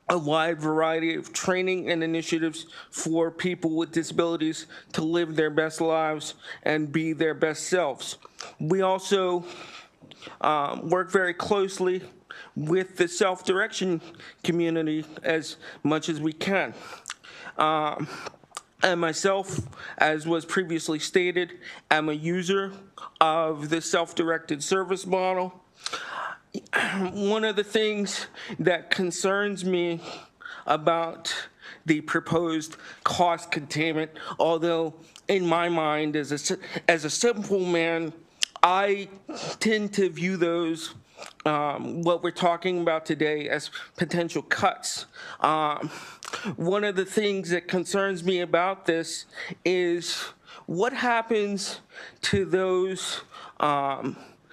Speaker 17: a wide variety of training and initiatives for people with disabilities to live their best lives and be their best selves. We also work very closely with the self-direction community as much as we can. And myself, as was previously stated, am a user of the self-directed service model. One of the things that concerns me about the proposed cost containment, although in my mind, as a simple man, I tend to view those, what we're talking about today, as potential cuts. One of the things that concerns me about this is what happens to those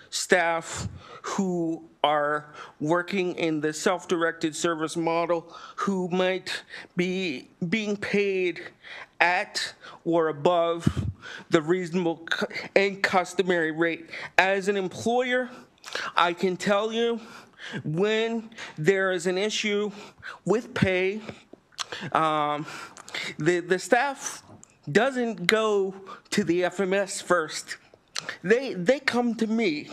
Speaker 17: staff who are working in the self-directed service model who might be being paid at or above the reasonable and customary rate. As an employer, I can tell you when there is an issue with pay, the staff doesn't go to the FMS first. They come to me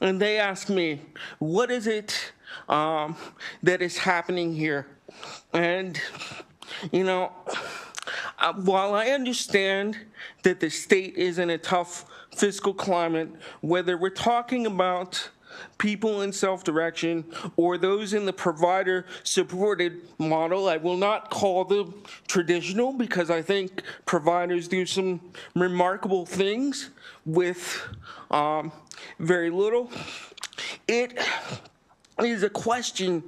Speaker 17: and they ask me, what is it that is happening here? And, while I understand that the state is in a tough fiscal climate, whether we're talking about people in self-direction or those in the provider-supported model, I will not call them traditional because I think providers do some remarkable things with very little. It is a question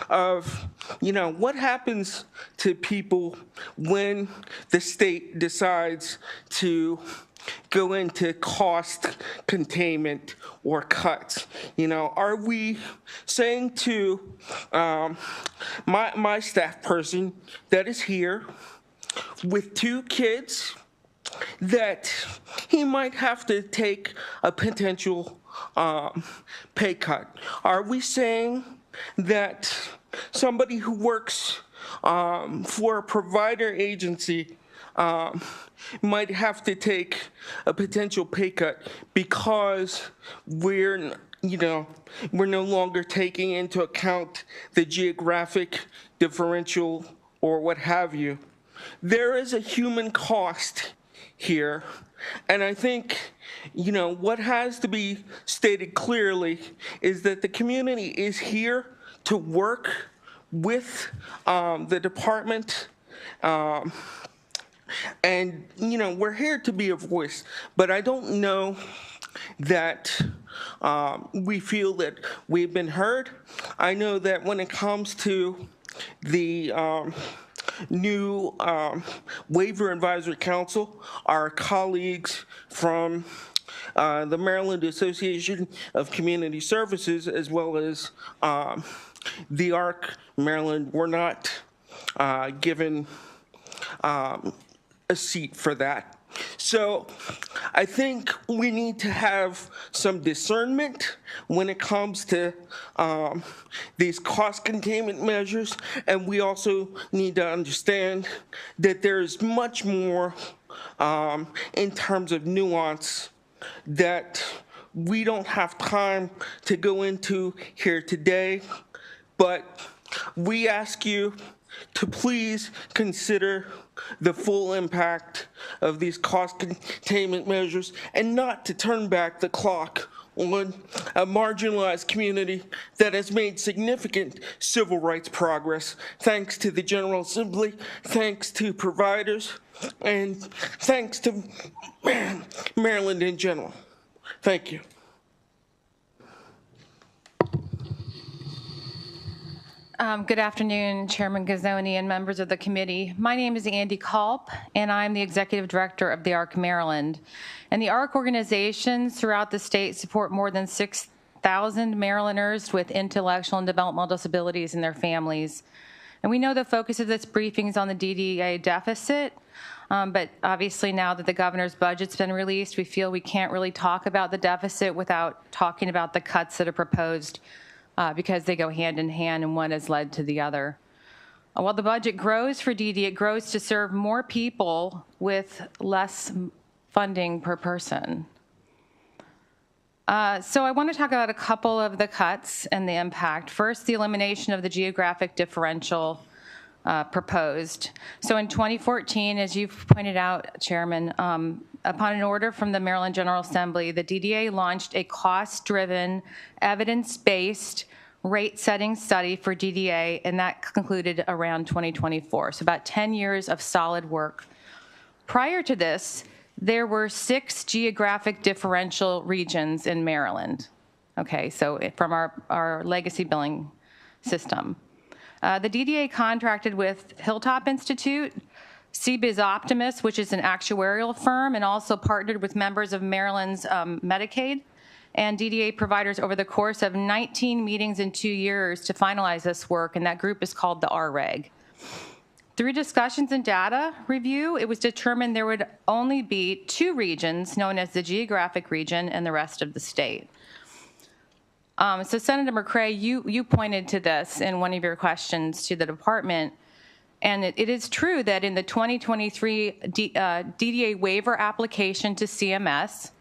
Speaker 17: of, what happens to people when the state decides to go into cost containment or cuts? Are we saying to my staff person that is here with 2 kids that he might have to take a potential pay cut? Are we saying that somebody who works for a provider agency might have to take a potential pay cut because we're no longer taking into account the geographic differential or what have you? There is a human cost here, and I think what has to be stated clearly is that the community is here to work with the department, and we're here to be a voice, but I don't know that we feel that we've been heard. I know that when it comes to the new Waiver Advisory Council, our colleagues from the Maryland Association of Community Services, as well as the ARC Maryland, were not given a seat for that. So I think we need to have some discernment when it comes to these cost containment measures, and we also need to understand that there's much more in terms of nuance that we don't have time to go into here today, but we ask you to please consider the full impact of these cost containment measures and not to turn back the clock on a marginalized community that has made significant civil rights progress thanks to the General Assembly, thanks to providers, and thanks to Maryland in general. Thank you.
Speaker 18: Good afternoon, Chairman Gazzoni and members of the committee. My name is Andy Culp, and I'm the Executive Director of the ARC Maryland. And the ARC organizations throughout the state support more than 6,000 Marylanders with intellectual and developmental disabilities and their families. And we know the focus of this briefing is on the DDA deficit, but obviously now that the governor's budget's been released, we feel we can't really talk about the deficit without talking about the cuts that are proposed because they go hand in hand and one has led to the other. While the budget grows for DD, it grows to serve more people with less funding per person. So I want to talk about a couple of the cuts and the impact. First, the elimination of the geographic differential proposed. So in 2014, as you've pointed out, Chairman, upon an order from the Maryland General Assembly, the DDA launched a cost-driven, evidence-based rate-setting study for DDA, and that concluded around 2024, so about 10 years of solid work. Prior to this, there were 6 geographic differential regions in Maryland, okay, so from our legacy billing system. The DDA contracted with Hilltop Institute, CBiz Optimus, which is an actuarial firm, and also partnered with members of Maryland's Medicaid and DDA providers over the course of 19 meetings in 2 years to finalize this work, and that group is called the RREG. Through discussions and data review, it was determined there would only be 2 regions known as the geographic region and the rest of the state. So Senator McCray, you pointed to this in one of your questions to the department, and it is true that in the 2023 DDA waiver application to CMS,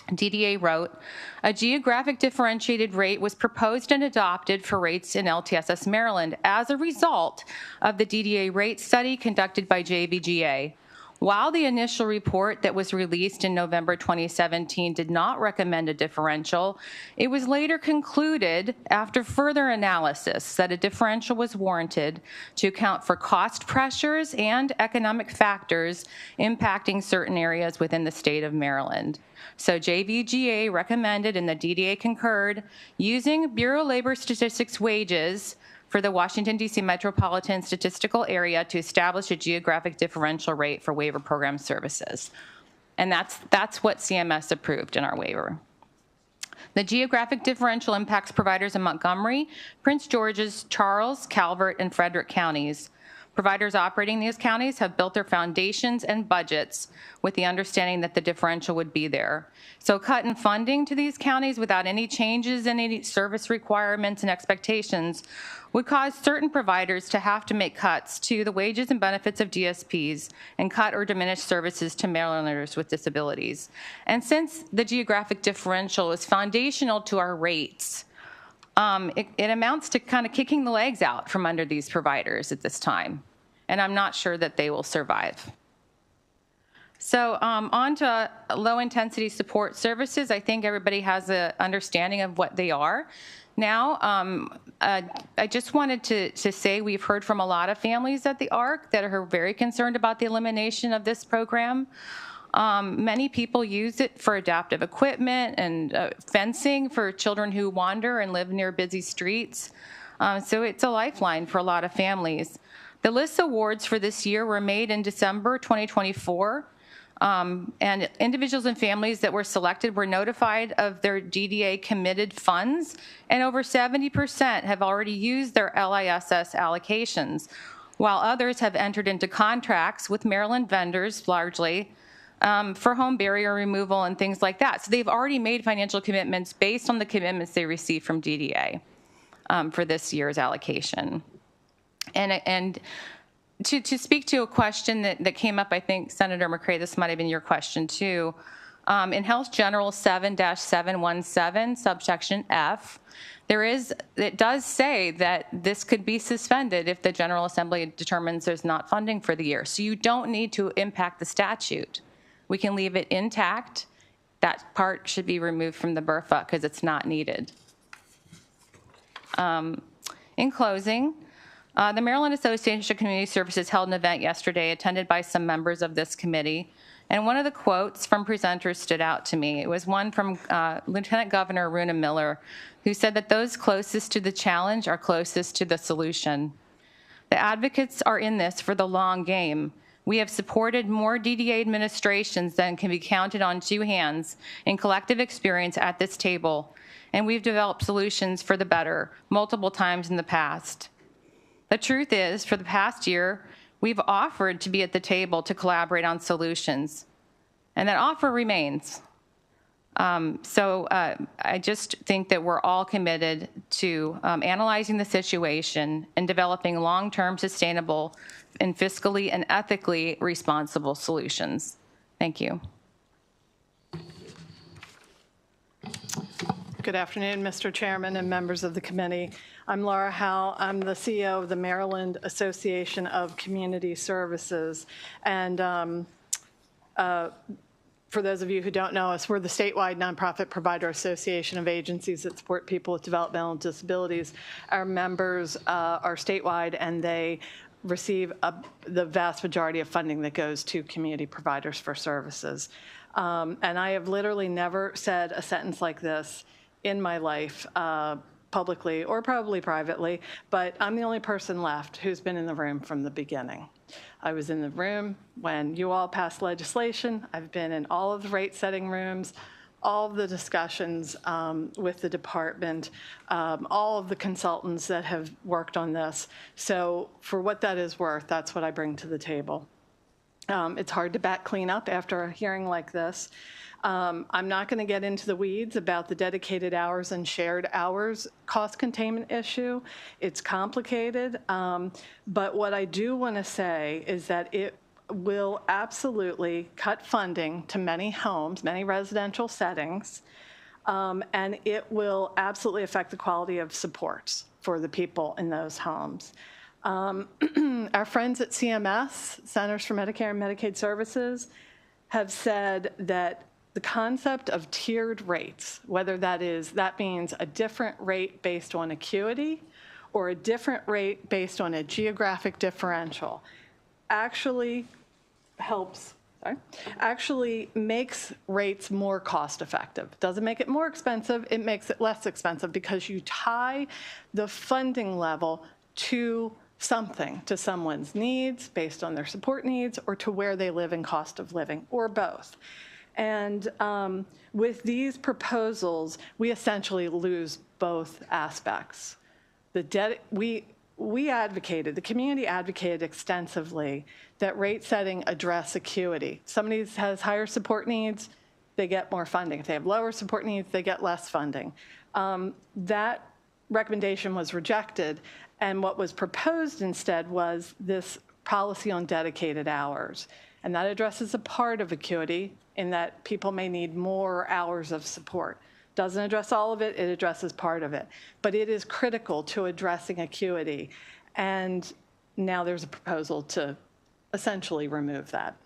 Speaker 18: DDA wrote, a geographic differentiated rate was proposed and adopted for rates in LTSS Maryland as a result of the DDA rate study conducted by JVGA. While the initial report that was released in November 2017 did not recommend a differential, it was later concluded after further analysis that a differential was warranted to account for cost pressures and economic factors impacting certain areas within the state of Maryland. So JVGA recommended and the DDA concurred using Bureau of Labor Statistics wages for the Washington, D.C. metropolitan statistical area to establish a geographic differential rate for waiver program services. And that's what CMS approved in our waiver. The geographic differential impacts providers in Montgomery, Prince George's, Charles, Calvert, and Frederick counties. Providers operating in these counties have built their foundations and budgets with the understanding that the differential would be there. So cut in funding to these counties without any changes in any service requirements and expectations would cause certain providers to have to make cuts to the wages and benefits of DSPs and cut or diminish services to Marylanders with disabilities. And since the geographic differential is foundational to our rates, it amounts to kind of kicking the legs out from under these providers at this time, and I'm not sure that they will survive. So on to low-intensity support services. I think everybody has an understanding of what they are. Now, I just wanted to say we've heard from a lot of families at the ARC that are very concerned about the elimination of this program. Many people use it for adaptive equipment and fencing for children who wander and live near busy streets. So it's a lifeline for a lot of families. The list awards for this year were made in December 2024. And individuals and families that were selected were notified of their DDA committed funds, and over 70% have already used their LISS allocations, while others have entered into contracts with Maryland vendors, largely, for home barrier removal and things like that. So they've already made financial commitments based on the commitments they received from DDA for this year's allocation. And to speak to a question that came up, I think, Senator McCray, this might have been your question too. In Health General 7-717, subsection F, it does say that this could be suspended if the General Assembly determines there's not funding for the year. So you don't need to impact the statute. We can leave it intact. That part should be removed from the BRFA because it's not needed. In closing, the Maryland Association of Community Services held an event yesterday attended by some members of this committee, and one of the quotes from presenters stood out to me. It was one from Lieutenant Governor Runa Miller, who said that those closest to the challenge are closest to the solution. The advocates are in this for the long game. We have supported more DDA administrations than can be counted on two hands in collective experience at this table, and we've developed solutions for the better multiple times in the past. The truth is, for the past year, we've offered to be at the table to collaborate on solutions, and that offer remains. I just think that we're all committed to analyzing the situation and developing long-term sustainable and fiscally and ethically responsible solutions. Thank you.
Speaker 19: Good afternoon, Mr. Chairman and members of the committee. I'm Laura Howe. I'm the CEO of the Maryland Association of Community Services. And for those of you who don't know us, we're the statewide nonprofit provider association of agencies that support people with developmental disabilities. Our members are statewide, and they receive the vast majority of funding that goes to community providers for services. And I have literally never said a sentence like this in my life, publicly or probably privately, but I'm the only person left who's been in the room from the beginning. I was in the room when you all passed legislation. I've been in all of the rate setting rooms, all of the discussions with the department, all of the consultants that have worked on this. So for what that is worth, that's what I bring to the table. It's hard to back clean up after a hearing like this. I'm not going to get into the weeds about the dedicated hours and shared hours cost containment issue. It's complicated, but what I do want to say is that it will absolutely cut funding to many homes, many residential settings, and it will absolutely affect the quality of supports for the people in those homes. Our friends at CMS, Centers for Medicare and Medicaid Services, have said that the concept of tiered rates, whether that means a different rate based on acuity or a different rate based on a geographic differential, actually makes rates more cost effective. Doesn't make it more expensive, it makes it less expensive because you tie the funding level to something, to someone's needs based on their support needs or to where they live in cost of living, or both. And with these proposals, we essentially lose both aspects. We advocated, the community advocated extensively that rate setting address acuity. Somebody has higher support needs, they get more funding. If they have lower support needs, they get less funding. That recommendation was rejected, and what was proposed instead was this policy on dedicated hours. And that addresses a part of acuity in that people may need more hours of support. Doesn't address all of it, it addresses part of it. But it is critical to addressing acuity. And now there's a proposal to essentially remove that.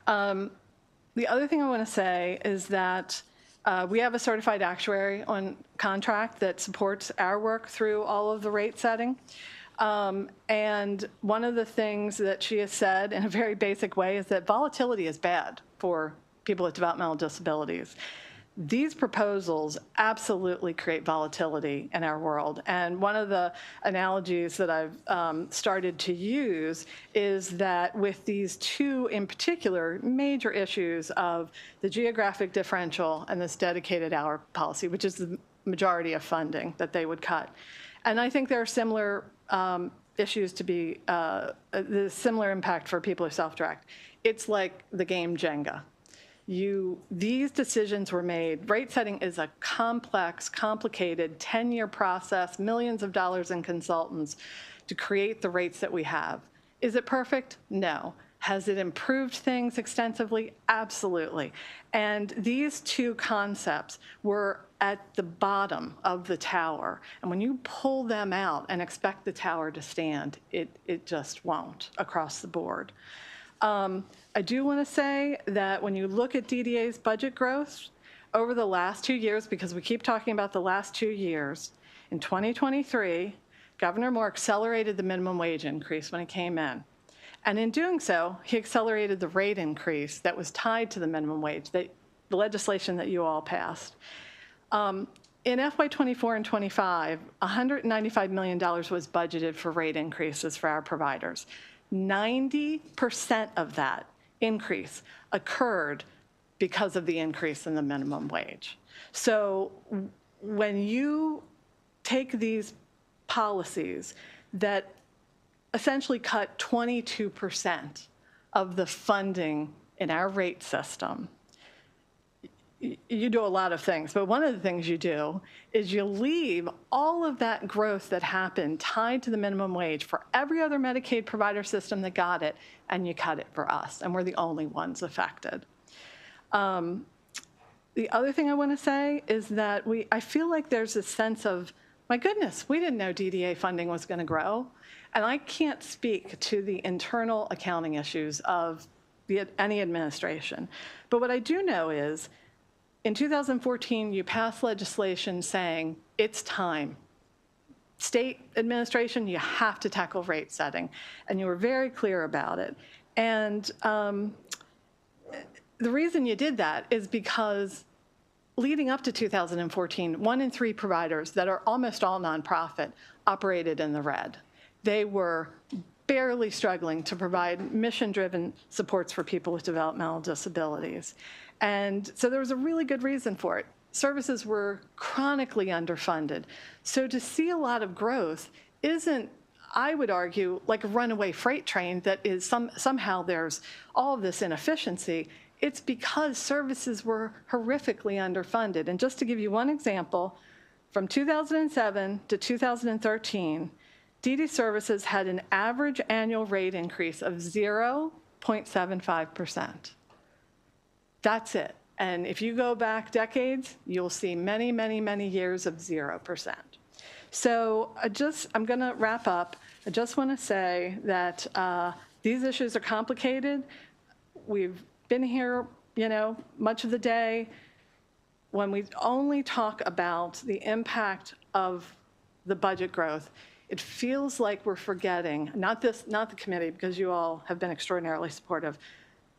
Speaker 19: The other thing I want to say is that we have a certified actuary on contract that supports our work through all of the rate setting. And one of the things that she has said in a very basic way is that volatility is bad for people with developmental disabilities. These proposals absolutely create volatility in our world. And one of the analogies that I've started to use is that with these two, in particular, major issues of the geographic differential and this dedicated hour policy, which is the majority of funding that they would cut. And I think there are similar issues to be, the similar impact for people who self-direct. It's like the game Jenga. These decisions were made. Rate setting is a complex, complicated 10-year process, millions of dollars in consultants to create the rates that we have. Is it perfect? No. Has it improved things extensively? Absolutely. And these two concepts were at the bottom of the tower. And when you pull them out and expect the tower to stand, it just won't across the board. I do want to say that when you look at DDA's budget growth over the last 2 years, because we keep talking about the last 2 years, in 2023, Governor Moore accelerated the minimum wage increase when he came in. And in doing so, he accelerated the rate increase that was tied to the minimum wage, the legislation that you all passed. In FY24 and 25, $195 million was budgeted for rate increases for our providers. 90% of that increase occurred because of the increase in the minimum wage. So when you take these policies that essentially cut 22% of the funding in our rate system, you do a lot of things, but one of the things you do is you leave all of that growth that happened tied to the minimum wage for every other Medicaid provider system that got it, and you cut it for us, and we're the only ones affected. The other thing I want to say is that I feel like there's a sense of, my goodness, we didn't know DDA funding was going to grow, and I can't speak to the internal accounting issues of any administration. But what I do know is, in 2014, you passed legislation saying it's time. State administration, you have to tackle rate setting, and you were very clear about it. And the reason you did that is because leading up to 2014, 1 in 3 providers that are almost all nonprofit operated in the red. They were barely struggling to provide mission-driven supports for people with developmental disabilities. And so there was a really good reason for it. Services were chronically underfunded. So to see a lot of growth isn't, I would argue, like a runaway freight train that is somehow there's all of this inefficiency. It's because services were horrifically underfunded. And just to give you one example, from 2007 to 2013, DD Services had an average annual rate increase of 0.75%. That's it. And if you go back decades, you'll see many, many, many years of 0%. So I'm going to wrap up. I just want to say that these issues are complicated. We've been here, much of the day. When we only talk about the impact of the budget growth, it feels like we're forgetting, not the committee, because you all have been extraordinarily supportive,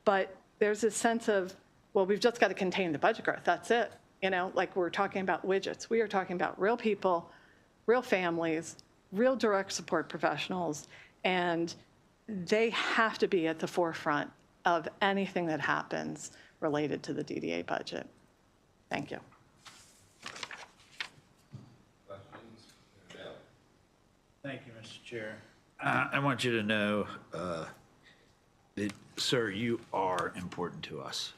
Speaker 19: but there's a sense of, well, we've just got to contain the budget growth. That's it. Like we're talking about widgets. We are talking about real people, real families, real direct support professionals, and they have to be at the forefront of anything that happens related to the DDA budget. Thank you.
Speaker 14: Thank you, Mr. Chair. I want you to know that, sir, you are important to us.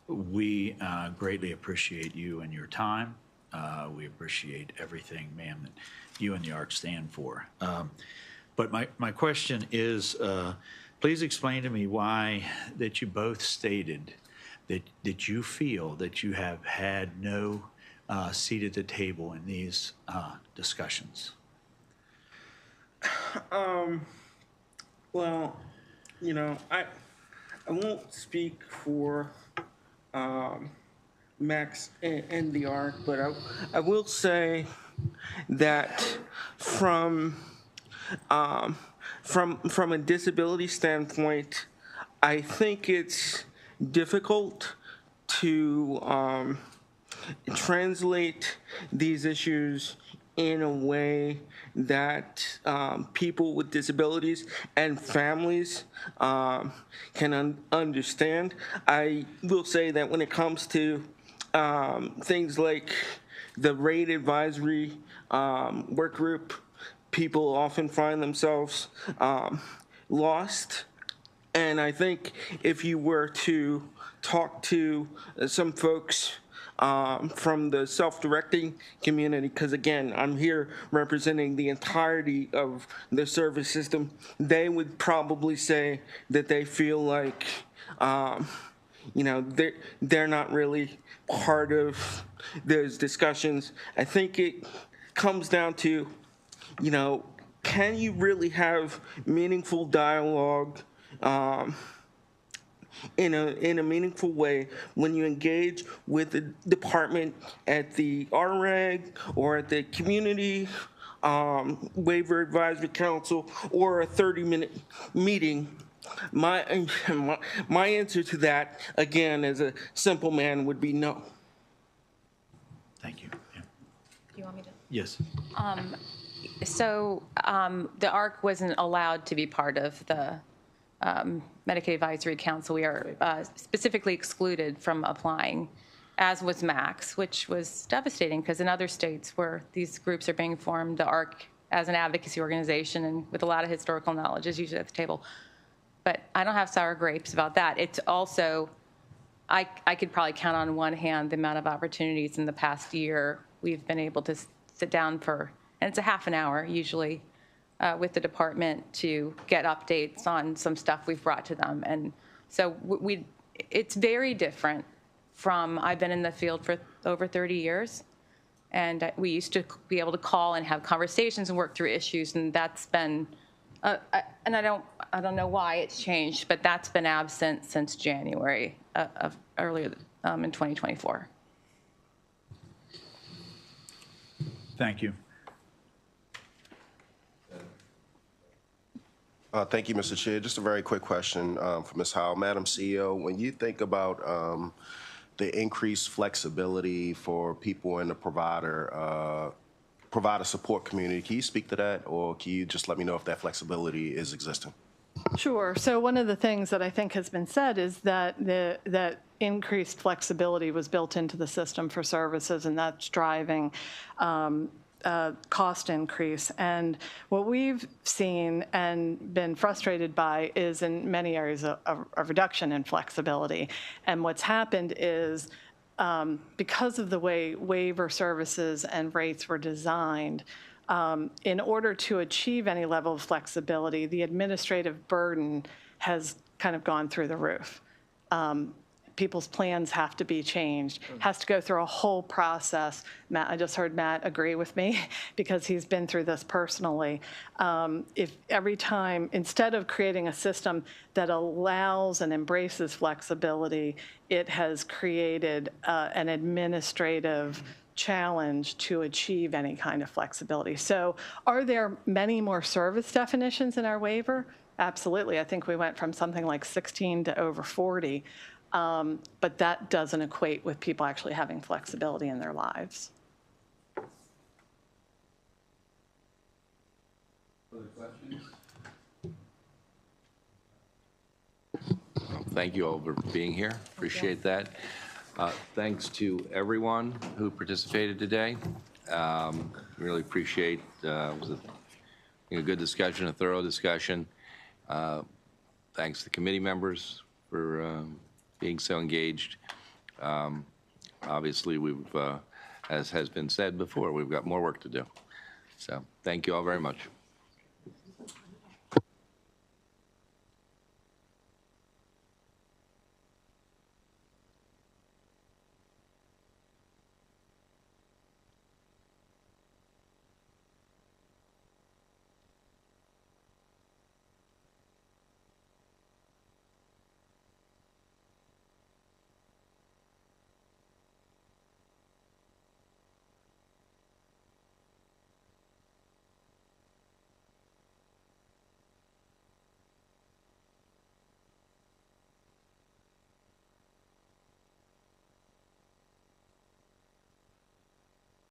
Speaker 14: We greatly appreciate you and your time. We appreciate everything, ma'am, that you and the ARC stand for. But my question is, please explain to me why that you both stated that you feel that you have had no seat at the table in these discussions.
Speaker 17: Well, I won't speak for Max and the ARC, but I will say that from a disability standpoint, I think it's difficult to translate these issues in a way that people with disabilities and families can understand. I will say that when it comes to things like the rate advisory work group, people often find themselves lost. And I think if you were to talk to some folks from the self-directing community, because again, I'm here representing the entirety of the service system, they would probably say that they feel like, they're not really part of those discussions. I think it comes down to, can you really have meaningful dialogue in a meaningful way when you engage with the department at the RREG or at the Community Waiver Advisory Council or a 30-minute meeting. My answer to that, again, as a simple man, would be no.
Speaker 14: Thank you. Yeah.
Speaker 18: Do you want me to?
Speaker 14: Yes.
Speaker 18: So the ARC wasn't allowed to be part of the Medicaid Advisory Council. We are specifically excluded from applying, as was MAX, which was devastating because in other states where these groups are being formed, the ARC, as an advocacy organization and with a lot of historical knowledge, is usually at the table. But I don't have sour grapes about that. It's also, I could probably count on one hand the amount of opportunities in the past year we've been able to sit down for, and it's a half an hour usually, with the department to get updates on some stuff we've brought to them. And so it's very different from, I've been in the field for over 30 years, and we used to be able to call and have conversations and work through issues, and that's been, and I don't know why it's changed, but that's been absent since January of earlier in 2024.
Speaker 14: Thank you.
Speaker 11: Thank you, Mr. Chair. Just a very quick question for Ms. Howell. Madam CEO, when you think about the increased flexibility for people in the provider support community, can you speak to that, or can you just let me know if that flexibility is existing?
Speaker 19: Sure. So one of the things that I think has been said is that that increased flexibility was built into the system for services, and that's driving cost increase. And what we've seen and been frustrated by is in many areas a reduction in flexibility. And what's happened is because of the way waiver services and rates were designed, in order to achieve any level of flexibility, the administrative burden has kind of gone through the roof. People's plans have to be changed, has to go through a whole process. Matt, I just heard Matt agree with me because he's been through this personally. If every time, instead of creating a system that allows and embraces flexibility, it has created an administrative challenge to achieve any kind of flexibility. So are there many more service definitions in our waiver? Absolutely. I think we went from something like 16 to over 40. But that doesn't equate with people actually having flexibility in their lives.
Speaker 1: Other questions? Thank you all for being here. Appreciate that. Thanks to everyone who participated today. Really appreciate it was a good discussion, a thorough discussion. Thanks to the committee members for being so engaged. Obviously, we've, as has been said before, we've got more work to do. So thank you all very much.